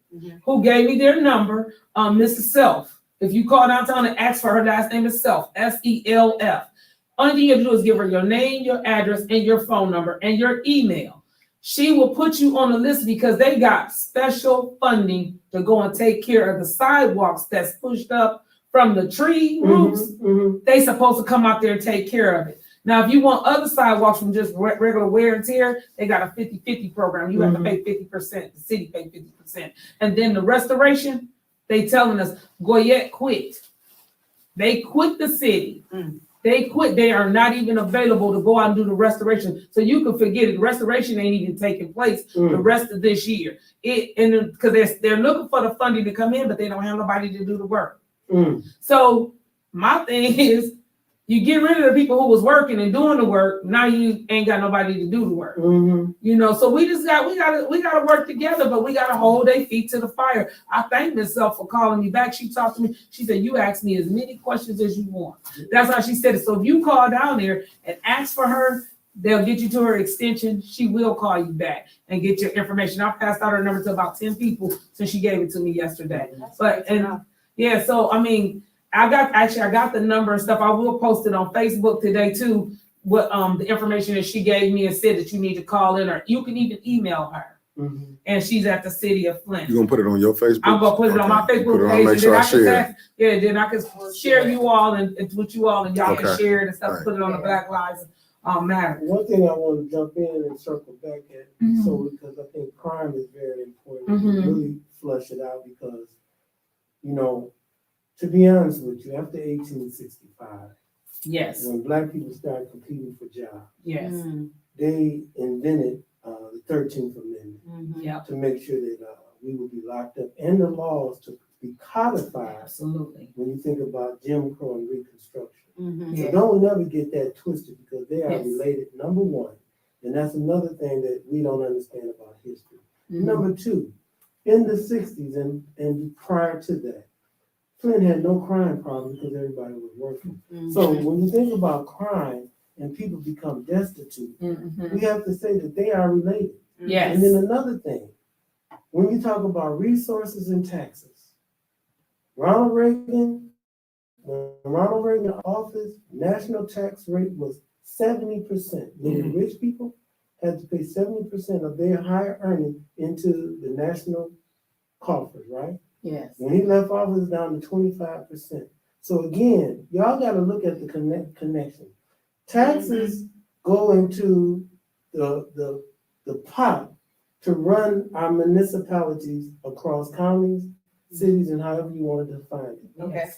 who gave me their number, Mrs. Self. If you call downtown and ask for her last name is Self, S-E-L-F. Only thing you have to do is give her your name, your address, and your phone number, and your email. She will put you on the list because they got special funding to go and take care of the sidewalks that's pushed up from the tree roots. They supposed to come out there and take care of it. Now, if you want other sidewalks from just regular wear and tear, they got a 50-50 program. You have to pay 50%, the city pay 50%. And then the restoration, they telling us Goyette quit. They quit the city They quit. They are not even available to go out and do the restoration. So you can forget it. The restoration ain't even taking place the rest of this year. Because they're looking for the funding to come in, but they don't have nobody to do the work. So my thing is, you get rid of the people who was working and doing the work. Now you ain't got nobody to do the work. You know, so we gotta work together, but we gotta hold their feet to the fire. I thank myself for calling me back. She talked to me. She said, "You ask me as many questions as you want." That's how she said it. So if you call down there and ask for her, they'll get you to her extension. She will call you back and get your information. I passed out her number to about 10 people since she gave it to me yesterday. Yeah, so I mean, I got the number and stuff. I will post it on Facebook today too. What the information that she gave me and said that you need to call in, or you can even email her. And she's at the city of Flint. You gonna put it on your Facebook? I'm gonna put it on my Facebook page, make sure I share. Then I can share you all and with you all, and y'all can share it and stuff. Put it on the Black Lives Matter. One thing I want to jump in and circle back at, so because I think crime is very important to really flush it out, because you know, to be honest with you, after 1865, yes, when Black people started competing for jobs, yes, they invented the 13th Amendment to make sure that we would be locked up, and the laws to be codified. Absolutely. When you think about Jim Crow and Reconstruction. So don't never get that twisted, because they are related, number one. And that's another thing that we don't understand about history. Number two, in the 60s and prior to that, Flint had no crime problem because everybody was working. So when you think about crime and people become destitute, we have to say that they are related. Yes. And then another thing, when you talk about resources and taxes, when Ronald Reagan in office, national tax rate was 70%. Meaning rich people had to pay 70% of their higher earning into the national coffers, right? Yes. When he left office, down to 25%. So again, y'all got to look at the connection. Taxes go into the pot to run our municipalities across counties, cities, and however you want to define it. Okay.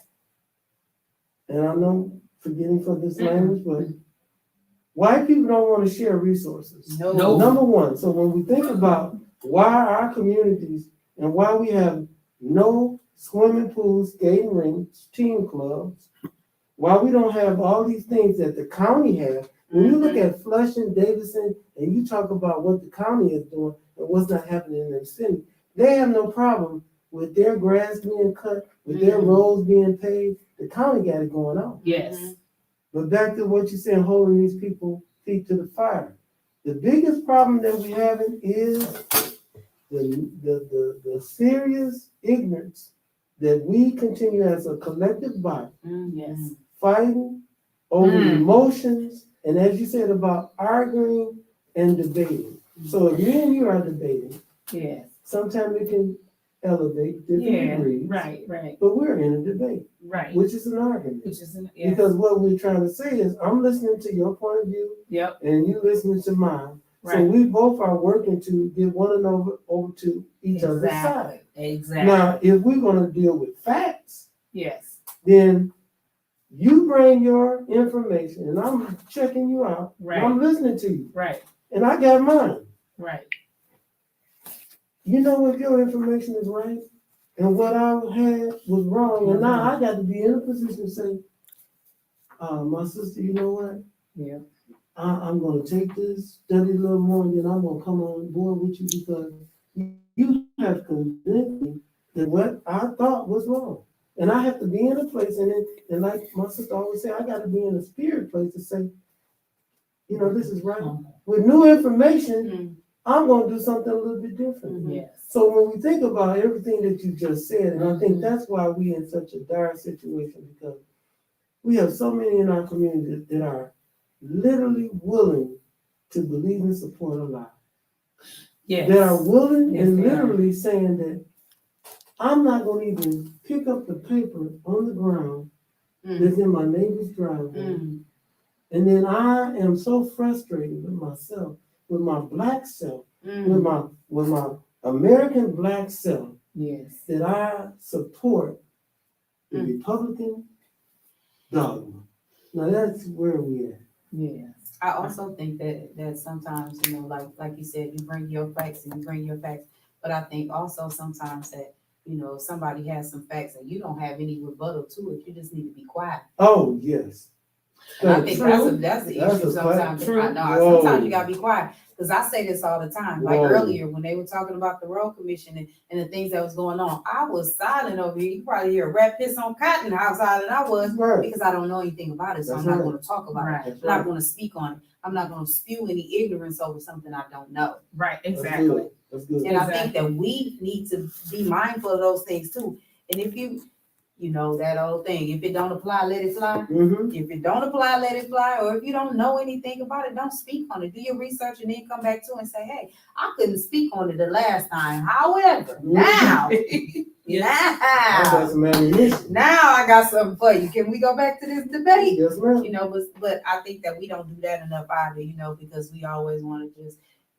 And I know, forgetting for this language, but white people don't want to share resources. No. Number one. So when we think about why our communities and why we have no swimming pools, skating rinks, team clubs, why we don't have all these things that the county has. When you look at Flushing, Davidson, and you talk about what the county is doing and what's not happening in their city, they have no problem with their grass being cut, with their roads being paved. The county got it going on. Yes. But back to what you're saying, holding these people feet to the fire. The biggest problem that we having is the serious ignorance that we continue as a collective body fighting over emotions, and as you said about arguing and debating. So if me and you are debating, sometimes it can elevate different degrees. Right. But we're in a debate, Right. which is an argument. Which is Because what we're trying to say is, I'm listening to your point of view, and you listening to mine. So we both are working to get one another over to each other's side. Exactly. Now, if we're going to deal with facts, Yes. then you bring your information, and I'm checking you out. Right. And I'm listening to you, Right. and I got mine. Right. You know, if your information is right and what I had was wrong, and now I got to be in a position to say, my sister, you know what? Yeah. I'm going to take this, study a little more, and then I'm going to come on board with you, because you have convinced me that what I thought was wrong. And I have to be in a place, and like my sister always say, I got to be in a spirit place to say, you know, this is right. With new information, I'm going to do something a little bit different. Yes. So when we think about everything that you just said, and I think that's why we're in such a dire situation, because we have so many in our community that are literally willing to believe and support a lie. Yes. They are willing Yes, and they are. literally saying that I'm not going to even pick up the paper on the ground that's in my neighbor's driveway. And then I am so frustrated with myself, with my black self, with my American black self, that I support the Republican dogma. Now that's where we at. Yeah. I also think that sometimes, you know, like you said, you bring your facts and you bring your facts. But I think also sometimes that, you know, if somebody has some facts and you don't have any rebuttal to it, you just need to be quiet. Oh, yes. And I think that's the That's issue a sometimes. True. Sometimes you gotta be quiet. Cause I say this all the time. Like Whoa. earlier when they were talking about the road commission and the things that was going on, I was silent over here. You probably hear a rat piss on cotton how silent I was Right. because I don't know anything about it. So That's I'm not right. gonna talk about it. Right. That's I'm not right. gonna speak on it. I'm not gonna spew any ignorance over something I don't know. Right, That's exactly. good. That's good. And I think that we need to be mindful of those things too. And if you know, that old thing, if it don't apply, let it fly. Mm-hmm. If it don't apply, let it fly. Or if you don't know anything about it, don't speak on it. Do your research and then come back to it and say, hey, I couldn't speak on it the last time. However, now, I got some ammunition. now I got something for you. Can we go back to this debate? Yes, ma'am. You know, but I think that we don't do that enough either, you know, because we always want to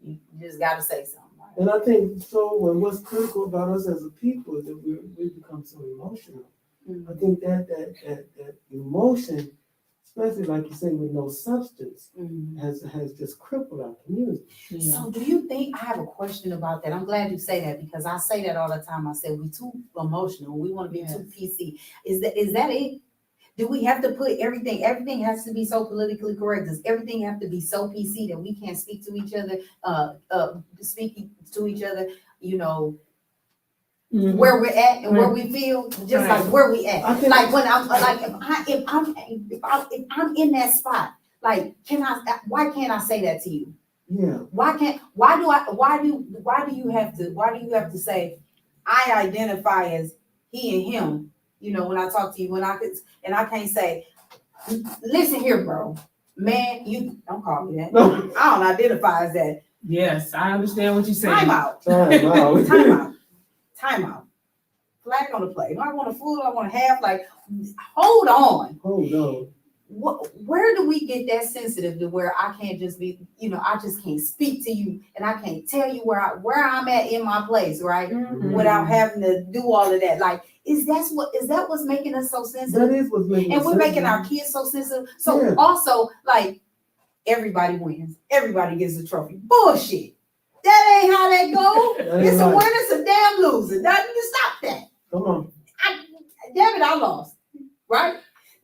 you just got to say something. Right? And I think so. And what's critical about us as a people is that we become so emotional. I think that emotion, especially like you say, with no substance, has just crippled our community. So do you think, I have a question about that. I'm glad you say that because I say that all the time. I say we too emotional. We want to be too PC. Is that it? Do we have to put everything has to be so politically correct? Does everything have to be so PC that we can't speak to each other, you know, where we're at and where we feel, just like where we at. Like when I'm like if I'm in that spot, like why can't I say that to you? Yeah. Why do you have to say I identify as he and him? You know, when I talk to you, I can't say, listen here, bro, man, you don't call me that. No. I don't identify as that. Yes, I understand what you're saying. Time out. Time out. Flag on the play. Do I want a full? I want a half. Like, hold on. Hold on. Where do we get that sensitive to where I can't just be, you know, I just can't speak to you and I can't tell you where I'm at in my place, right? Without having to do all of that. Like, is that what's making us so sensitive? That is what's making And us we're making sensitive. our kids so sensitive. So Yeah. also, like, everybody wins. Everybody gets a trophy. Bullshit. That ain't how that go. That ain't It's a right. winner, it's a damn loser. Now you stop that. Come on. Damn it, I lost. Right?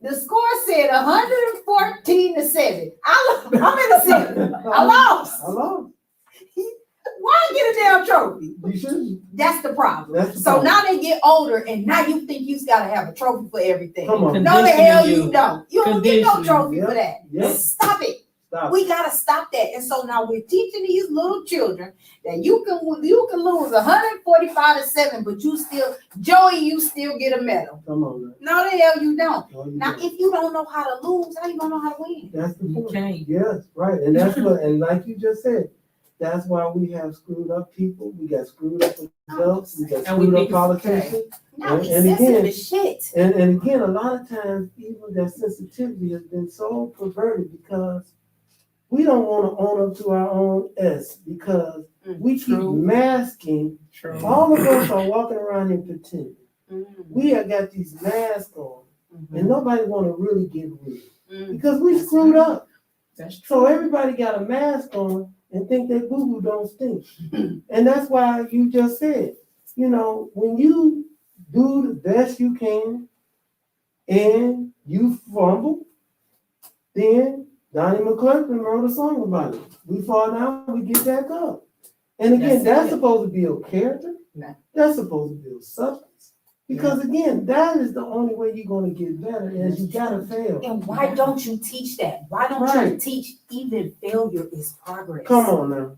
The score said 114-7. I'm in the 7. I lost. I lost. Why get a damn trophy? You shouldn't. That's the problem. That's the So problem. now they get older, and now you think you gotta have a trophy for everything. Come on. No, the hell you Conditioning don't. You don't get no Conditioning. trophy for Yep. that. Yep. Stop it. Stop. We gotta stop that. And so now we're teaching these little children that you can lose 145-7, but you still get a medal. Come on, man. No, the hell you don't. No, you Now, don't. if you don't know how to lose, how you gonna know how to win? That's the You point. can't. Yes, right. And that's what, and like you just said, that's why we have screwed up people. We got screwed up adults. We got And we screwed up think it's politicians. Now we And sensitive again- as shit. And again, a lot of times, even that sensitivity has been so perverted because we don't want to own up to our own S because we keep True. masking. True. All of us are walking around and pretending. Mm-hmm. We have got these masks on, and nobody want to really get real Mm-hmm. because we screwed up. That's true. So everybody got a mask on and think that boo-boo don't stink. And that's why you just said, you know, when you do the best you can and you fumble, then Donnie McClurkin wrote a song about it. We fall down, we get back up. And again, that's supposed to build character. Yeah. That's supposed to build substance. Because again, that is the only way you're going to get better is you got to fail. And why don't you teach that? Why don't you Right. teach even failure is progress? Come on now.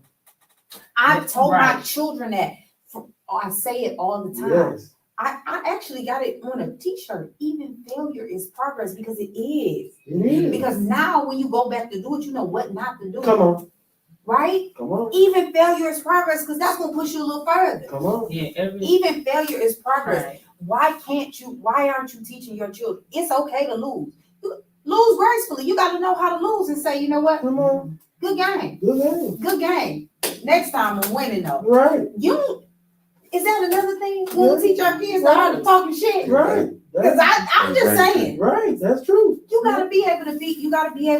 I've told my Right. children that. I say it all the time. Yes. I actually got it on a t-shirt. Even failure is progress because it is. It is. Because now when you go back to do it, you know what not to do. Come on. Right? Come on. Even failure is progress because that's going to push you a little further. Come on. Yeah, Even failure is progress. Right. Why aren't you teaching your children? It's okay to lose. Lose gracefully. You got to know how to lose and say, you know what? Come on. Good game. Good game. Good game. Next time I'm winning though. Right. Is that another thing? We'll teach our kids how to talk and shit. Right. Cause I'm just saying, Right, that's true. you gotta be able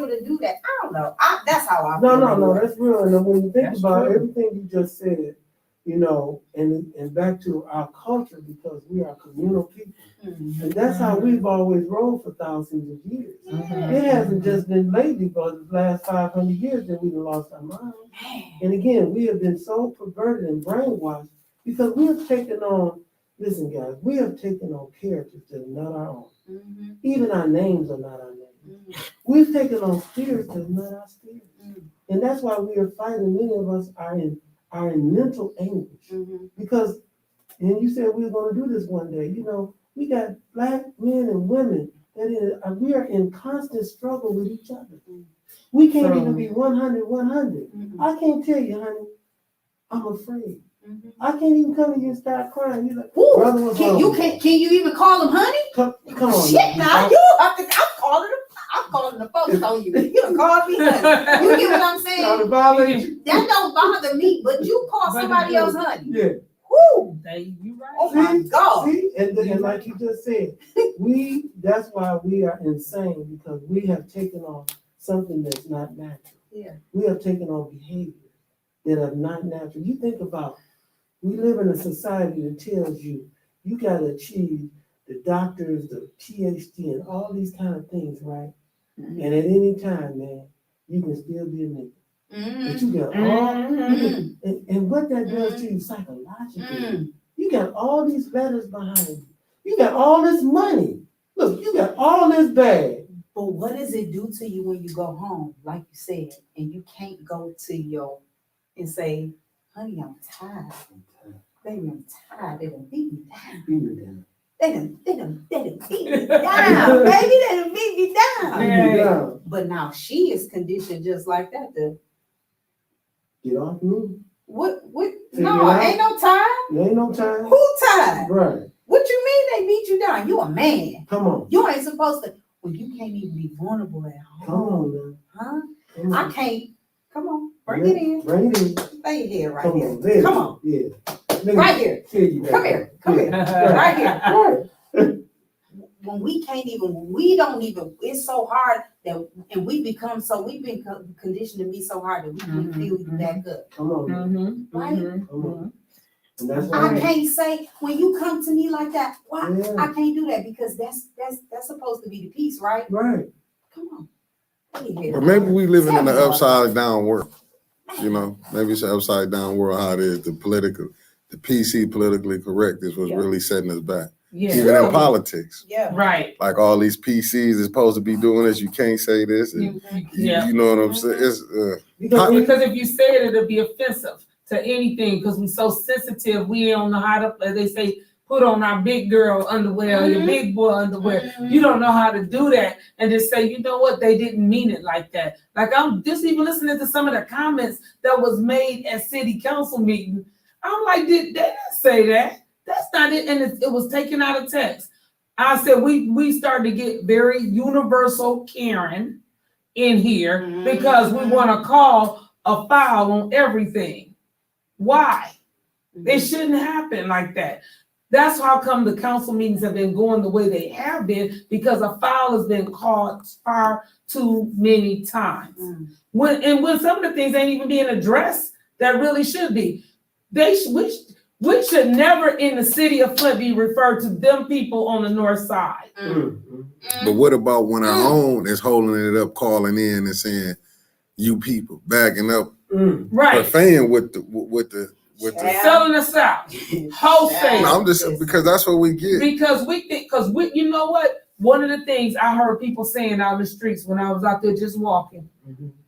to do that. I don't know. That's how I No, feel. no, no, that's real. And when you think That's about true. everything you just said, you know, and back to our culture, because we are communal people. Mhm. And that's how we've always rolled for thousands of years. Yeah. It hasn't just been lately, but the last 500 years that we've lost our minds. And again, we have been so perverted and brainwashed because we have taken on, listen guys, we have taken on characters that are not our own. Mhm. Even our names are not our names. Mhm. We've taken on spirits that are not our spirits. Mhm. And that's why we are fighting. Many of us are in mental anguish. Mhm. Because, and you said we were gonna do this one day, you know, we got black men and women we are in constant struggle with each other. We can't even be 100. Mhm. I can't tell you, honey, I'm afraid. Mhm. I can't even come to you and start crying. You're like, Ooh, brother, what's wrong? can you even call him honey? Come on. Shit, now I'm calling the folks on you. You done called me honey. You get what I'm Trying to saying? violate you. That don't bother me, but you call somebody else honey. Yeah. Woo! You right. Oh my God. See, and like you just said, that's why we are insane, because we have taken on something that's not natural. Yeah. We have taken on behaviors that are not natural. You think about, we live in a society that tells you, you gotta achieve the doctors, the PhD, and all these kind of things, right? Mhm. And at any time, man, you can still be a nigga. Mhm. But you got all, Mhm. and what that does to you psychologically, Mhm. you got all these letters behind you. You got all this money. Look, you got all this bag. But what does it do to you when you go home, like you said, and you can't go to and say, honey, I'm tired. Baby, I'm tired. They done beat me down. They done beat me down, baby. They done beat me down. Yeah. But now she is conditioned just like that to Get off me. what Figure no, it out. ain't no time. There ain't no time. Who tired? Right. What you mean they beat you down? You a man. Come on. You ain't supposed to. Well, you can't even be vulnerable at Come home. on, man. Huh? Come I on. can't. Come on. Bring it in. Bring it in. Stay here right Come here. on. There. Come on. Yeah. Right here. Here you go. Come here. Come here. Yeah. Right here. Right. When we don't even, it's so hard that, and we've been conditioned to be so hard that we can't feel you back up. Come on. Man. Mm-hmm. Right? Come on. And that's I why. can't say, when you come to me like that, why? Yeah. I can't do that because that's supposed to be the peace, right? Right. Come on. Stay here. But maybe we living in Tell an me about upside down world. You know, maybe it's an upside down world how it is. The PC politically correct is what's really setting us back. Yeah. Even in politics. Yeah. Right. Like all these PCs is supposed to be doing this. You can't say this. And Yeah. you know what I'm saying? It's Because if you say it, it'll be offensive to anything. Because we're so sensitive, we don't know how to. As they say, put on our big girl underwear, or your big boy underwear. You don't know how to do that, and just say, you know what? They didn't mean it like that. Like I'm just even listening to some of the comments that was made at city council meeting. I'm like, they didn't say that. That's not it, and it was taken out of text. I said we started to get very universal Karen in here because we want to call a foul on everything. Why? It shouldn't happen like that. That's how come the council meetings have been going the way they have been, because a foul has been called far too many times. When some of the things ain't even being addressed that really should be. We should never in the city of Flint be referred to them people on the north side. But what about when our own is holding it up, calling in and saying, "You people," backing up, Right? profane with the Selling us out, wholesale. No, I'm just because that's what we get. Because you know what? One of the things I heard people saying out in the streets when I was out there just walking,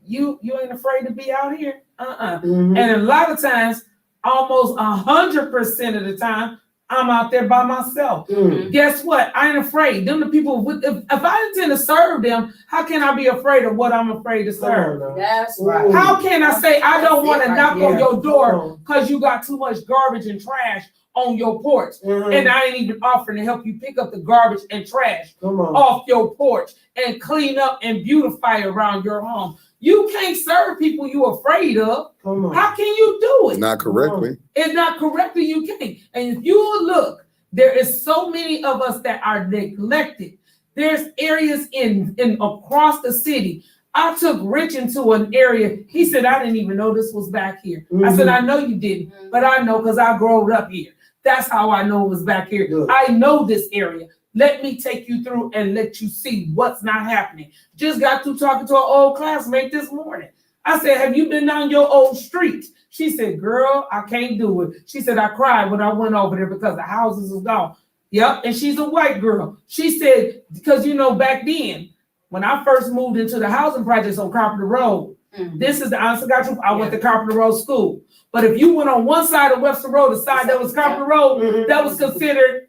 you ain't afraid to be out here, And a lot of times, almost 100% of the time, I'm out there by myself. Guess what? I ain't afraid. Them the people. If I intend to serve them, how can I be afraid of what I'm afraid to serve? That's right. How can I say I don't want to knock on your door Come because you got too much garbage and trash on your porch, and I ain't even offering to help you pick up the garbage and trash off your porch and clean up and beautify around your home? You can't serve people you afraid of. How can you do it? Not correctly. It's not correctly, you can't. And if you look, There is so many of us that are neglected. There's areas in across the city. I took Rich into an area. He said, I didn't even know this was back here. I said, I know you didn't, but I know because I grew up here. That's how I know it was back here. Good. I know this area. Let me take you through and let you see what's not happening. Just got through talking to an old classmate this morning. I said, have you been down your old street? She said, girl, I can't do it. She said, I cried when I went over there because the houses was gone. Yep, and she's a white girl. She said, because back then, when I first moved into the housing projects on Carpenter Road, this is the honest to God truth, I went to Carpenter Road School. But if you went on one side of Webster Road, the side that was Carpenter Road, that was considered,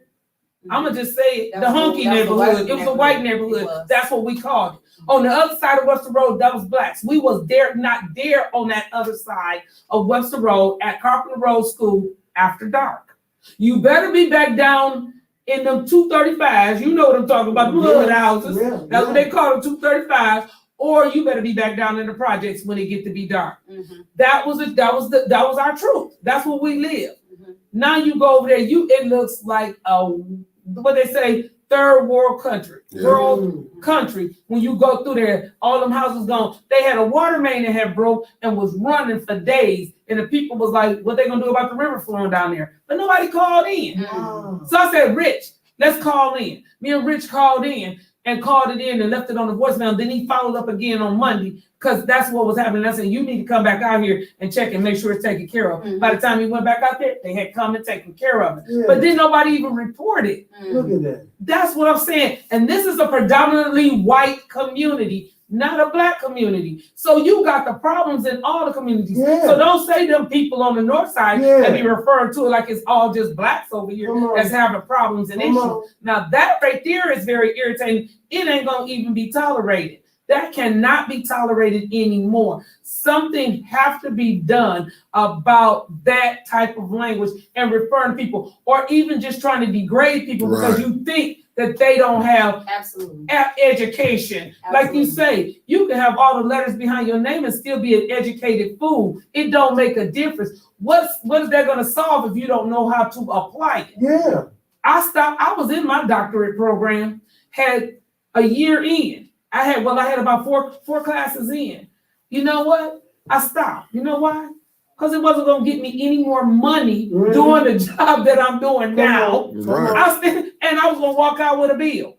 I'm going to just say it, the hunky neighborhood. It was a white neighborhood. That's what we called it. On the other side of Webster Road, that was blacks. We was not there on that other side of Webster Road at Carpenter Road School after dark. You better be back down in them 235s. You know what I'm talking about, the hood houses. That's what they call them, 235s. Or you better be back down in the projects when it get to be dark. That was our truth. That's where we live. Now you go over there, it looks like what they say, third world country, world country. When you go through there, all them houses gone. They had a water main that had broke and was running for days. And the people was like, what they gonna do about the river flowing down there? But nobody called in. So I said, Rich, let's call in. Me and Rich called in and called it in and left it on the voicemail. Then he followed up again on Monday because that's what was happening. I said, you need to come back out here and check and make sure it's taken care of. By the time he went back out there, they had come and taken care of it. But then nobody even reported. Look at that. That's what I'm saying. And this is a predominantly white community, not a black community. So you got the problems in all the communities. So don't say them people on the north side and be referring to it like it's all just blacks over here that's having problems and issues. Now that right there is very irritating. It ain't gonna even be tolerated. That cannot be tolerated anymore. Something have to be done about that type of language and referring to people, or even just trying to degrade people because you think that they don't have education. Like you say, you can have all the letters behind your name and still be an educated fool. It don't make a difference. What is that going to solve if you don't know how to apply it? I was in my doctorate program, had a year in. I had about four classes in. You know what? I stopped. You know why? Because it wasn't going to get me any more money doing the job that I'm doing now. I was going to walk out with a bill.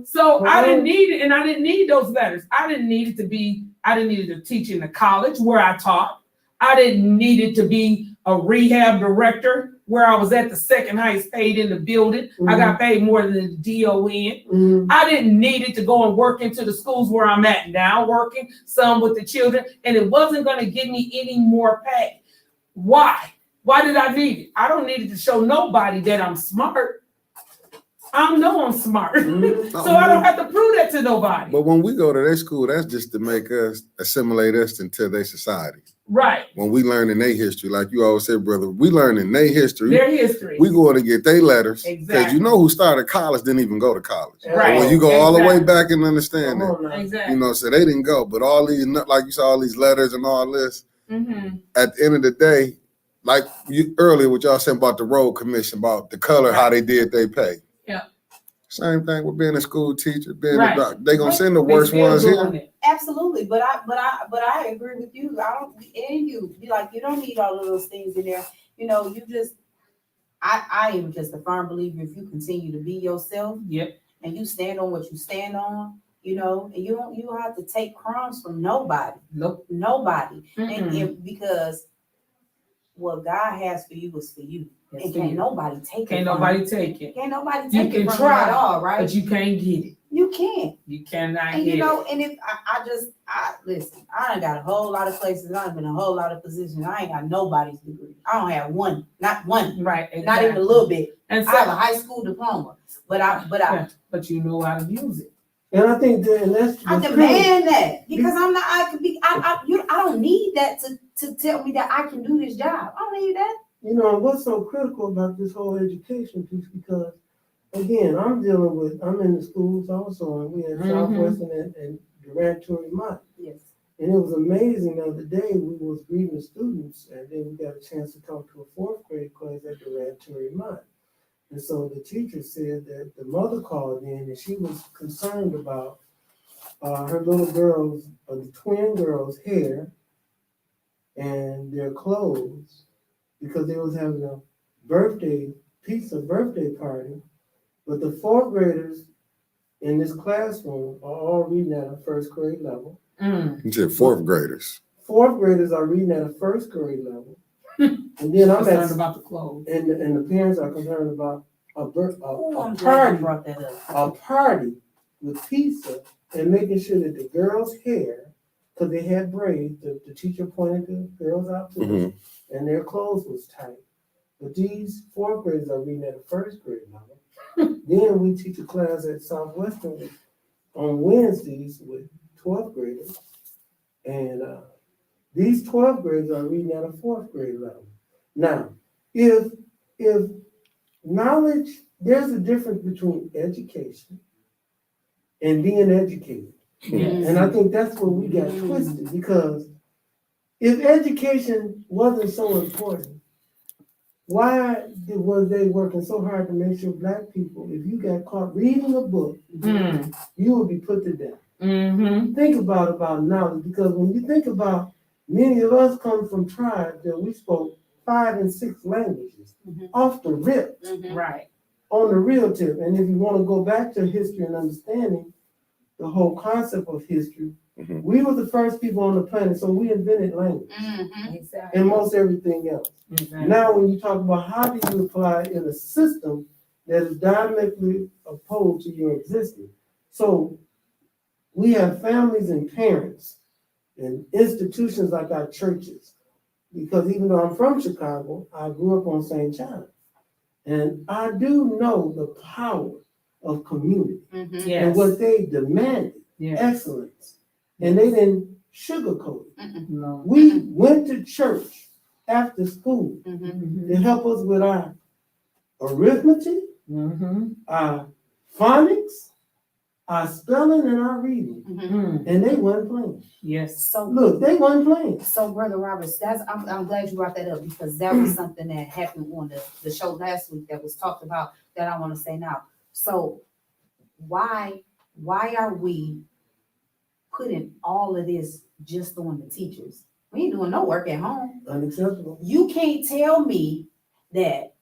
So I didn't need it, and I didn't need those letters. I didn't need it to teach in the college where I taught. I didn't need it to be a rehab director where I was at the second highest paid in the building. I got paid more than the DON. I didn't need it to go and work into the schools where I'm at now, working some with the children, and it wasn't going to give me any more pay. Why? Why did I need it? I don't need it to show nobody that I'm smart. I know I'm smart. So I don't have to prove that to nobody. But when we go to their school, that's just to make us assimilate us into their society. Right. When we learn in their history, like you always said, brother, we learn in their history. Their history. We go to get their letters. Because you know who started college didn't even go to college. Right. When you go all the way back and understand that. Exactly. So they didn't go. But all these, like you saw, all these letters and all this, at the end of the day, like you earlier, what y'all said about the road commission, about the color, how they did they pay. Yeah. Same thing with being a school teacher, being a doctor. They gonna send the worst ones here. Absolutely, but I agree with you. You be like, you don't need all of those things in there. I am just a firm believer if you continue to be yourself, and you stand on what you stand on, and you don't have to take crumbs from nobody. Nobody. And because what God has for you is for you. And can't nobody take it. Can't nobody take it. Can't nobody take it. You can try at all, right? But you can't get it. You can't. You cannot and get it. And if I listen, I ain't got a whole lot of places, I've been in a whole lot of positions. I ain't got nobody's degree. I don't have one, not one. Right. Exactly. Not even a little bit. And so, I have a high school diploma. But you know how to use it. And I think I demand that because I don't need that to tell me that I can do this job. I don't need that. What's so critical about this whole education piece, because again, I'm in the schools also, and we had Southwestern and Durant-Torrey-Mott. Yes. And it was amazing the other day, we was greeting the students, and then we got a chance to talk to a fourth grade class at Durant-Torrey-Mott. And so the teacher said that the mother called in and she was concerned about her little girls, the twin girls' hair and their clothes because they was having a pizza birthday party. But the fourth graders in this classroom are all reading at a first grade level. You said fourth graders. Fourth graders are reading at a first grade level. And then I'm Concerned about the clothes. and the parents are concerned about a I'm glad you party, brought that up. a party with pizza and making sure that the girls' hair, because they had braids, the teacher pointed the girls out to us, and their clothes was tight. But these fourth graders are reading at a first grade level. Then we teach a class at Southwestern on Wednesdays with 12th graders. And these 12th graders are reading at a fourth grade level. Now, if knowledge, there's a difference between education and being educated. Yes. And I think that's where we got twisted, because if education wasn't so important, why was they working so hard to make sure Black people, if you got caught reading a book, you would be put to death? Think about knowledge, because when you think about, many of us come from tribes that we spoke 5 and 6 languages off the rip, Right. on the real tip. And if you want to go back to history and understanding the whole concept of history, we were the first people on the planet, so we invented language and most everything else. Now, when you talk about how do you apply in a system that is diametrically opposed to your existence, so we have families and parents and institutions like our churches, because even though I'm from Chicago, I grew up on St. John, and I do know the power of community and what they demanded, excellence, and they didn't sugarcoat it. No. We went to church after school to help us with our arithmetic, our phonics, our spelling, and our reading. And they weren't playing. Yes. So Look, they weren't playing. So, Brother Roberts, I'm glad you brought that up, because that was something that happened on the show last week that was talked about that I want to say now. So why are we putting all of this just on the teachers? We ain't doing no work at home. Unacceptable. You can't tell me that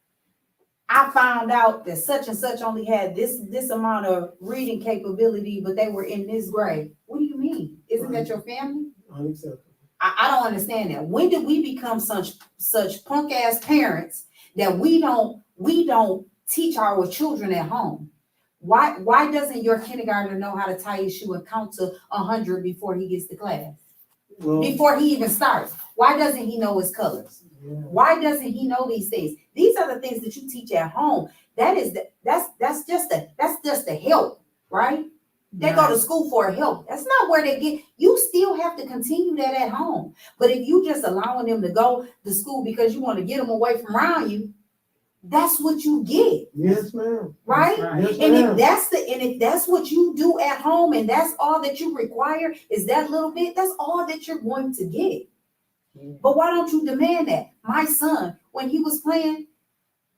I found out that such and such only had this amount of reading capability, but they were in this grade. What do you mean? Isn't that your family? Unacceptable. I don't understand that. When did we become such punk ass parents that we don't teach our children at home? Why doesn't your kindergartner know how to tie his shoe and count to 100 before he gets to class? Well, Before he even starts? Why doesn't he know his colors? yeah. Why doesn't he know these things? These are the things that you teach at home. That's just the help, right? They go to school for help. That's not where they get. You still have to continue that at home. But if you just allowing them to go to school because you want to get them away from around you, that's what you get. Yes, ma'am. Right? Yes, And ma'am. if that's what you do at home and that's all that you require is that little bit, that's all that you're going to get. But why don't you demand that? My son, when he was playing,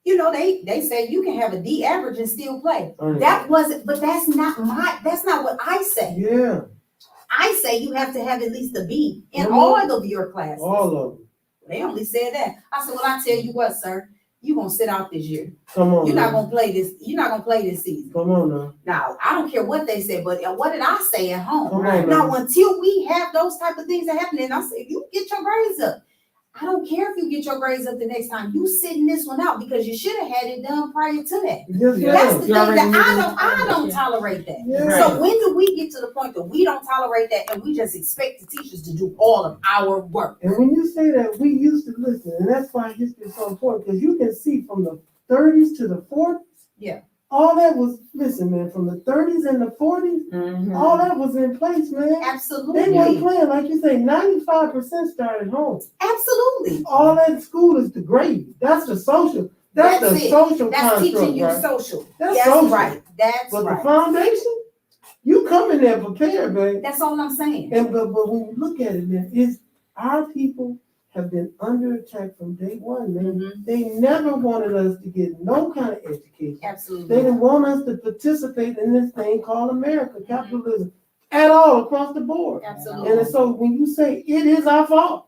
you know, they say you can have a D average and still play. That wasn't, but that's not what I say. Yeah, I say you have to have at least a B in Mhm. all of your classes. all of them. They only said that. I said, well, I tell you what, sir, you're gonna sit out this year. Come on. You're not now. gonna play this, you're not gonna play this season. Come on now. Now, I don't care what they said, but what did I say at home? Come on Now, now. until we have those type of things that happen, and I say, you get your grades up. I don't care if you get your grades up the next time. You sitting this one out because you should have had it done prior to that. Yes, Yeah. That's ma'am. the You thing already that I knew. don't tolerate that. Yeah. So when do we get to the point that we don't tolerate that and we just expect the teachers to do all of our work? And when you say that, we used to listen, and that's why history is so important, because you can see from the 30s to the 40s. Yeah. All that was, listen, man, from the 30s and the 40s, all that was in place, man. They weren't Absolutely. playing, like you say, 95% started home. Absolutely. All that in school is the grade. That's the social. That's the it. social That's construct, teaching you right? social. That's That's social. right. That's But right. the foundation, you come in there prepared, babe. That's all I'm saying. And but when you look at it, man, it's our people have been under attack from day one, man. Mhm. They never wanted us to get no kind of education. Absolutely. They didn't want us to participate in this thing called America, capitalism, at all across the board. Absolutely. And so when you say it is our fault,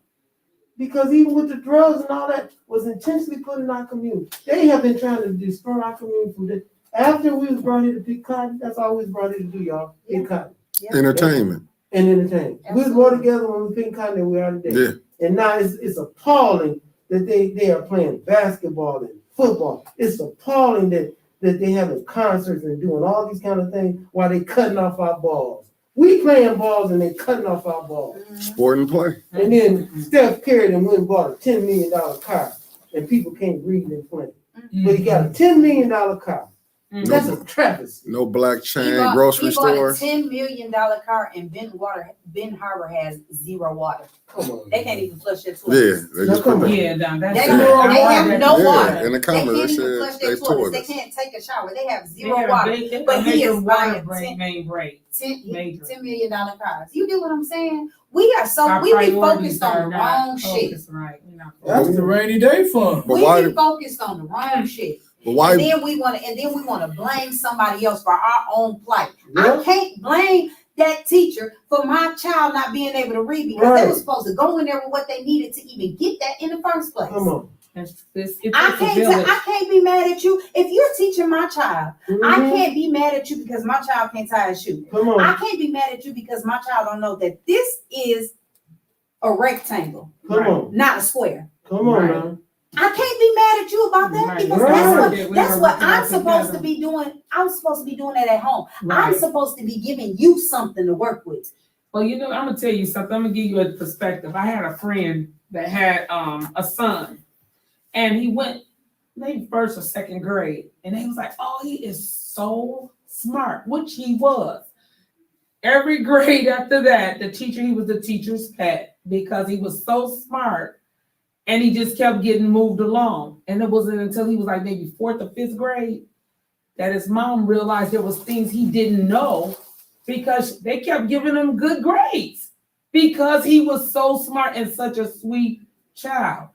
because even with the drugs and all that was intentionally put in our community, they have been trying to destroy our community from this. After we was brought here to pick cotton, that's all we was brought here to do, y'all, pick cotton Entertainment. and entertain. We was more together when we picked cotton than we are today. Yeah. And now it's appalling that they are playing basketball and football. It's appalling that they having concerts and doing all these kind of things while they cutting off our balls. We playing balls and they cutting off our balls. Sport and play. And then Steph Curry then went and bought a $10 million car and people can't read and play. But he got a $10 million car. That's a travesty. No black He chain bought- grocery he bought a stores. $10 million car and Ben Harbor has zero water. Come on. They can't even flush their Yeah, toilets. they just come put on. that. Yeah, down They, that's don't- they have no Yeah, water. in the They comments can't they even flush said their they toilets. They toilets. can't take a shower. They have They zero had a water. big- But he major is water buying break, main break. Major. $10 million cars. You get what I'm saying? We are so Our we be priorities focused on are the not wrong shit. focused, right? We're not That's the rainy day fund. But We why? be focused on the wrong shit. But why? And then we wanna blame somebody else for our own plight. Yeah. I can't blame that teacher for my child not being able to read because they Right. were supposed to go in there with what they needed to even get that in the first place. Come on. It I takes a village. can't be mad at you if you're teaching my child. I Mhm. can't be mad at you because my child can't tie a shoe. Come I on. can't be mad at you because my child don't know that this is a rectangle, Come on. not a square. Come on Right. now. I can't be mad at you about that Right. because Right. that's what I'm Working supposed together. to be doing. I'm supposed to be doing that at home. I'm Right. supposed to be giving you something to work with. Well, you know, I'm gonna tell you something. I'm gonna give you a perspective. I had a friend that had a son, and he went maybe first or second grade, and they was like, "Oh, he is so smart," which he was. Every grade after that, he was the teacher's pet because he was so smart, and he just kept getting moved along. And it wasn't until he was like maybe fourth or fifth grade that his mom realized there was things he didn't know because they kept giving him good grades because he was so smart and such a sweet child.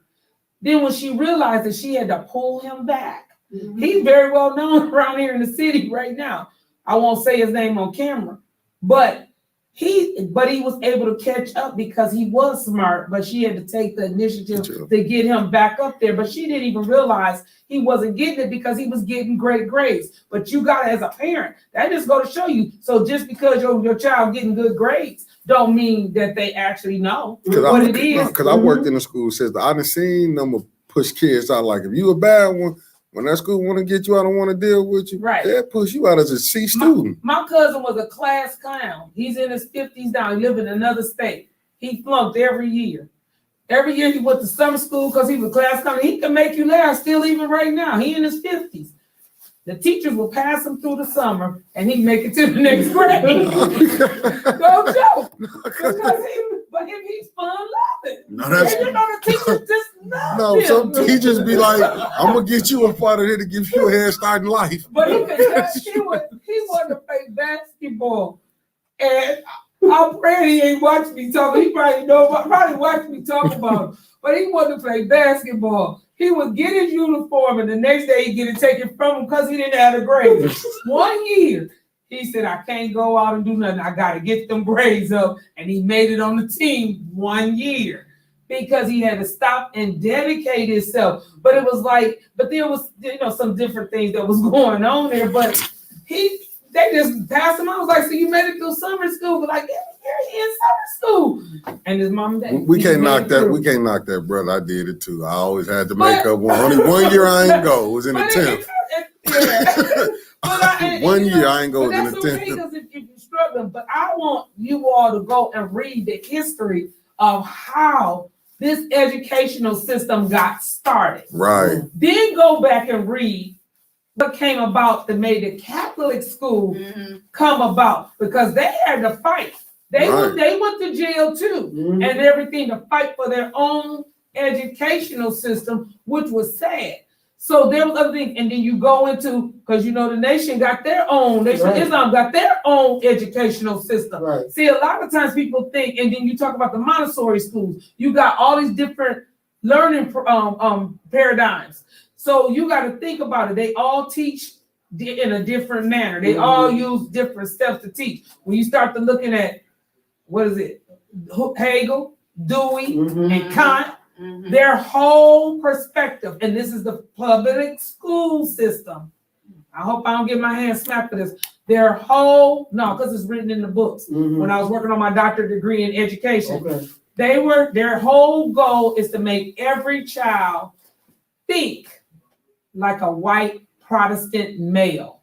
Then when she realized that she had to pull him back, he's very well known around here in the city right now. I won't say his name on camera, but he was able to catch up because he was smart, but she had to take the initiative to get him back up there. But she didn't even realize he wasn't getting it because he was getting great grades. But you got, as a parent, that just go to show you. So just because your child getting good grades don't mean that they actually know what it is. Because I worked in the school system. I done seen them push kids out. Like, if you a bad one, when that school want to get you out and want to deal with you, Right. they'll push you out as a C student. My cousin was a class clown. He's in his 50s now. He lived in another state. He flunked every year. Every year he went to summer school because he was a class clown. He can make you laugh still even right now. He in his 50s. The teachers will pass him through the summer and he make it to the next grade. No joke. But him, he's fun loving. No, that's And you know the teachers just love no. him. Some teachers be like, "I'm gonna get you a part of here to give you a head start in life." But he wanted to play basketball, and I'm praying he ain't watched me talk. He probably watched me talk about it. But he wanted to play basketball. He would get his uniform, and the next day he'd get it taken from him because he didn't have the grades. 1 year, he said, "I can't go out and do nothing. I got to get them grades up." And he made it on the team 1 year because he had to stop and dedicate himself. But it was like, but there was, some different things that was going on there. But they just passed him. I was like, "So you made it through summer school?" But like, you're in summer school. And his mom and dad. We can't knock that. We can't knock that, brother. I did it too. I always had to make up one. Only 1 year I ain't go. It was in the 10th. But 1 year I ain't go but in the that's okay 10th. because if you're struggling, but I want you all to go and read the history of how this educational system got started. Right. Then go back and read what came about that made the Catholic school come about because they had to fight. They went to jail too and everything to fight for their own educational system, which was sad. So there was other things, and then you go into, because you know the nation got their own, Islam got their own educational system. Right. See, a lot of times people think, and then you talk about the Montessori schools, you got all these different learning paradigms. So you got to think about it. They all teach in a different manner. They all use different steps to teach. When you start to looking at, what is it? Hegel, Dewey, and Kant, their whole perspective, and this is the public school system. I hope I don't get my hand slapped for this. Their whole, no, because it's written in the books. When I was working on my doctorate degree in education, their whole goal is to make every child think like a white Protestant male.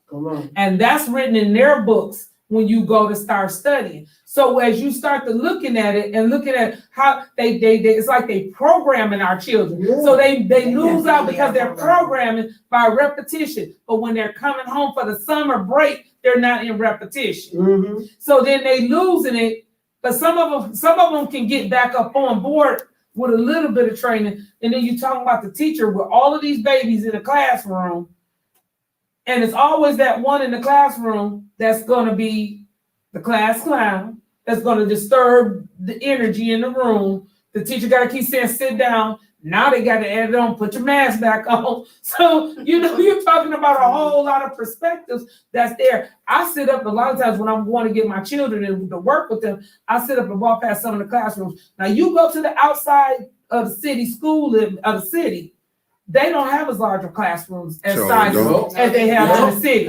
And that's written in their books when you go to start studying. So as you start to looking at it and looking at how they it's like they programming our children. So they lose out because they're programming by repetition. But when they're coming home for the summer break, they're not in repetition. So then they losing it. But some of them can get back up on board with a little bit of training. And then you talking about the teacher with all of these babies in the classroom. And it's always that one in the classroom that's going to be the class clown, that's going to disturb the energy in the room. The teacher got to keep saying, sit down. Now they got to add it on, put your mask back on. So, you know, you're talking about a whole lot of perspectives that's there. I sit up a lot of times when I'm going to get my children to work with them, I sit up and walk past some of the classrooms. Now, you go to the outside of the city school of the city, they don't have as large of classrooms as sizes as they have in the city,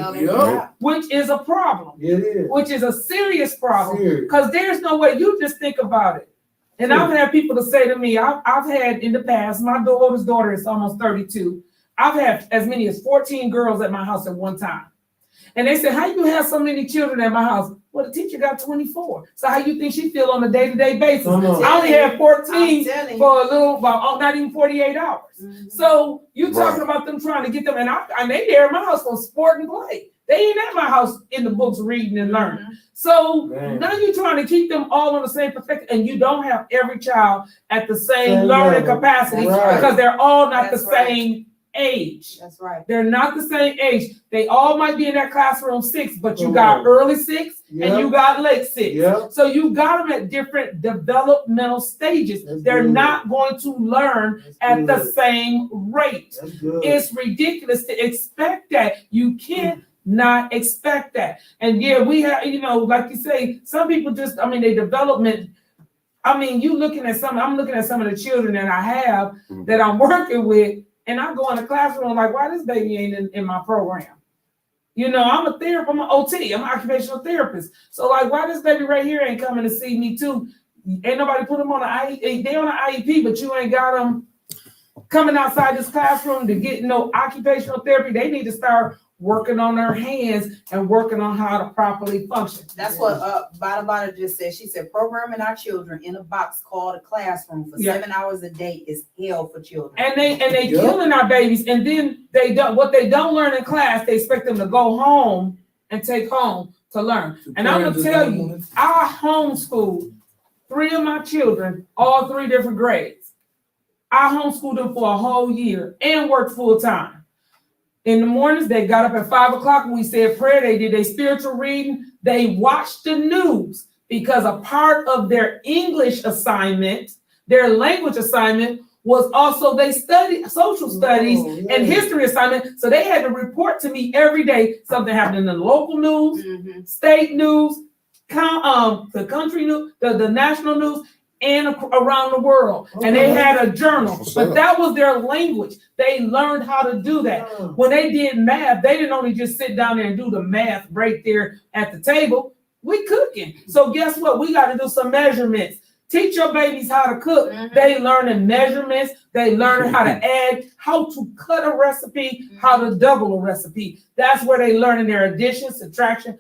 which is a problem. It is. Which is a serious problem, because there's no way. You just think about it. And I've had people to say to me, I've had in the past, my oldest daughter is almost 32. I've had as many as 14 girls at my house at one time. And they said, how you have so many children at my house? Well, the teacher got 24. So how you think she feel on a day-to-day basis? I only had 14 for a little, well, not even 48 hours. So you talking about them trying to get them, and they there at my house for sport and play. They ain't at my house in the books reading and learning. So now you're trying to keep them all on the same perspective, and you don't have every child at the same learning capacity because they're all not the same age. That's right. They're not the same age. They all might be in that classroom 6, but you got early 6 and you got late 6. So you got them at different developmental stages. They're not going to learn at the same rate. It's ridiculous to expect that. You can't not expect that. And yeah, we have, you know, like you say, some people just, I mean, their development, I mean, I'm looking at some of the children that I have that I'm working with, and I go in the classroom like, why this baby ain't in my program? You know, I'm a therapist, I'm an OT, I'm an occupational therapist. So like, why this baby right here ain't coming to see me too? Ain't nobody put them on an IEP, they on an IEP, but you ain't got them coming outside this classroom to get no occupational therapy. They need to start working on their hands and working on how to properly function. That's what Bada just said. She said programming our children in a box called a classroom for 7 hours a day is hell for children. And they killing our babies. And then what they don't learn in class, they expect them to go home and take home to learn. And I'm gonna tell you, I homeschooled 3 of my children, all 3 different grades. I homeschooled them for a whole year and worked full time. In the mornings, they got up at 5 o'clock and we said prayer. They did their spiritual reading. They watched the news because a part of their English assignment, their language assignment, was also they studied social studies and history assignment. So they had to report to me every day something happened in the local news, state news, the country news, the national news, and around the world. And they had a journal, but that was their language. They learned how to do that. When they did math, they didn't only just sit down there and do the math right there at the table. We cooking. So guess what? We got to do some measurements. Teach your babies how to cook. They learning measurements. They learn how to add, how to cut a recipe, how to double a recipe. That's where they learning their addition, subtraction,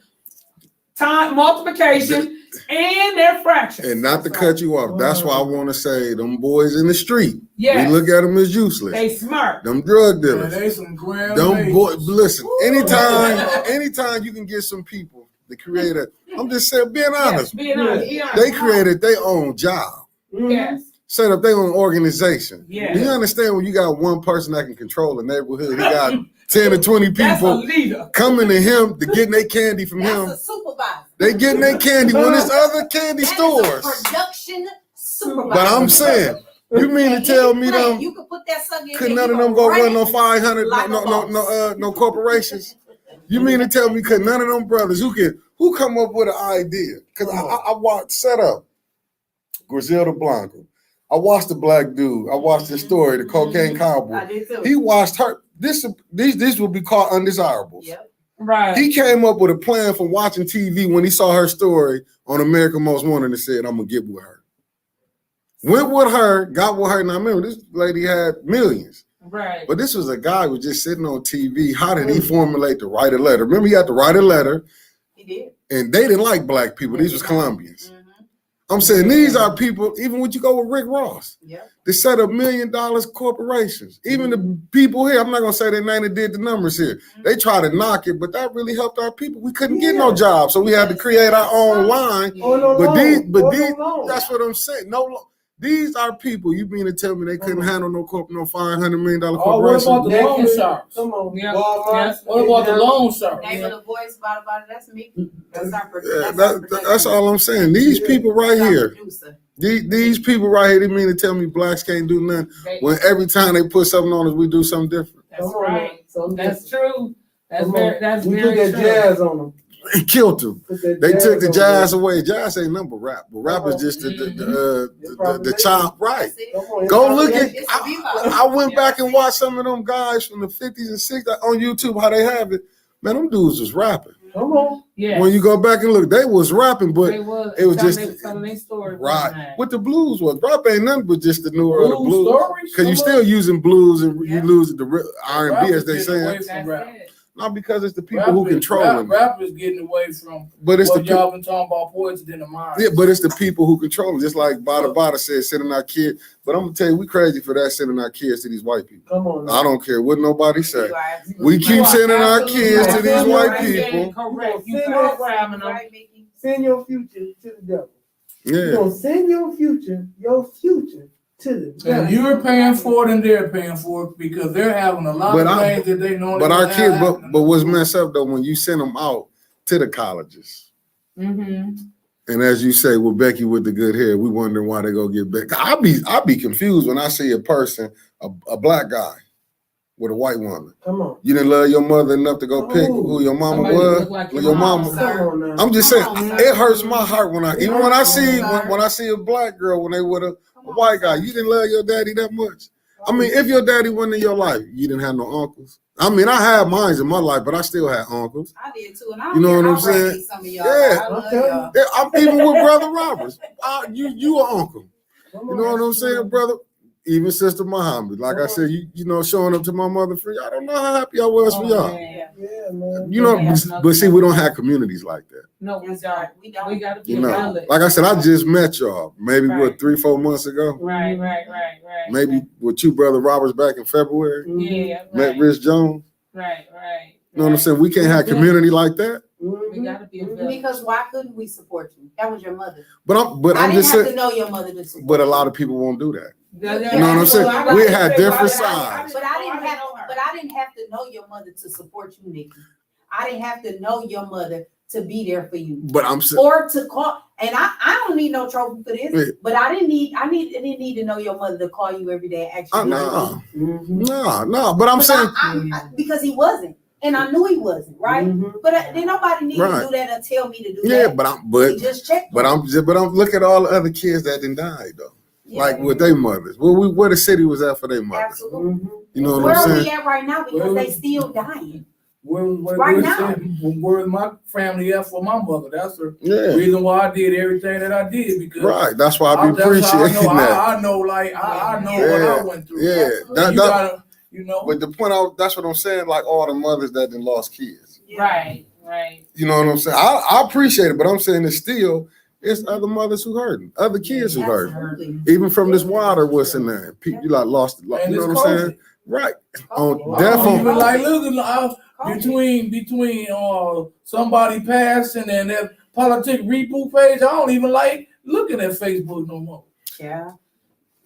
time, multiplication, and their fractions. And not to cut you off, that's why I want to say them boys in the street. Yes. We look at them as useless. They smart. Them drug dealers. They some grand them boys. Listen, anytime you can get some people to create I'm just saying, being honest. Being honest. They created their own job. Yes. set up their own organization. Yeah. Do you understand when you got one person that can control a neighborhood? He got 10 or 20 That's a people leader. coming to him to getting their candy from him. That's a supervisor. They getting their candy when it's other candy That stores. is a production supervisor. But I'm saying, you mean to And tell his me plan, them you could put that sucker in could there, none you of them gonna go run it no 500 like a boss. no corporations? You mean to tell me could none of them brothers who come up with an idea? Because I watched set up Griselda Blanco. I watched the black dude. I watched the story, the cocaine cowboy. I did too. He watched her. These will be called undesirables. Yep. Right. He came up with a plan from watching TV when he saw her story on American Most Wanted and said, I'm gonna get with her. Went with her, got with her. Now remember, this lady had millions. Right. But this was a guy who was just sitting on TV. How did he formulate to write a letter? Remember, he had to write a letter. He did. And they didn't like black people. These was Colombians. I'm saying these are people, even when you go with Rick Ross, they set up $1 million corporations. Even the people here, I'm not gonna say their name that did the numbers here. They try to knock it, but that really helped our people. We couldn't get no jobs, so we had to create our own line. That's what I'm saying. These are people. You mean to tell me they couldn't handle no $500 million corporation? What about the loan sharks? Come on, Yeah. Walmart. What about the loan sharks? Name of the voice about it, that's me. That's our That's all I'm saying. These people right here. producer. These people right here, they mean to tell me blacks can't do nothing. When every time they put something on us, we do something different. That's right. That's true. That's We put that true. jazz on them. And killed them. They took the jazz away. Jazz ain't number rap, but rap is just the chop. Right. Go look at. I went back and watched some of them guys from the 50s and 60s on YouTube. How they have it, man. Them dudes was rapping. Come on. Yeah. When you go back and look, they was rapping, but it was just telling their story. right. What the blues was, rap ain't nothing but just the newer of the blues. Stories? Because you still using blues and you lose the R&B as they say. Rap. Not because it's the people who control them. Rap is getting away from but it's what the y'all been talking about poison in the mind. Yeah, but it's the people who control them. Just like Bada said, sending our kids. But I'm gonna tell you, we crazy for that, sending our kids to these white people. Come on. I don't care what nobody say. We keep sending our kids to these white people. Correct. You programming them. Send your future to the devil. Yeah. You're gonna send your future to the devil. And you're paying for it and they're paying for it because they're having a lot of things that they know. But our kids, but what's messed up though, when you send them out to the colleges. Mm-hmm. And as you say, with Becky with the good hair, we wondering why they go get Becky. I be confused when I see a person, a black guy with a white woman. Come on. You didn't love your mother enough to go pick who your mama was. Like your mama. I'm just saying, it hurts my heart when I see a black girl when they with a white guy. You didn't love your daddy that much. I mean, if your daddy wasn't in your life, you didn't have no uncles. I mean, I had mines in my life, but I still had uncles. I did too, and I You know what I'm saying? Some of y'all, yeah, I'm even with Brother Roberts. You an uncle. You know what I'm saying, brother? Even Sister Muhammad. Like I said, you know, showing up to my mother for y'all. I don't know how happy I was for y'all. Yeah, man. You know, but see, we don't have communities like that. No, we don't. We got to be You know, valid. like I said, I just met y'all maybe what 3-4 months ago. Right. Maybe with you, Brother Roberts, back in February. Yeah. Met Rich Jones. Right. You know what I'm saying? We can't have community like that. We gotta be a village. Because why couldn't we support you? That was your mother. But I'm just saying. I didn't have to know your mother to support. But a lot of people won't do that. You know what I'm saying? We had different sides. But I didn't have to know your mother to support you, Nikki. I didn't have to know your mother to be there for you. But I'm saying, or to call. And I don't need no trophy for this. Yeah. But I didn't need to know your mother to call you every day. Actually, no. But I'm saying because he wasn't. And I knew he wasn't, right? But then nobody needed to do that and tell me to do that. Yeah, but he just checked. But I'm look at all the other kids that didn't die though. Yeah. Like with their mothers. Where the city was at for their mothers. Absolutely. You know what where I'm saying? Where are we at right now? Because they still dying. Where's my family at for my mother? That's the reason why I did everything that I did. Because that's why I be appreciating that. I know what I went through. Yeah, you know. But the point that's what I'm saying. Like all the mothers that done lost kids. Right. You know what I'm saying? I appreciate it, but I'm saying it's other mothers who hurting, other kids who hurting. Even from this water, what's in there? People lost. You know what I'm saying? Right. Even like looking between somebody passing and that politic reboot page, I don't even like looking at Facebook no more. Yeah.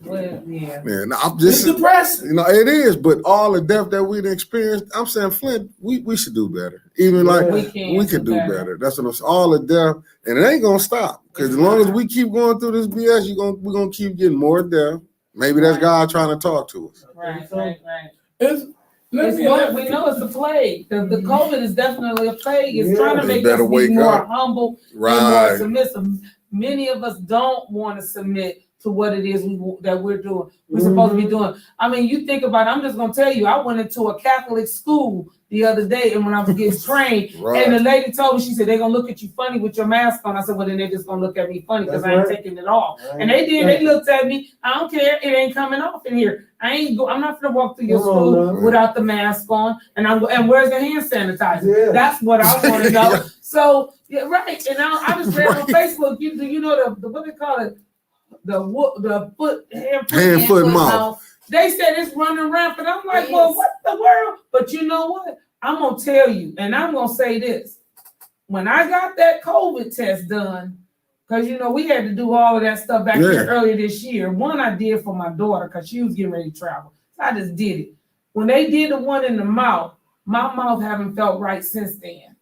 Well, yeah. Man, I'm It's just, depressing. you know, it is, but all the death that we've experienced, I'm saying, Flint, we should do better. Even like we could do better. That's what I'm saying. All the death, and it ain't gonna stop. Because as long as we keep going through this BS, we're gonna keep getting more death. Maybe that's God trying to talk to us. Right. It's, We know it's a plague. The COVID is definitely a plague. It's trying to They make better us be wake more up. humble and more Right. submissive. Many of us don't want to submit to what it is that we're doing. We're supposed to be doing. I mean, you think about it, I'm just gonna tell you, I went into a Catholic school the other day, and when I was getting trained, and the lady told me, she said, they're gonna look at you funny with your mask on. I said, well, then they're just gonna look at me funny because I ain't taking it off. And they did, they looked at me, I don't care, it ain't coming off in here. I'm not gonna walk through your school without the mask on, and where's the hand sanitizer? That's what I want to know. So, yeah, right, and I just read on Facebook, you know the what they call it? The hand, foot, mouth. They said it's running rampant. I'm like, well, what the world? But you know what? I'm gonna tell you, and I'm gonna say this. When I got that COVID test done, because you know we had to do all of that stuff back here earlier this year. One I did for my daughter because she was getting ready to travel. So I just did it. When they did the one in the mouth, my mouth haven't felt right since then.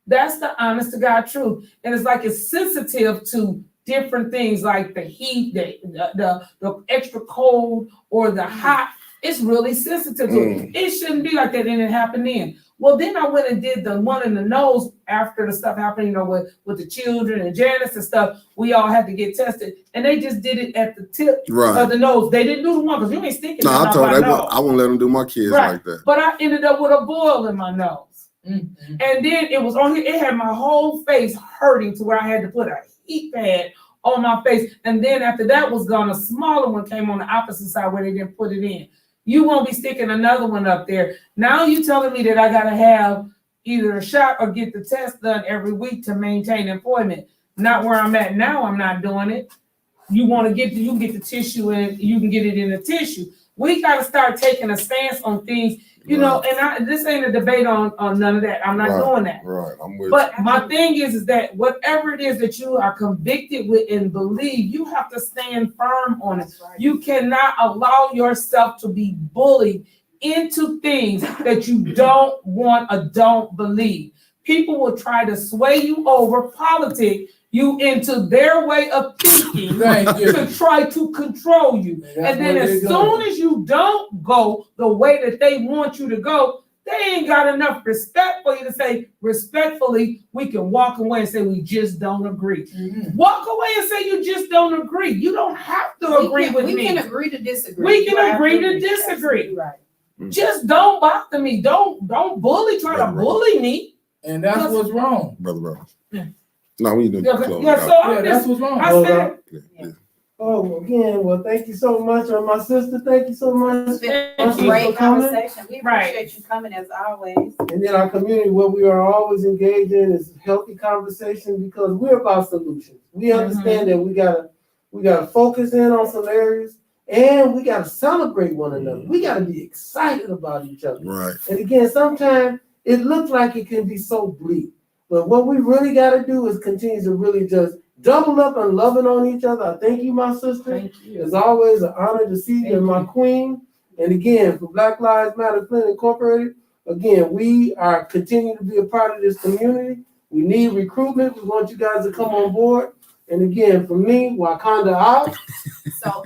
That's the honest to God truth. And it's like it's sensitive to different things like the heat, the extra cold or the hot. It's really sensitive to it. It shouldn't be like that, and it happened then. Well, then I went and did the one in the nose after the stuff happened, you know, with the children and Janice and stuff. We all had to get tested, and they just did it at the tip of the nose. They didn't do the one because you ain't sticking. No, I told them I won't let them do my kids like that. But I ended up with a boil in my nose, and then it was on here. It had my whole face hurting to where I had to put a heat pad on my face. And then after that was gone, a smaller one came on the opposite side where they didn't put it in. You won't be sticking another one up there. Now you telling me that I gotta have either a shot or get the test done every week to maintain employment. Not where I'm at now, I'm not doing it. You want to get you can get the tissue and you can get it in the tissue. We gotta start taking a stance on things. You know, and this ain't a debate on none of that. I'm not doing that. Right, I'm with But my thing is that whatever it is that you are convicted with and believe, you have to stand firm on it. You cannot allow yourself to be bullied into things that you don't want or don't believe. People will try to sway you over politics, you into their way of thinking to try to control you. And then as soon as you don't go the way that they want you to go, they ain't got enough respect for you to say, respectfully, we can walk away and say, we just don't agree. Walk away and say, you just don't agree. You don't have to agree with me. We can agree to disagree. We can agree to disagree. Right. Just don't bother me. Don't try to bully me. And that's what's wrong. Brother. No, we need to close that's what's wrong. I said, Oh, again, well, thank you so much. My sister, thank you so much. It's been a great conversation. We appreciate you coming as always. And then our community, what we are always engaged in is healthy conversation because we're about solutions. We understand that we gotta focus in on some areas and we gotta celebrate one another. We gotta be excited about each other. Right. And again, sometimes it looks like it can be so bleak. But what we really gotta do is continue to really just double up and loving on each other. I thank you, my sister. Thank you. It's always an honor to see you, my queen. And again, for Black Lives Matter Flint Incorporated, again, we are continuing to be a part of this community. We need recruitment. We want you guys to come on board. And again, for me, Wakanda out. So